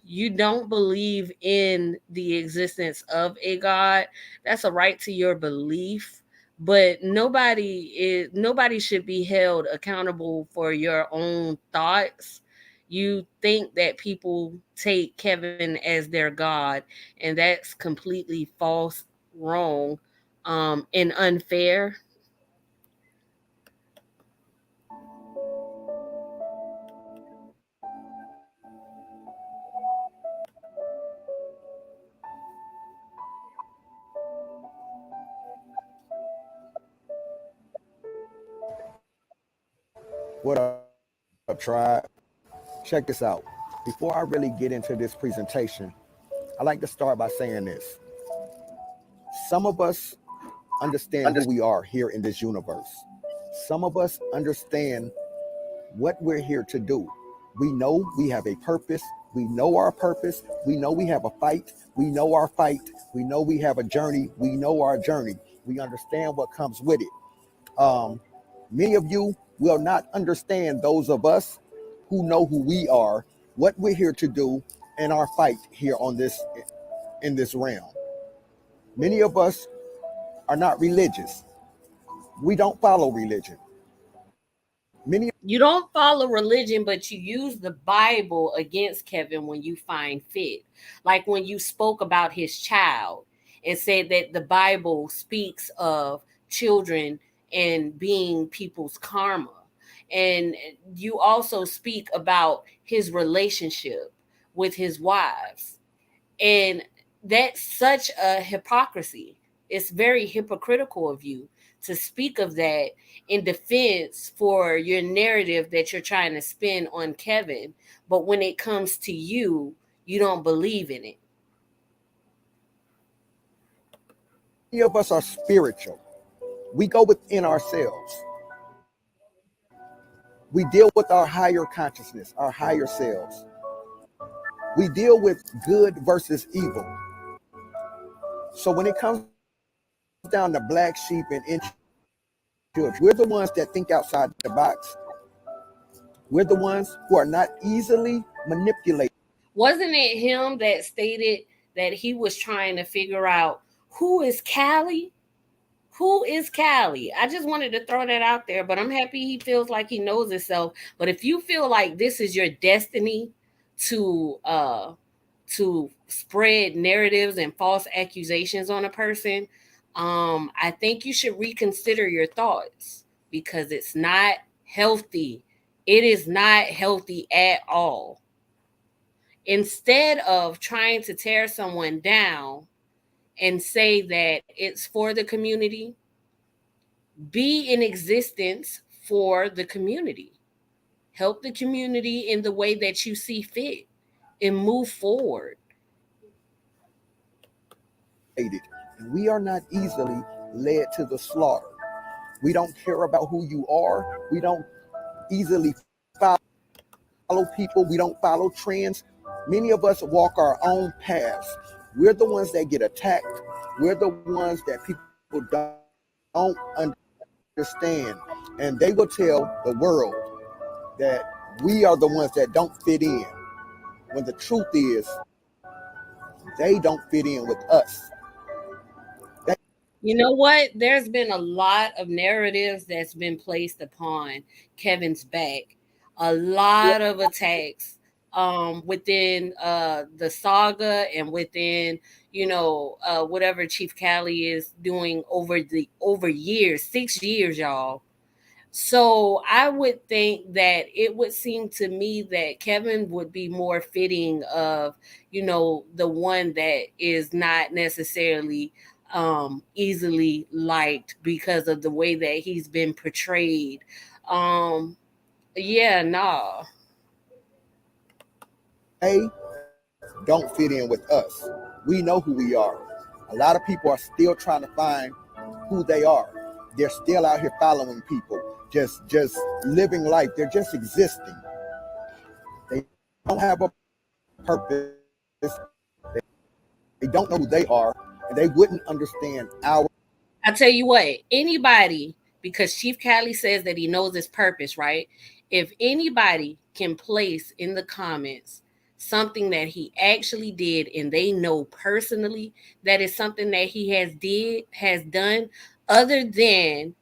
You don't believe in the existence of a God. That's a right to your belief, but nobody should be held accountable for your own thoughts. You think that people take Kevin as their God, and that's completely false, wrong, and unfair. What up, tribe? Check this out. Before I really get into this presentation, I like to start by saying this. Some of us understand who we are here in this universe. Some of us understand what we're here to do. We know we have a purpose. We know our purpose. We know we have a fight. We know our fight. We know we have a journey. We know our journey. We understand what comes with it. Many of you will not understand those of us who know who we are, what we're here to do, and our fight here in this realm. Many of us are not religious. We don't follow religion. You don't follow religion, but you use the Bible against Kevin when you find fit. Like when you spoke about his child and said that the Bible speaks of children and being people's karma. And you also speak about his relationship with his wives. And that's such a hypocrisy. It's very hypocritical of you to speak of that in defense for your narrative that you're trying to spin on Kevin. But when it comes to you, you don't believe in it. Many of us are spiritual. We go within ourselves. We deal with our higher consciousness, our higher selves. We deal with good versus evil. So when it comes down to black sheep and introverts, we're the ones that think outside the box. We're the ones who are not easily manipulated. Wasn't it him that stated that he was trying to figure out who is Cali? Who is Cali? I just wanted to throw that out there, but I'm happy he feels like he knows himself. But if you feel like this is your destiny to spread narratives and false accusations on a person, I think you should reconsider your thoughts because it's not healthy. It is not healthy at all. Instead of trying to tear someone down and say that it's for the community, be in existence for the community. Help the community in the way that you see fit and move forward. And we are not easily led to the slaughter. We don't care about who you are. We don't easily follow people. We don't follow trends. Many of us walk our own paths. We're the ones that get attacked. We're the ones that people don't understand. And they will tell the world that we are the ones that don't fit in. When the truth is, they don't fit in with us. You know what? There's been a lot of narratives that's been placed upon Kevin's back. A lot of attacks within the saga and within, whatever Chief Cali is doing over years, 6 years, y'all. So I would think that it would seem to me that Kevin would be more fitting of, the one that is not necessarily easily liked because of the way that he's been portrayed. Yeah, nah. They don't fit in with us. We know who we are. A lot of people are still trying to find who they are. They're still out here following people, just living life. They're just existing. They don't have a purpose. They don't know who they are, and they wouldn't understand our. I tell you what, anybody, because Chief Cali says that he knows his purpose, right? If anybody can place in the comments something that he actually did and they know personally that is something that he has done, other than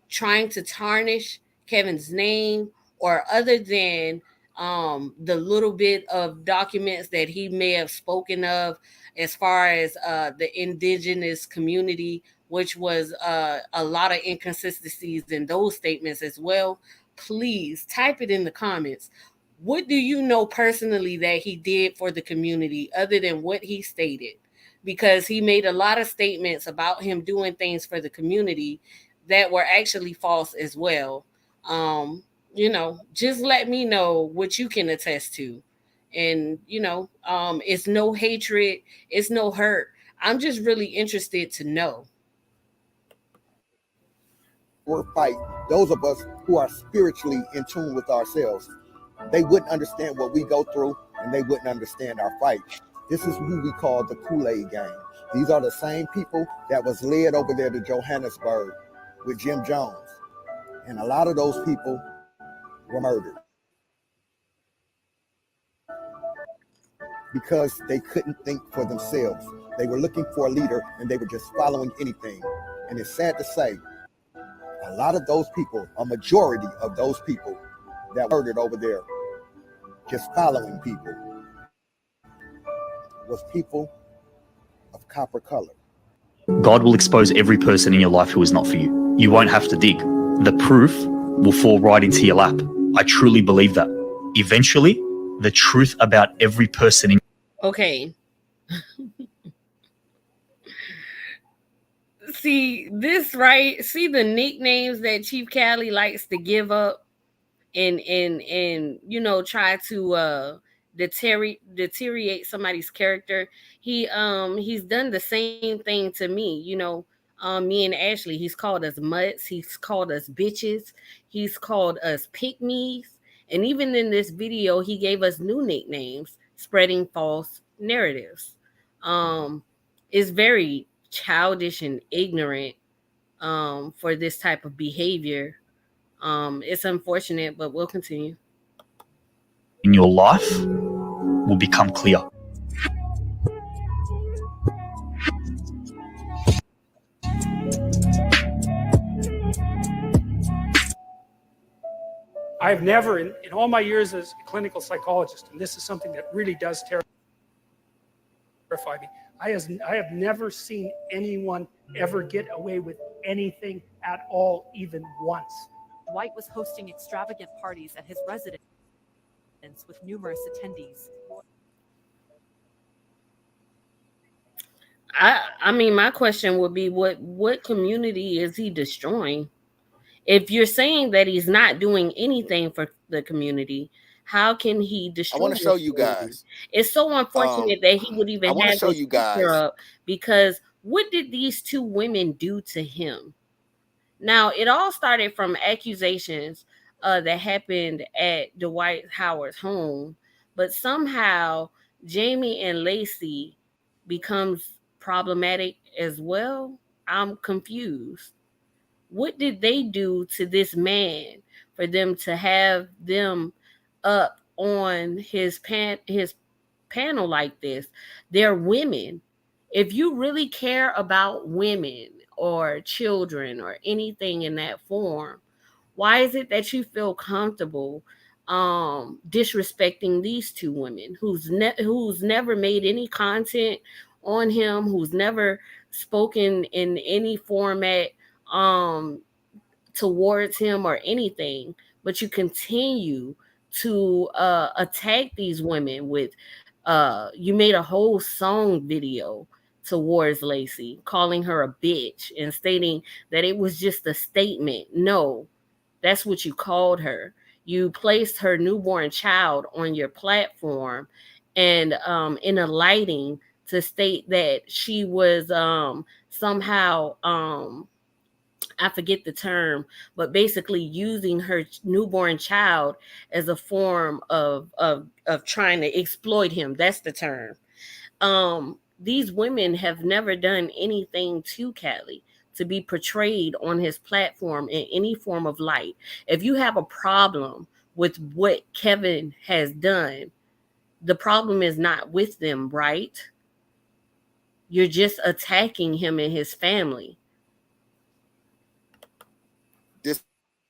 trying to tarnish Kevin's name, or other than the little bit of documents that he may have spoken of as far as the indigenous community, which was a lot of inconsistencies in those statements as well. Please type it in the comments. What do you know personally that he did for the community other than what he stated? Because he made a lot of statements about him doing things for the community that were actually false as well. Just let me know what you can attest to. And, it's no hatred, it's no hurt. I'm just really interested to know. Fight, those of us who are spiritually in tune with ourselves, they wouldn't understand what we go through, and they wouldn't understand our fight. This is who we call the Kool-Aid gang. These are the same people that was led over there to Johannesburg with Jim Jones. And a lot of those people were murdered because they couldn't think for themselves. They were looking for a leader, and they were just following anything. And it's sad to say, a lot of those people, a majority of those people that were murdered over there, just following people, was people of copper color. God will expose every person in your life who is not for you. You won't have to dig. The proof will fall right into your lap. I truly believe that. Eventually, the truth about every person in. Okay. See this, right? See the nicknames that Chief Cali likes to give up and try to deteriorate somebody's character. He's done the same thing to me, me and Ashley. He's called us mutts, he's called us bitches, he's called us pygmies, and even in this video he gave us new nicknames, spreading false narratives. It's very childish and ignorant for this type of behavior. It's unfortunate, but we'll continue. In your life will become clear. I've never, in all my years as a clinical psychologist, and this is something that really does terrify me, I have never seen anyone ever get away with anything at all, even once. Dwight was hosting extravagant parties at his residence with numerous attendees. I mean, my question would be, what community is he destroying? If you're saying that he's not doing anything for the community, how can he destroy? I want to show you guys. It's so unfortunate that he would even have show you guys up, because what did these two women do to him? Now, it all started from accusations that happened at Dwight Howard's home, but somehow Jamie and Lacey becomes problematic as well. I'm confused. What did they do to this man for them to have them up on his panel like this? They're women. If you really care about women or children or anything in that form, why is it that you feel comfortable disrespecting these two women who's never made any content on him, who's never spoken in any format um towards him or anything, but you continue to attack these women with you made a whole song video towards Lacey, calling her a bitch and stating that it was just a statement. No, that's what you called her. You placed her newborn child on your platform and in a lighting to state that she was somehow I forget the term, but basically using her newborn child as a form of trying to exploit him. That's the term. These women have never done anything to Cali to be portrayed on his platform in any form of light. If you have a problem with what Kevin has done, the problem is not with them, right? You're just attacking him and his family. This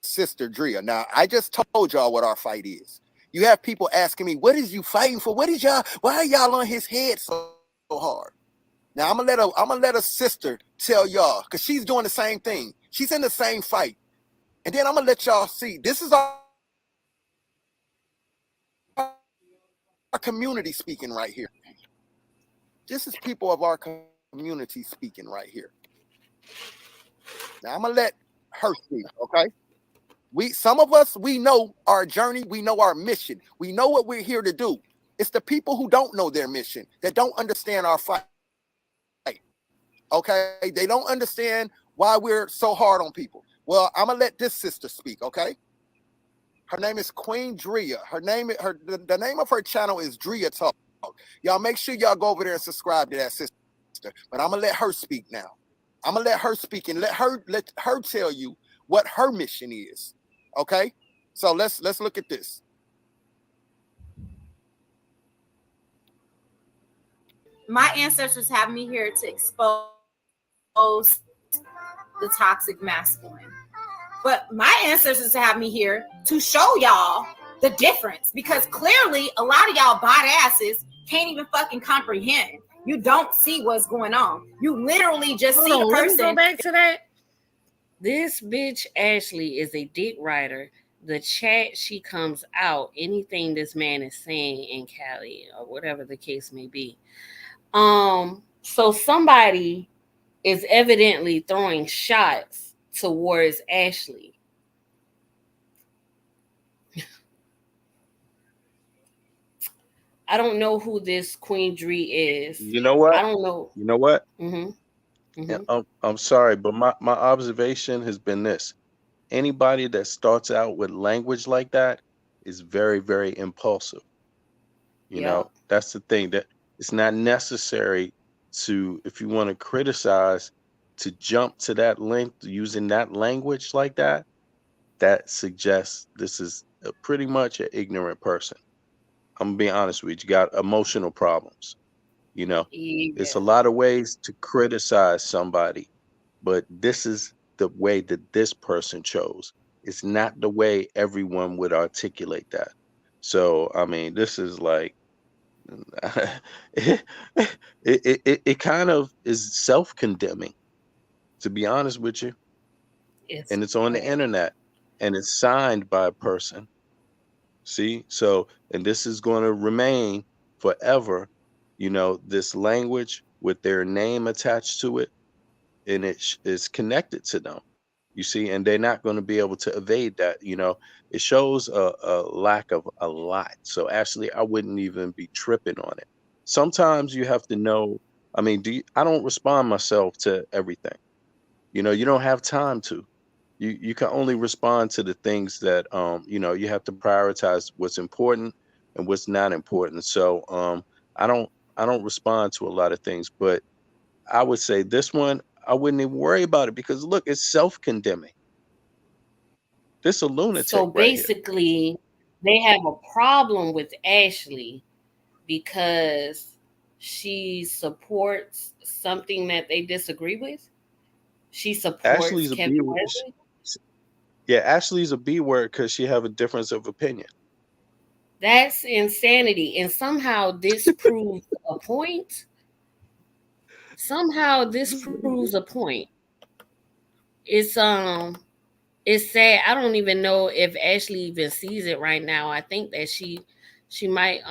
sister Drea. Now, I just told y'all what our fight is. You have people asking me, what is you fighting for? Why are y'all on his head so hard? Now I'm gonna let a sister tell y'all, because she's doing the same thing. She's in the same fight. And then I'm gonna let y'all see. This is our community speaking right here. This is people of our community speaking right here. Now I'm gonna let her speak, okay? Some of us, we know our journey, we know our mission, we know what we're here to do. It's the people who don't know their mission, that don't understand our fight. Okay, they don't understand why we're so hard on people. Well, I'm gonna let this sister speak, okay? Her name is Queen Drea. The name of her channel is Drea Talk. Y'all make sure y'all go over there and subscribe to that sister. But I'm gonna let her speak now. I'm gonna let her speak and let her tell you what her mission is. Okay? So let's look at this. My ancestors have me here to expose the toxic masculine. But my ancestors have me here to show y'all the difference, because clearly a lot of y'all bot asses can't even fucking comprehend. You don't see what's going on. You literally just see the person. Let me go back to that. This bitch Ashley is a dick rider. The chat she comes out, anything this man is saying in Cali or whatever the case may be. So somebody is evidently throwing shots towards Ashley. I don't know who this Queen Dree is. You know what? I don't know. You know what? Mm-hmm. Yeah, I'm sorry, but my observation has been this. Anybody that starts out with language like that is very, very impulsive. You know, that's the thing, that it's not necessary to, if you want to criticize, to jump to that length using that language like that. That suggests this is pretty much an ignorant person. I'm gonna be honest with you. You got emotional problems. You know, it's a lot of ways to criticize somebody, but this is the way that this person chose. It's not the way everyone would articulate that. So, I mean, this is like, it kind of is self-condemning, to be honest with you. And it's on the internet and it's signed by a person. See? So, and this is going to remain forever, you know, this language with their name attached to it, and it is connected to them. You see, and they're not going to be able to evade that. You know, it shows a lack of a lot. So actually, I wouldn't even be tripping on it. Sometimes you have to know. I mean, I don't respond myself to everything. You know, you don't have time to. You can only respond to the things that you have to prioritize what's important and what's not important. So I don't respond to a lot of things, but I would say this one I wouldn't even worry about it because look, it's self-condemning. This a lunatic So right here. basically, they have a problem with Ashley because she supports something that they disagree with. She supports Ashley's a Kevin B. Wesley. Yeah, Ashley's a B word because she have a difference of opinion. That's insanity. And somehow this proves a point. Somehow this proves a point. It's it's sad. I don't even know if Ashley even sees it right now. I think that she might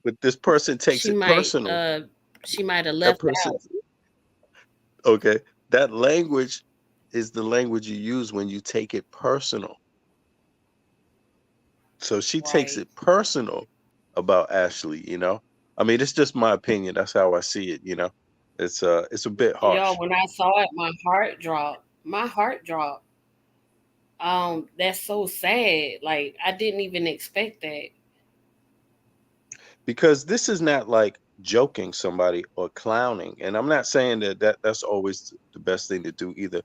But this person takes she it might personal. she might have That left person, out. okay, that language is the language you use when you take it personal. So she takes Right. it personal about Ashley. I mean, it's just my opinion. That's how I see it. It's a bit Yo, harsh. when I saw it, my heart dropped. My heart dropped. That's so sad. Like I didn't even expect that. Because this is not like joking somebody or clowning. And I'm not saying that's always the best thing to do either.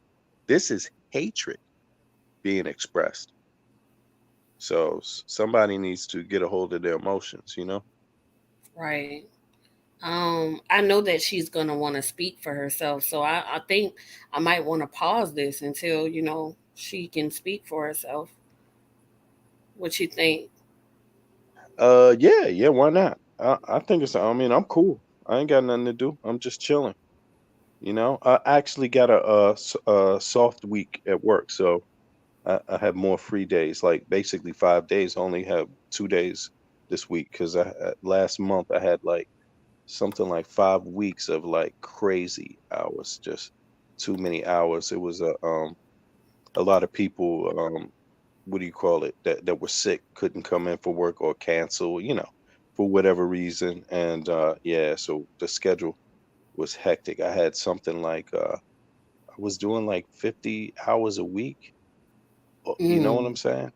This is hatred being expressed. So somebody needs to get a hold of their emotions. Right. I know that she's gonna want to speak for herself, so I think I might want to pause this until she can speak for herself. What you think? Yeah, why not? I think I mean, I'm cool. I ain't got nothing to do. I'm just chilling. I actually got a soft week at work, so I have more free days, like basically 5 days. I only have 2 days this week because last month I had like something like 5 weeks of like crazy hours, just too many hours. It was a lot of people, what do you call it, that were sick, couldn't come in for work or cancel, for whatever reason. And yeah, so the schedule was hectic. I had something like I was doing like 50 hours a week. You know what I'm Mm, saying?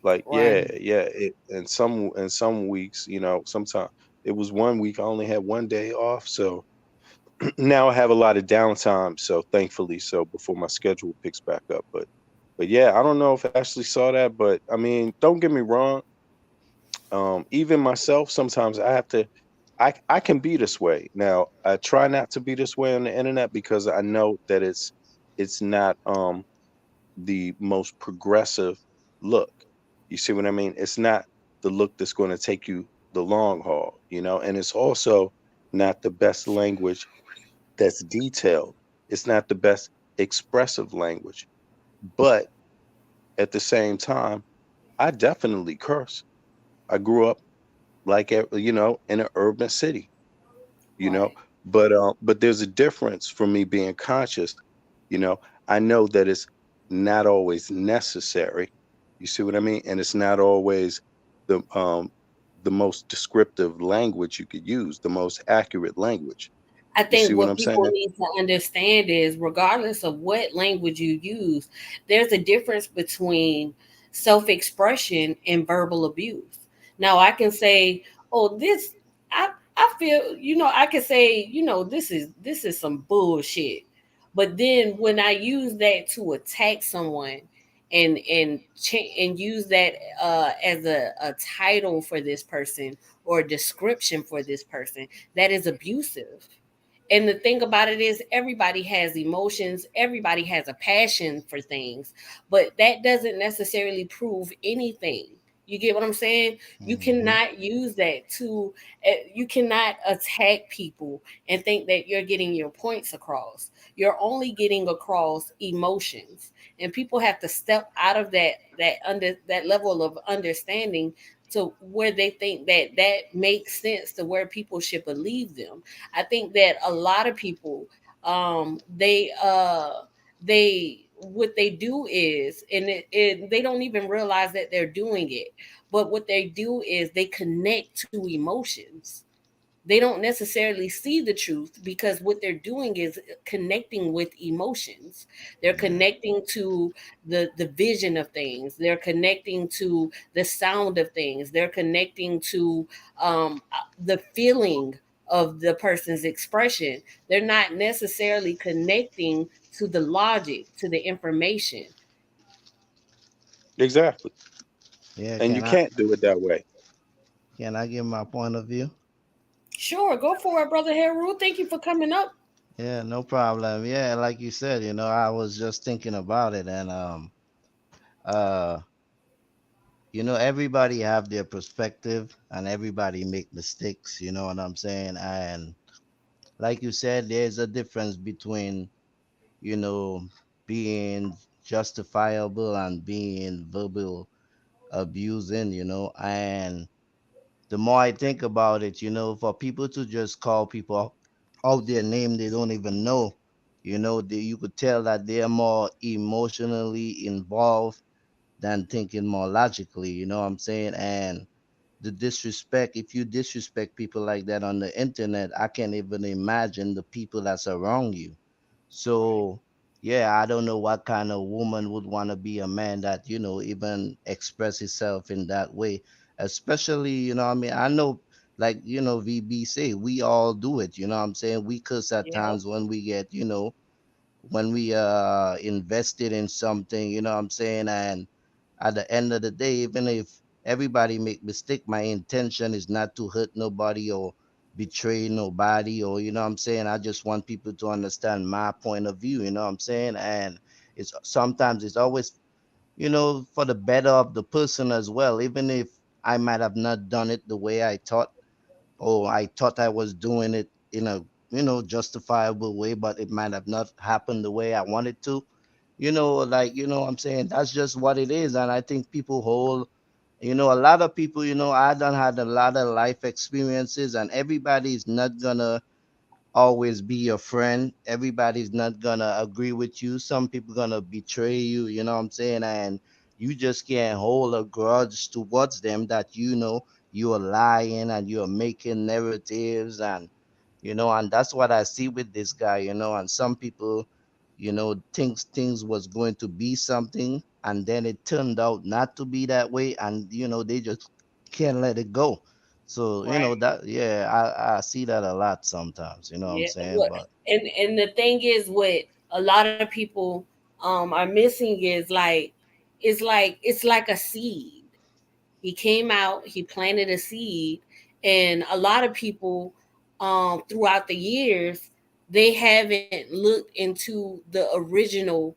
Like, yeah, right. yeah. And some weeks, sometimes it was one week I only had one day off. So now I have a lot of downtime. So thankfully, so before my schedule picks back up. But yeah, I don't know if Ashley saw that, but I mean, don't get me wrong. Even myself, sometimes I have to. I can be this way. Now I try not to be this way on the internet because I know that it's not the most progressive look. You see what I mean? It's not the look that's going to take you the long haul, and it's also not the best language that's detailed. It's not the best expressive language. But at the same time, I definitely curse. I grew up like in an urban city, you know. Right. But there's a difference from me being conscious. You know, I know that it's not always necessary. You see what I mean? And it's not always the most descriptive language you could use, the most accurate language. I You see think what what I'm people saying? need to understand is, regardless of what language you use, there's a difference between self expression and verbal abuse. Now, I can say, oh, I feel, I can say, this is some bullshit. But then when I use that to attack someone and use that as a title for this person or a description for this person, that is abusive. And the thing about it is, everybody has emotions, everybody has a passion for things, but that doesn't necessarily prove anything. You get what I'm saying? You Hmm. cannot use that you cannot attack people and think that you're getting your points across. You're only getting across emotions. And people have to step out of that level of understanding to where they think that makes sense to where people should believe them. I think that a lot of people, they what they do is, and they don't even realize that they're doing it. But what they do is they connect to emotions. they don't necessarily see the truth, because what they're doing is connecting with emotions. They're connecting to the vision of things. They're connecting to the sound of things. They're connecting to the feeling of the person's expression. They're not necessarily connecting to the logic, to the information. Exactly. Yeah, And you can't do it that way. can I give my point of view? Sure, go for it, Brother Haru. Thank you for coming up. Yeah, no problem. Yeah, like you said, I was just thinking about it, and uh everybody have their perspective and everybody make mistakes, you know what I'm saying? And like you said, there's a difference between, you know, being justifiable and being verbal abusing, and the more I think about it, for people to just call people out their name they don't even know, you could tell that they're more emotionally involved than thinking more logically, you know what I'm saying? And the disrespect, if you disrespect people like that on the internet, I can't even imagine the people that's around you. So yeah, I don't know what kind of woman would want to be a man that, even express himself in that way. Especially, I mean, I know, like, VB say, we all do it, you know what I'm saying? We curse at Yeah, times when we get, when we invested in something, you know what I'm saying? And at the end of the day, even if everybody make mistake, my intention is not to hurt nobody or betray nobody, or, you know what I'm saying? I just want people to understand my point of view, you know what I'm saying? And it's sometimes it's always, for the better of the person as well, even if I might have not done it the way I thought, or I thought I was doing it in a, justifiable way, but it might have not happened the way I wanted to. Like, what I'm saying, that's just what it is. And I think people hold, a lot of people, I done had a lot of life experiences, and everybody's not gonna always be your friend. Everybody's not gonna agree with you. Some people gonna betray you, you know what I'm saying? And you just can't hold a grudge towards them that you are lying and you're making narratives, and that's what I see with this guy, and some people, thinks things was going to be something, and then it turned out not to be that way, and they just can't let it go. So, right. that, yeah, I see that a lot sometimes, you know what I'm Yeah. saying? What But and the thing is, what a lot of people are missing is like, it's like a seed. He came out, he planted a seed, and a lot of people throughout the years, they haven't looked into the original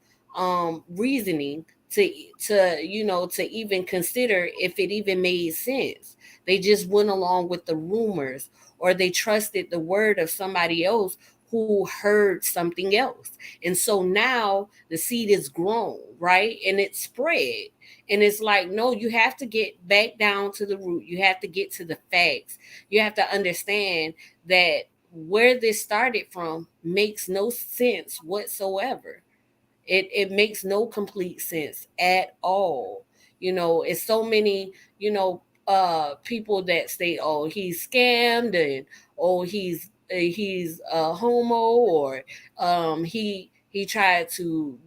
reasoning to even consider if it even made sense. They just went along with the rumors, or they trusted the word of somebody else who heard something else. And so now the seed is grown, right? And it's spread. And it's like, no, you have to get back down to the root. You have to get to the facts. You have to understand that where this started from makes no sense whatsoever. It makes no complete sense at all. It's so many, people that say, oh, he's scammed, and oh, he's a homo, or he tried to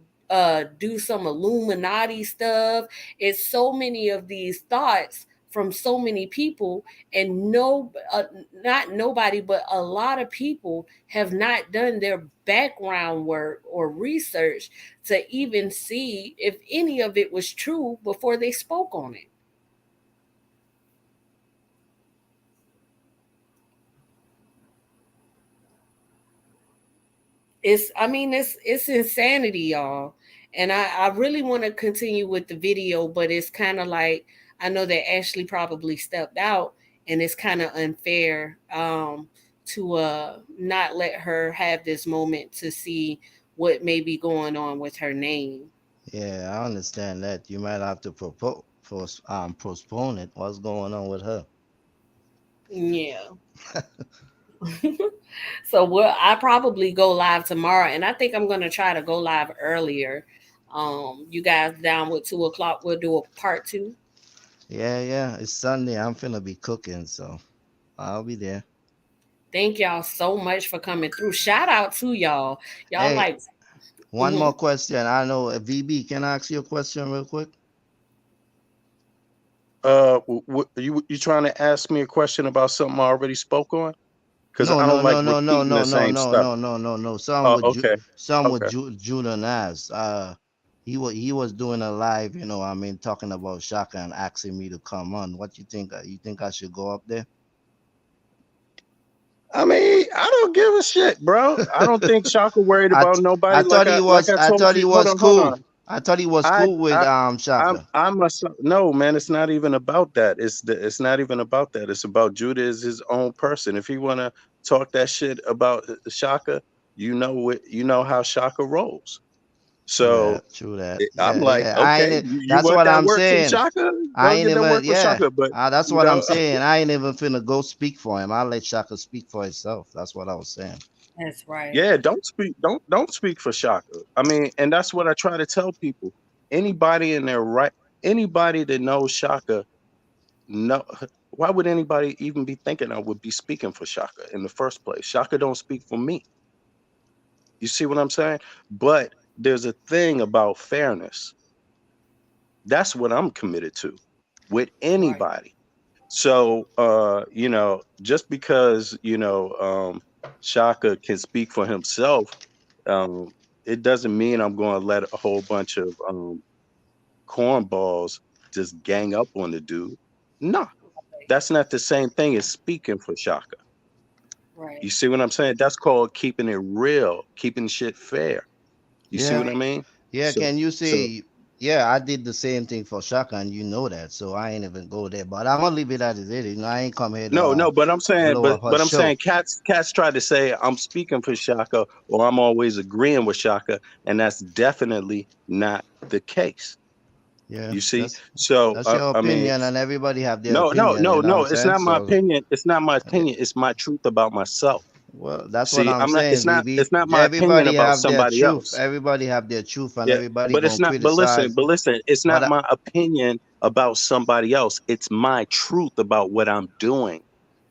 do some Illuminati stuff. It's so many of these thoughts from so many people, and not nobody, but a lot of people have not done their background work or research to even see if any of it was true before they spoke on it. It's insanity, y'all. And I really want to continue with the video, but it's kind of like, I know that Ashley probably stepped out, and it's kind of unfair to not let her have this moment to see what may be going on with her name. yeah, I understand that. You might have to postpone it. What's going on with her? Yeah. So I probably go live tomorrow, and I think I'm gonna try to go live earlier. You guys down with 2 o'clock? We'll do a part two. Yeah, yeah, it's Sunday. I'm finna be cooking, so I'll be there. Thank y'all so much for coming through. Shout out to y'all. Y'all Hey, like one more question. I know VB, can I ask you a question real quick? You trying to ask me a question about something I already spoke on? Because No, I no, don't like no, no, no, repeating no, the no, same no, stuff. no, no, no, no. Oh, okay, Some with okay. Judah Nas. He was doing a live, I mean, talking about Shaka and asking me to come on. What you think? You think I should go up there? I mean, I don't give a shit, bro. I don't think Shaka worried I about th- nobody. Like I I told thought he you. Hold was on, hold cool. on. I thought he was I cool with I Shaka. I'm a no man. It's not even about that. It's not even about that. It's about Judah is his own person. If he wanna talk that shit about Shaka, you know how Shaka rolls. True So that. True that. I'm Yeah, like, yeah. okay, you That's want what that I'm work from saying. Shaka? I Go ain't get that even. work from Yeah. Shaka. But That's you what I'm know, saying. I ain't even finna go speak for him. I'll let Shaka speak for himself. That's what I was saying. that's right. yeah, don't speak for Shaka. I mean, and that's what I try to tell people. Anybody in their right, anybody that knows Shaka, no, why would anybody even be thinking I would be speaking for Shaka in the first place? Shaka don't speak for me. You see what I'm saying? But there's a thing about fairness. That's what I'm committed to with Right. anybody. So, just because, Shaka can speak for himself, um, it doesn't mean I'm going to let a whole bunch of cornballs just gang up on the dude. No, that's not the same thing as speaking for Shaka. Right. You see what I'm saying? That's called keeping it real, keeping shit fair. You see Yeah. what I Right. mean? Yeah. So, Can you so say? Yeah, I did the same thing for Shaka, and you know that. So I ain't even go there. But I'm gonna leave it as it is. I ain't come here to no, but I'm saying, blow but up her but I'm show. saying, cats try to say I'm speaking for Shaka or I'm always agreeing with Shaka, and that's definitely not the case. Yeah, You see, so that's your I mean, opinion, and everybody have their no, no, opinion. no, You know what no. I'm It's saying? not my So opinion. It's not my yeah, opinion. It's my truth about myself. well, that's what See, I'm I'm not. saying, It's not. VB. It's not my opinion Everybody about have their somebody truth. else. Everybody have their truth, and Yeah, everybody but it's gonna not. criticize. But listen. It's But not my opinion about somebody else. It's my truth about what I'm doing.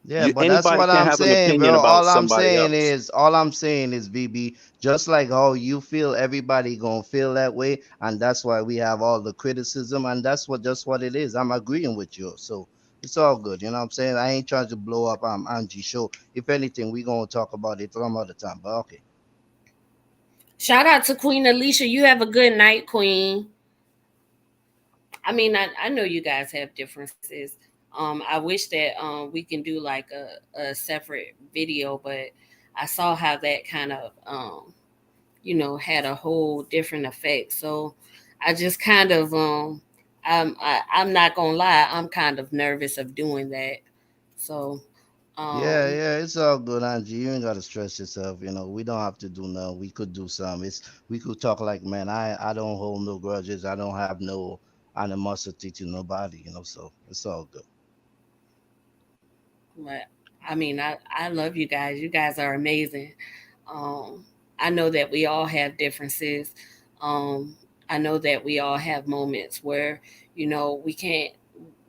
yeah, but that's Anybody what can I'm have an saying, opinion bro. about somebody else. All I'm saying is, VB, just like how you feel, everybody gonna feel that way, and that's why we have all the criticism, and that's just what it is. I'm agreeing with you, so it's all good. You know what I'm saying? I ain't trying to blow up Angie show. If anything, we gonna talk about it some other time. But okay. Shout out to Queen Alicia. You have a good night, Queen. I mean, I know you guys have differences. I wish that we can do like a separate video, but I saw how that kind of had a whole different effect. So I just kind of I'm not gonna lie, I'm kind of nervous of doing that. So Yeah, um yeah, it's all good, Angie. You ain't gotta stress yourself. We don't have to do nothing. We could do some. We could talk like man. I don't hold no grudges. I don't have no animosity to nobody. So it's all good. but I mean I love you guys. You guys are amazing. Um, I know that we all have differences. Um, I know that we all have moments where we can't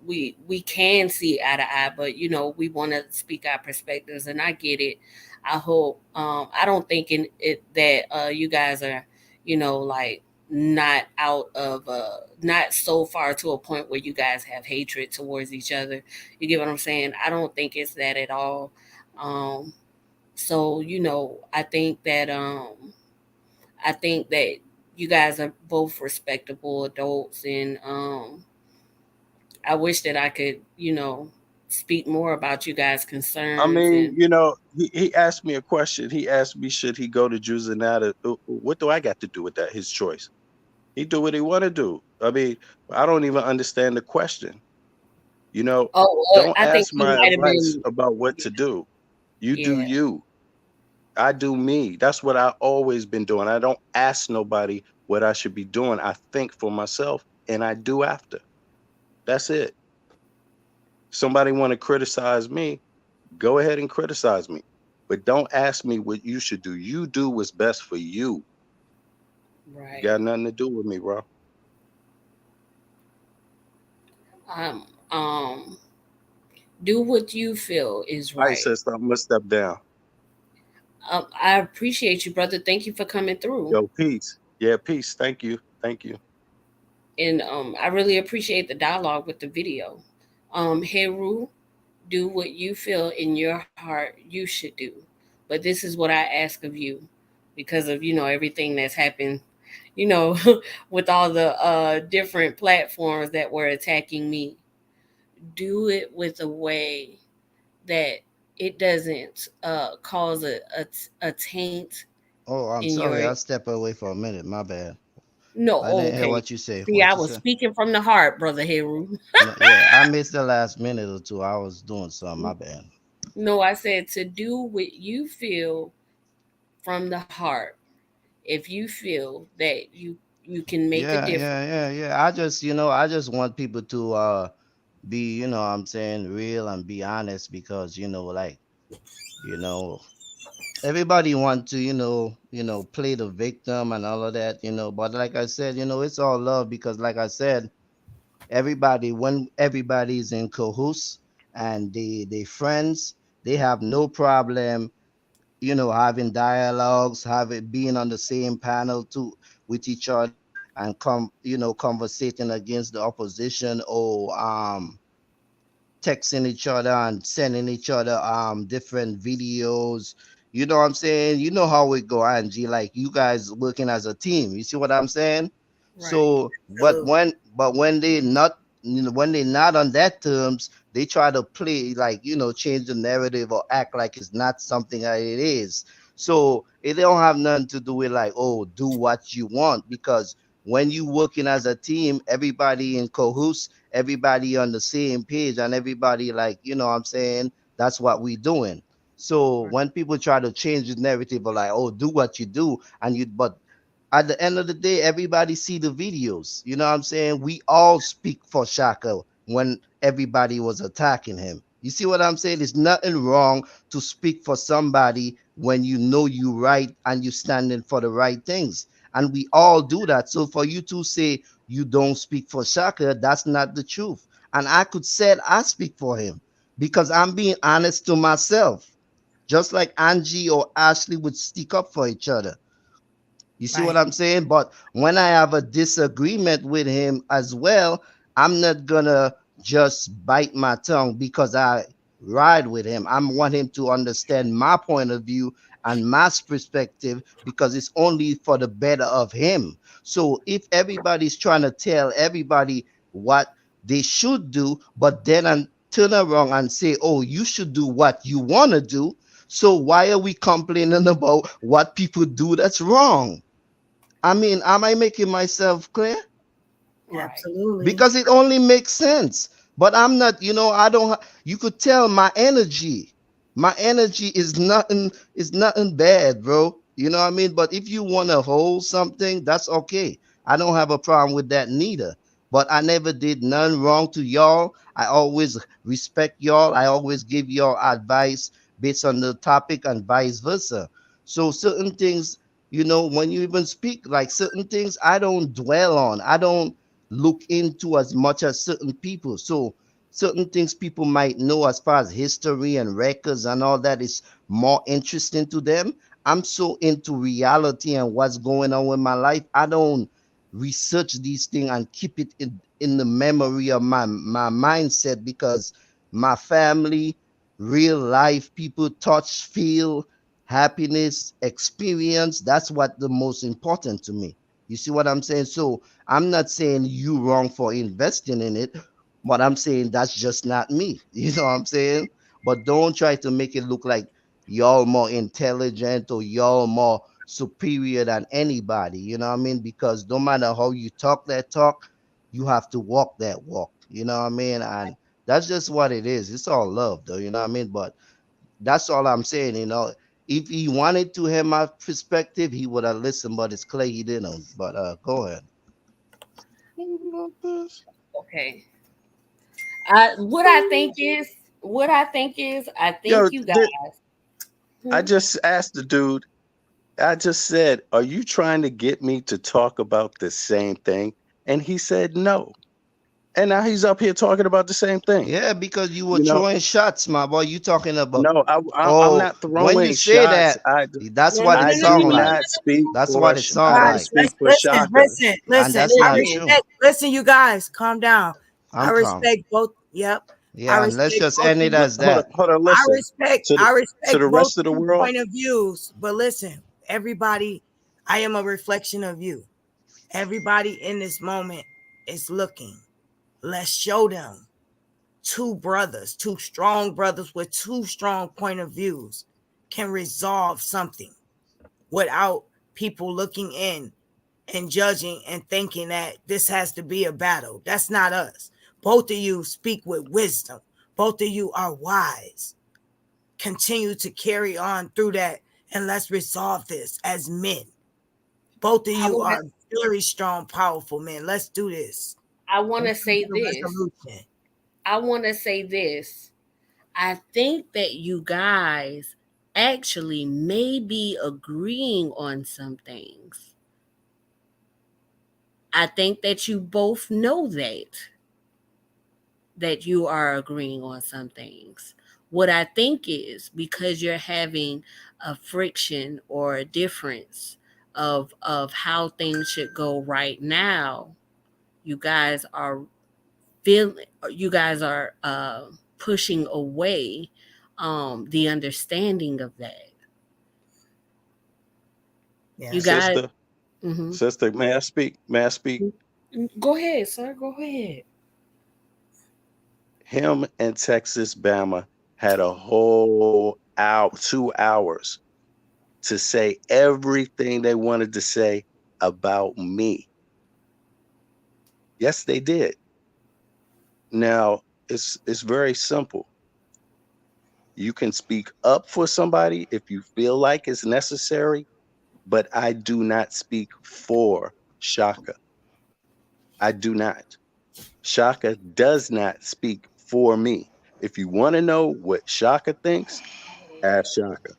we can see eye to eye, but we want to speak our perspectives, and I get it. I hope. I don't think in it that you guys are like not out of not so far to a point where you guys have hatred towards each other. You get what I'm saying? I don't think it's that at all. Um, so, I think that you guys are both respectable adults, and I wish that I could, speak more about you guys' I concerns mean, and he asked me a question. He asked me, should he go to Juzanata? What do I got to do with that? His choice. He do what he want to do. I mean, I don't even understand the question. You know, oh, well, don't I think ask he my might have advice been about what to do. You do yeah. you. I do me. That's what I always been doing. I don't ask nobody what I should be doing. I think for myself and I do after. That's it. Somebody want to criticize me, go ahead and criticize me. But don't ask me what you should do. You do what's best for you. You Right. got nothing to do with me, bro. Um, um, Do what you feel is All right, right. sister, I'm gonna step down. I appreciate you, brother. Thank you for coming through. Yo, peace. Yeah, peace. Thank you. Thank you. And I really appreciate the dialogue with the video. Heru, do what you feel in your heart you should do. But this is what I ask of you because of, everything that's happened, you know, with all the different platforms that were attacking me. Do it with a way that it doesn't cause a taint Oh, I'm in your. sorry. I'll step away for a minute. My bad. No, I didn't hear okay. what you say. See, What I you was say? speaking from the heart, brother Heru. No, yeah, I missed the last minute or two. I was doing something. My bad. No, I said to do what you feel from the heart. If you feel that you can make a Yeah, difference. yeah, yeah, yeah. I just want people to be, I'm saying, real and be honest because, like, you know, everybody want to, play the victim and all of that, but like I said, it's all love because like I said, when everybody is in cahoots and they friends, they have no problem, having dialogues, having being on the same panel to with each other and conversating against the opposition or texting each other and sending each other different videos. You know what I'm saying? You know how it go, Angie. Like you guys working as a team. You see what I'm saying? Right. So, but when they not when they not on that terms, they try to play like change the narrative or act like it's not something that it is. So it don't have nothing to do with like, oh, do what you want because when you working as a team, everybody in cahoots, everybody on the same page, and everybody like, what I'm saying, that's what we doing. So Right. when people try to change the narrative of like, oh, do what you do, but at the end of the day, everybody see the videos. You know what I'm saying? We all speak for Shaka when everybody was attacking him. You see what I'm saying? There's nothing wrong to speak for somebody when you know you right and you standing for the right things. And we all do that. So for you to say you don't speak for Shaka, that's not the truth. And I could say I speak for him because I'm being honest to myself. Just like Angie or Ashley would stick up for each other. You see what Right. I'm saying? But when I have a disagreement with him as well, I'm not gonna just bite my tongue because I ride with him. I want him to understand my point of view and my perspective because it's only for the better of him. So if everybody's trying to tell everybody what they should do, but then and turn around and say, "Oh, you should do what you want to do." So why are we complaining about what people do that's wrong? I mean, am I making myself clear? Right. Absolutely. Because it only makes sense. But I'm not, I don't you could tell my energy. My energy is nothing bad, bro. You know what I mean? But if you want to hold something, that's okay. I don't have a problem with that neither. But I never did none wrong to y'all. I always respect y'all. I always give y'all advice based on the topic and vice versa. So certain things, when you even speak like certain things, I don't dwell on. I don't look into as much as certain people. So certain things people might know as far as history and records and all that is more interesting to them. I'm so into reality and what's going on with my life. I don't research these things and keep it in the memory of my mindset because my family, real life people touch, feel, happiness, experience, that's what the most important to me. You see what I'm saying? So I'm not saying you wrong for investing in it, but I'm saying that's just not me. You know what I'm saying? But don't try to make it look like y'all more intelligent or y'all more superior than anybody. You know what I mean? Because no matter how you talk that talk, you have to walk that walk. You know what I mean? And that's just what it is. It's all love, though. You know what I mean? But that's all I'm saying. If he wanted to hear my perspective, he would have listened. But it's clear he didn't. But go ahead. Okay. What I think is I think Yo, you guys. I Hmm? just asked the dude, I just said, are you trying to get me to talk about the same thing? And he said no. And now he's up here talking about the same thing. Yeah, because you were You know, throwing shots, my boy. You talking about? no, I'm Oh, not when you throwing say shots. that, that's No, no, what no, it I no, no, do sound no, like. no, not speak That's for what it sound I Guys, like, speak for listen, Shaka. listen, and listen. that's I not true. respect. Listen, you guys, calm down. I I'm calm. respect both. Yep. I Yeah, and let's respect just both end of it you. as that. Hold on, listen. I To respect the both rest of the of you world, point of views. But listen, everybody, I am a reflection of you. Everybody in this moment is looking. Let's show them two brothers, two strong brothers with two strong point of views can resolve something without people looking in and judging and thinking that this has to be a battle. That's not us. Both of you speak with wisdom. Both of you are wise. Continue to carry on through that, and let's resolve this as men. Both of you are very strong, powerful men. Let's do this. I want to Let's come say to a this. resolution. I want to say this. I think that you guys actually may be agreeing on some things. I think that you both know that you are agreeing on some things. What I think is because you're having a friction or a difference of how things should go right now, you guys are pushing away the understanding of that. Yeah. You guys, sister, sister, may I speak? May I speak? go ahead, sir. Go ahead. Him and Texas Bama had a whole hour, 2 hours to say everything they wanted to say about me. Yes, they did. Now, it's very simple. You can speak up for somebody if you feel like it's necessary, but I do not speak for Shaka. I do not. Shaka does not speak for me. If you want to know what Shaka thinks, ask Shaka.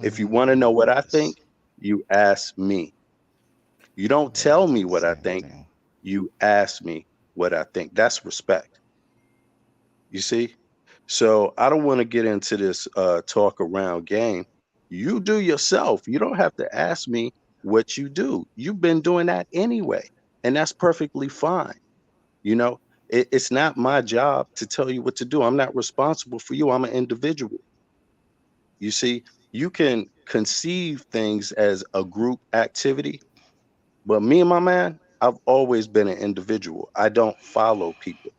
If you want to know what I think, you ask me. You don't Yeah, tell it's me the what I same think, thing. you ask me what I think. That's respect. You see? So I don't want to get into this talk around game. You do yourself. You don't have to ask me what you do. You've been doing that anyway. And that's perfectly fine. You know, it's not my job to tell you what to do. I'm not responsible for you. I'm an individual. You see, you can conceive things as a group activity, but me and my man, I've always been an individual. I don't follow people.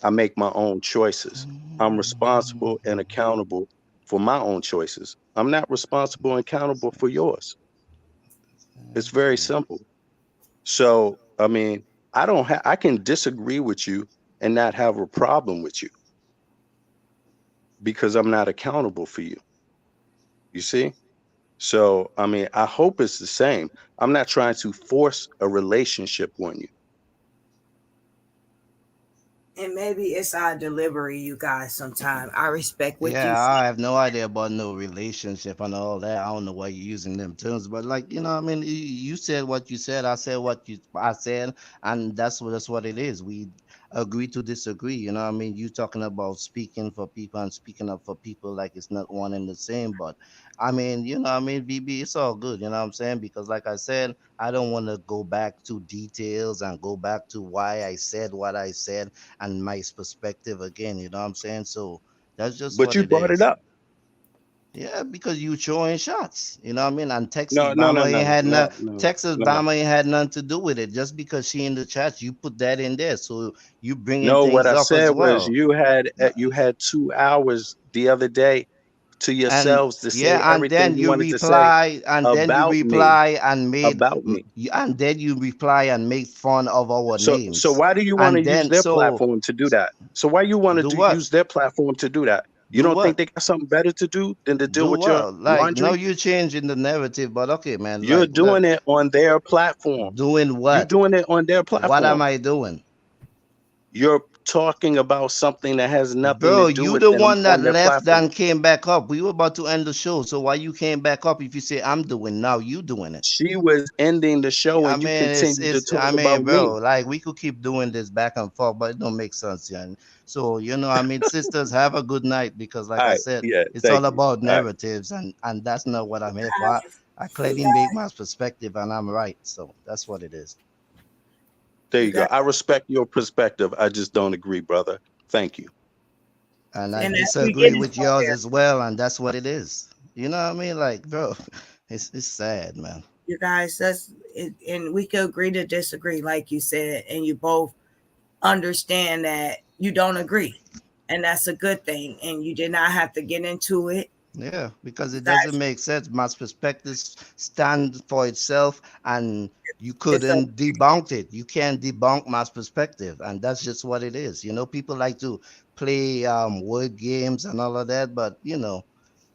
I make my own choices. I'm responsible and accountable for my own choices. I'm not responsible and accountable for yours. It's very simple. So, I mean, I can disagree with you and not have a problem with you because I'm not accountable for you. You see? So, I mean, I hope it's the same. I'm not trying to force a relationship on you. And maybe it's our delivery, you guys. Sometimes I respect what you Yeah, say. I have no idea about no relationship and all that. I don't know why you're using them terms, but like I mean, you said what you said. I said what I said, and that's what it is. We agree to disagree. I mean, you talking about speaking for people and speaking up for people like it's not one and the same. But I mean, I mean, BB, it's all good. You know what I'm saying? Because like I said, I don't want to go back to details and go back to why I said what I said and my perspective again. You know what I'm saying? So. That's just But what you it brought it is. up. Yeah, because you throwing shots. You know what I mean? And No, no, no, no, no, no, Texas no. Bama ain't had nothing to do with it. Just because she in the chat, you put that in there. So you bringing No, what things I up as said was well. you had 2 hours the other day to And yourselves to say yeah, and everything then you you wanted to say reply, about me, about me. and then you reply and make fun of our So names. why do you want to And use then their so platform to do that? So why you want to do what? use their platform to do that? You Do don't think what? they got something better to do than to deal Do with your what? Like no, laundry? you changing the narrative, but okay, man. You're Like look, doing it on their platform. doing You're what? doing it on their What am platform. I doing? You're talking about something that has nothing to Bro, do you with the them one that on their left platform. and came back up. We were about to end the show. So why you came back up if you say I'm doing now, you doing it? She was ending the show I and you mean, continued to talk I mean, about me. bro, like we could keep doing this back and forth, but it don't make sense, yeah. So, I mean, sisters, have a good night because like All I right. said, Yeah. it's all Thank you. about All right. narratives and that's not what I'm here for. I You clearly make guys, my perspective and I'm right. So that's what it is. There you you go. guys, I respect your perspective. I just don't agree, brother. Thank you. And I And we disagree getting with yours somewhere. as well, and that's what it is. You know what I mean? Like, bro, it's sad, man. You guys, that's it, and we could agree to disagree, like you said, and you both understand that you don't agree, and that's a good thing. And you did not have to get into it. Yeah, because You it doesn't guys, make sense. My perspective stand for itself, and you it's a couldn't debunk it. You can't debunk my perspective, and that's just what it is. People like to play word games and all of that, but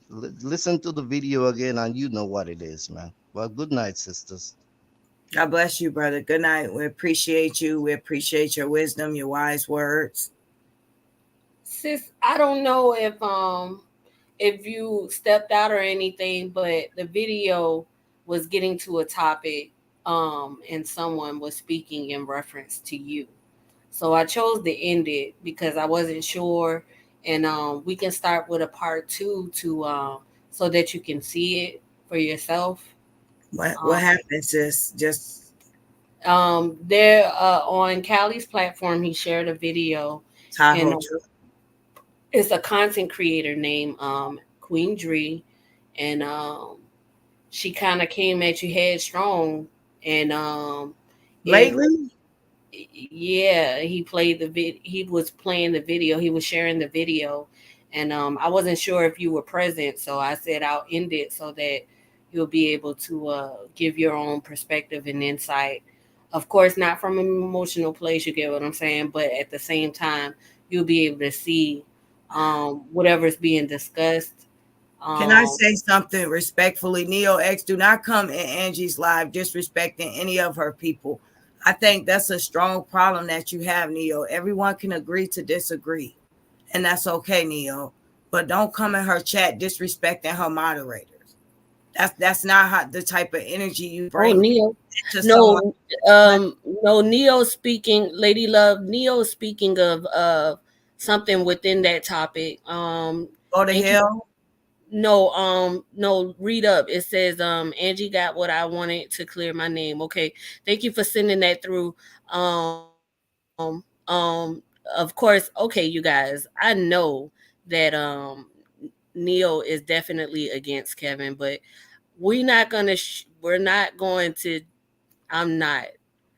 listen to the video again, and you know what it is, man. Well, good night, sisters. God bless you, brother. Good night. We appreciate you. We appreciate your wisdom, your wise words. Sis, I don't know if you stepped out or anything, but the video was getting to a topic, and someone was speaking in reference to you. So I chose to end it because I wasn't sure, and we can start with a part two to so that you can see it for yourself. What Um, happened, sis? Just there on Cali's platform, he shared a video, and Tahoe. it's a content creator named Queen Dree, and she kind of came at you headstrong, and it Lately? yeah, he was playing the video, he was sharing the video, and I wasn't sure if you were present, so I said I'll end it so that you'll be able to give your own perspective and insight, of course not from an emotional place, you get what I'm saying, but at the same time you'll be able to see whatever's being discussed. Can I um say something respectfully? Neo X, do not come in Angie's live disrespecting any of her people. I think that's a strong problem that you have, Neo. Everyone can agree to disagree, and that's okay, Neo. But don't come in her chat disrespecting her moderators. That's not how, the type of energy you Oh, bring Neo. to someone. No, no, Neo speaking, Lady Love, Neo speaking of something within that topic. Go to Thank you. hell. No, read up. It says, Angie got what I wanted to clear my name. Okay. Thank you for sending that through. Of course, okay, you guys. I know that Neo is definitely against Kevin, but we're not going to I'm not.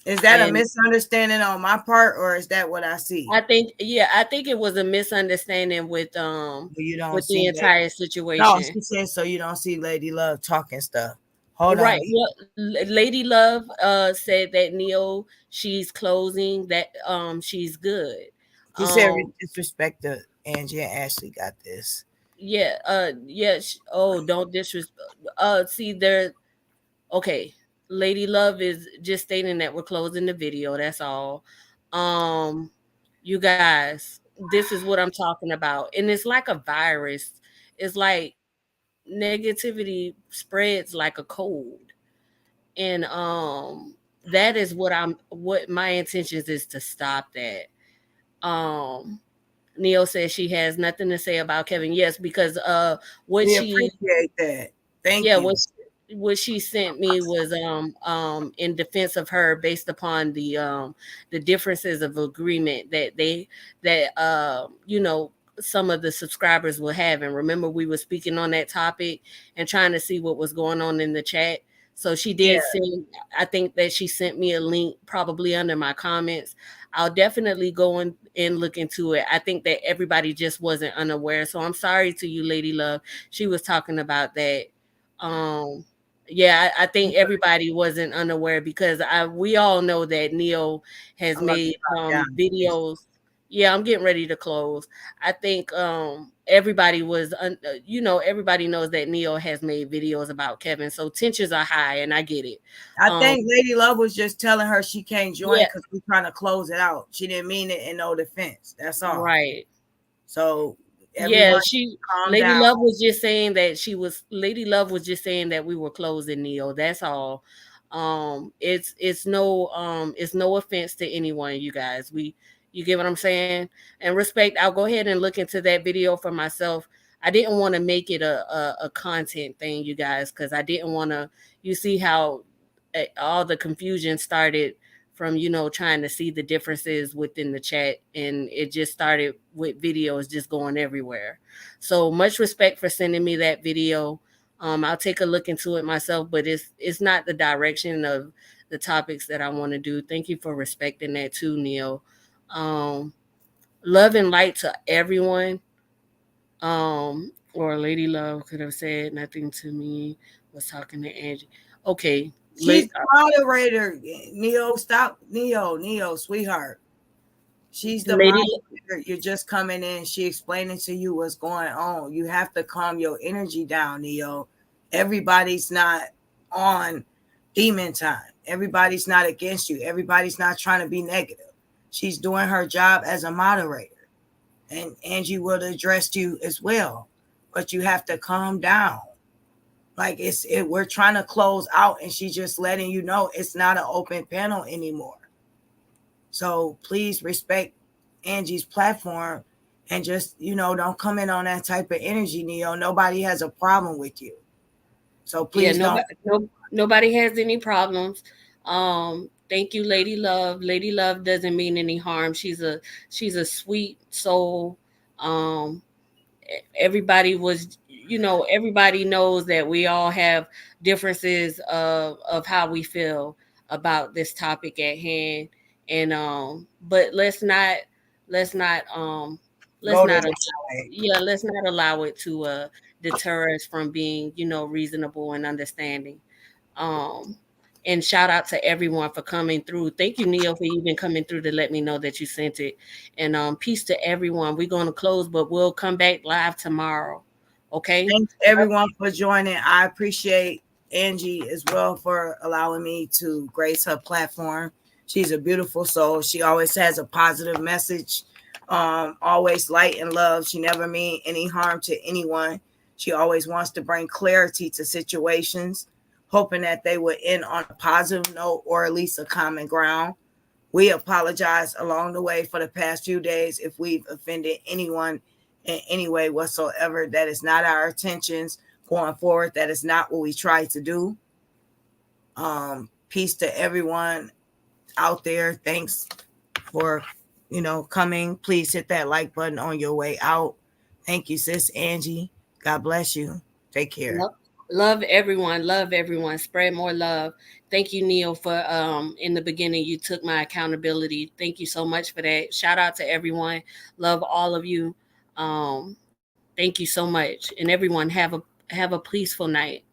Is that a And misunderstanding on my part, or is that what I see? I think it was a misunderstanding You don't with the see that. entire No, situation. she said so. You don't see Lady Love talking stuff. Hold on. Right. Well, Lady Love said that Neo, she's closing, that she's good. She said Um disrespect to Angie and Ashley got this. oh, don't disrespect. See there. Okay, Lady Love is just stating that we're closing the video. That's all. Um, you guys, this is what I'm talking about, and it's like a virus. It's like negativity spreads like a cold, and that is what my intentions is to stop that. Neil says she has nothing to say about Kevin. Yes, because what We she appreciate that. Thank yeah, you. what she sent me was in defense of her based upon the differences of agreement that some of the subscribers will have. And remember, we were speaking on that topic and trying to see what was going on in the chat. So she Yeah. did send, I think that she sent me a link probably under my comments. I'll definitely go in and look into it. I think that everybody just wasn't unaware. So I'm sorry to you, Lady Love. She was talking about that. um yeah, I think everybody wasn't unaware because we all know that Neo has I'm gonna made drop down. videos Yeah, I'm getting ready to close. I think everybody was, everybody knows that Neo has made videos about Kevin, so tensions are high, and I get it. I think Lady Love was just telling her she can't join Yeah. because we're trying to close it out. She didn't mean it in no defense. That's all. Right. So Yeah, everyone calm Lady down. Love was just saying that Lady Love was just saying that we were closing Neo. That's all. It's no offense to anyone, you guys. You get what I'm saying? And respect, I'll go ahead and look into that video for myself. I didn't want to make it a content thing, you guys, because I didn't want to. You see how all the confusion started from trying to see the differences within the chat, and it just started with videos just going everywhere. So much respect for sending me that video. I'll take a look into it myself, but it's not the direction of the topics that I want to do. Thank you for respecting that too, Neil. Love and light to everyone. Or Lady Love could have said nothing to me. Was talking to Angie. Okay. She's the moderator. Neo, stop. Neo, sweetheart. She's the moderator. You're just coming in. She explaining to you what's going on. You have to calm your energy down, Neo. Everybody's not on demon time. Everybody's not against you. Everybody's not trying to be negative. She's doing her job as a moderator. And Angie would have addressed you as well. But you have to calm down. Like we're trying to close out, and she's just letting you know it's not an open panel anymore. So please respect Angie's platform and just, don't come in on that type of energy, Neo. Nobody has a problem with you. So please nobody has any problems. Thank you, Lady Love. Lady Love doesn't mean any harm. She's a sweet soul. Everybody knows that we all have differences of how we feel about this topic at hand. And but let's not allow it to deter us from being, reasonable and understanding. And shout out to everyone for coming through. Thank you, Neil, for even coming through to let me know that you sent it. And peace to everyone. We're going to close, but we'll come back live tomorrow. Okay. Thanks everyone for joining. I appreciate Angie as well for allowing me to grace her platform. She's a beautiful soul. She always has a positive message. Always light and love. She never mean any harm to anyone. She always wants to bring clarity to situations, hoping that they would end on a positive note or at least a common ground. We apologize along the way for the past few days if we've offended anyone in any way whatsoever. That is not our intentions going forward. That is not what we try to do. Peace to everyone out there. Thanks for coming. Please hit that like button on your way out. Thank you, sis Angie. God bless you. Take care. Love everyone. Love everyone. Spread more love. Thank you, Neil, for in the beginning you took my accountability. Thank you so much for that. Shout out to everyone. Love all of you. Thank you so much. And everyone have a peaceful night.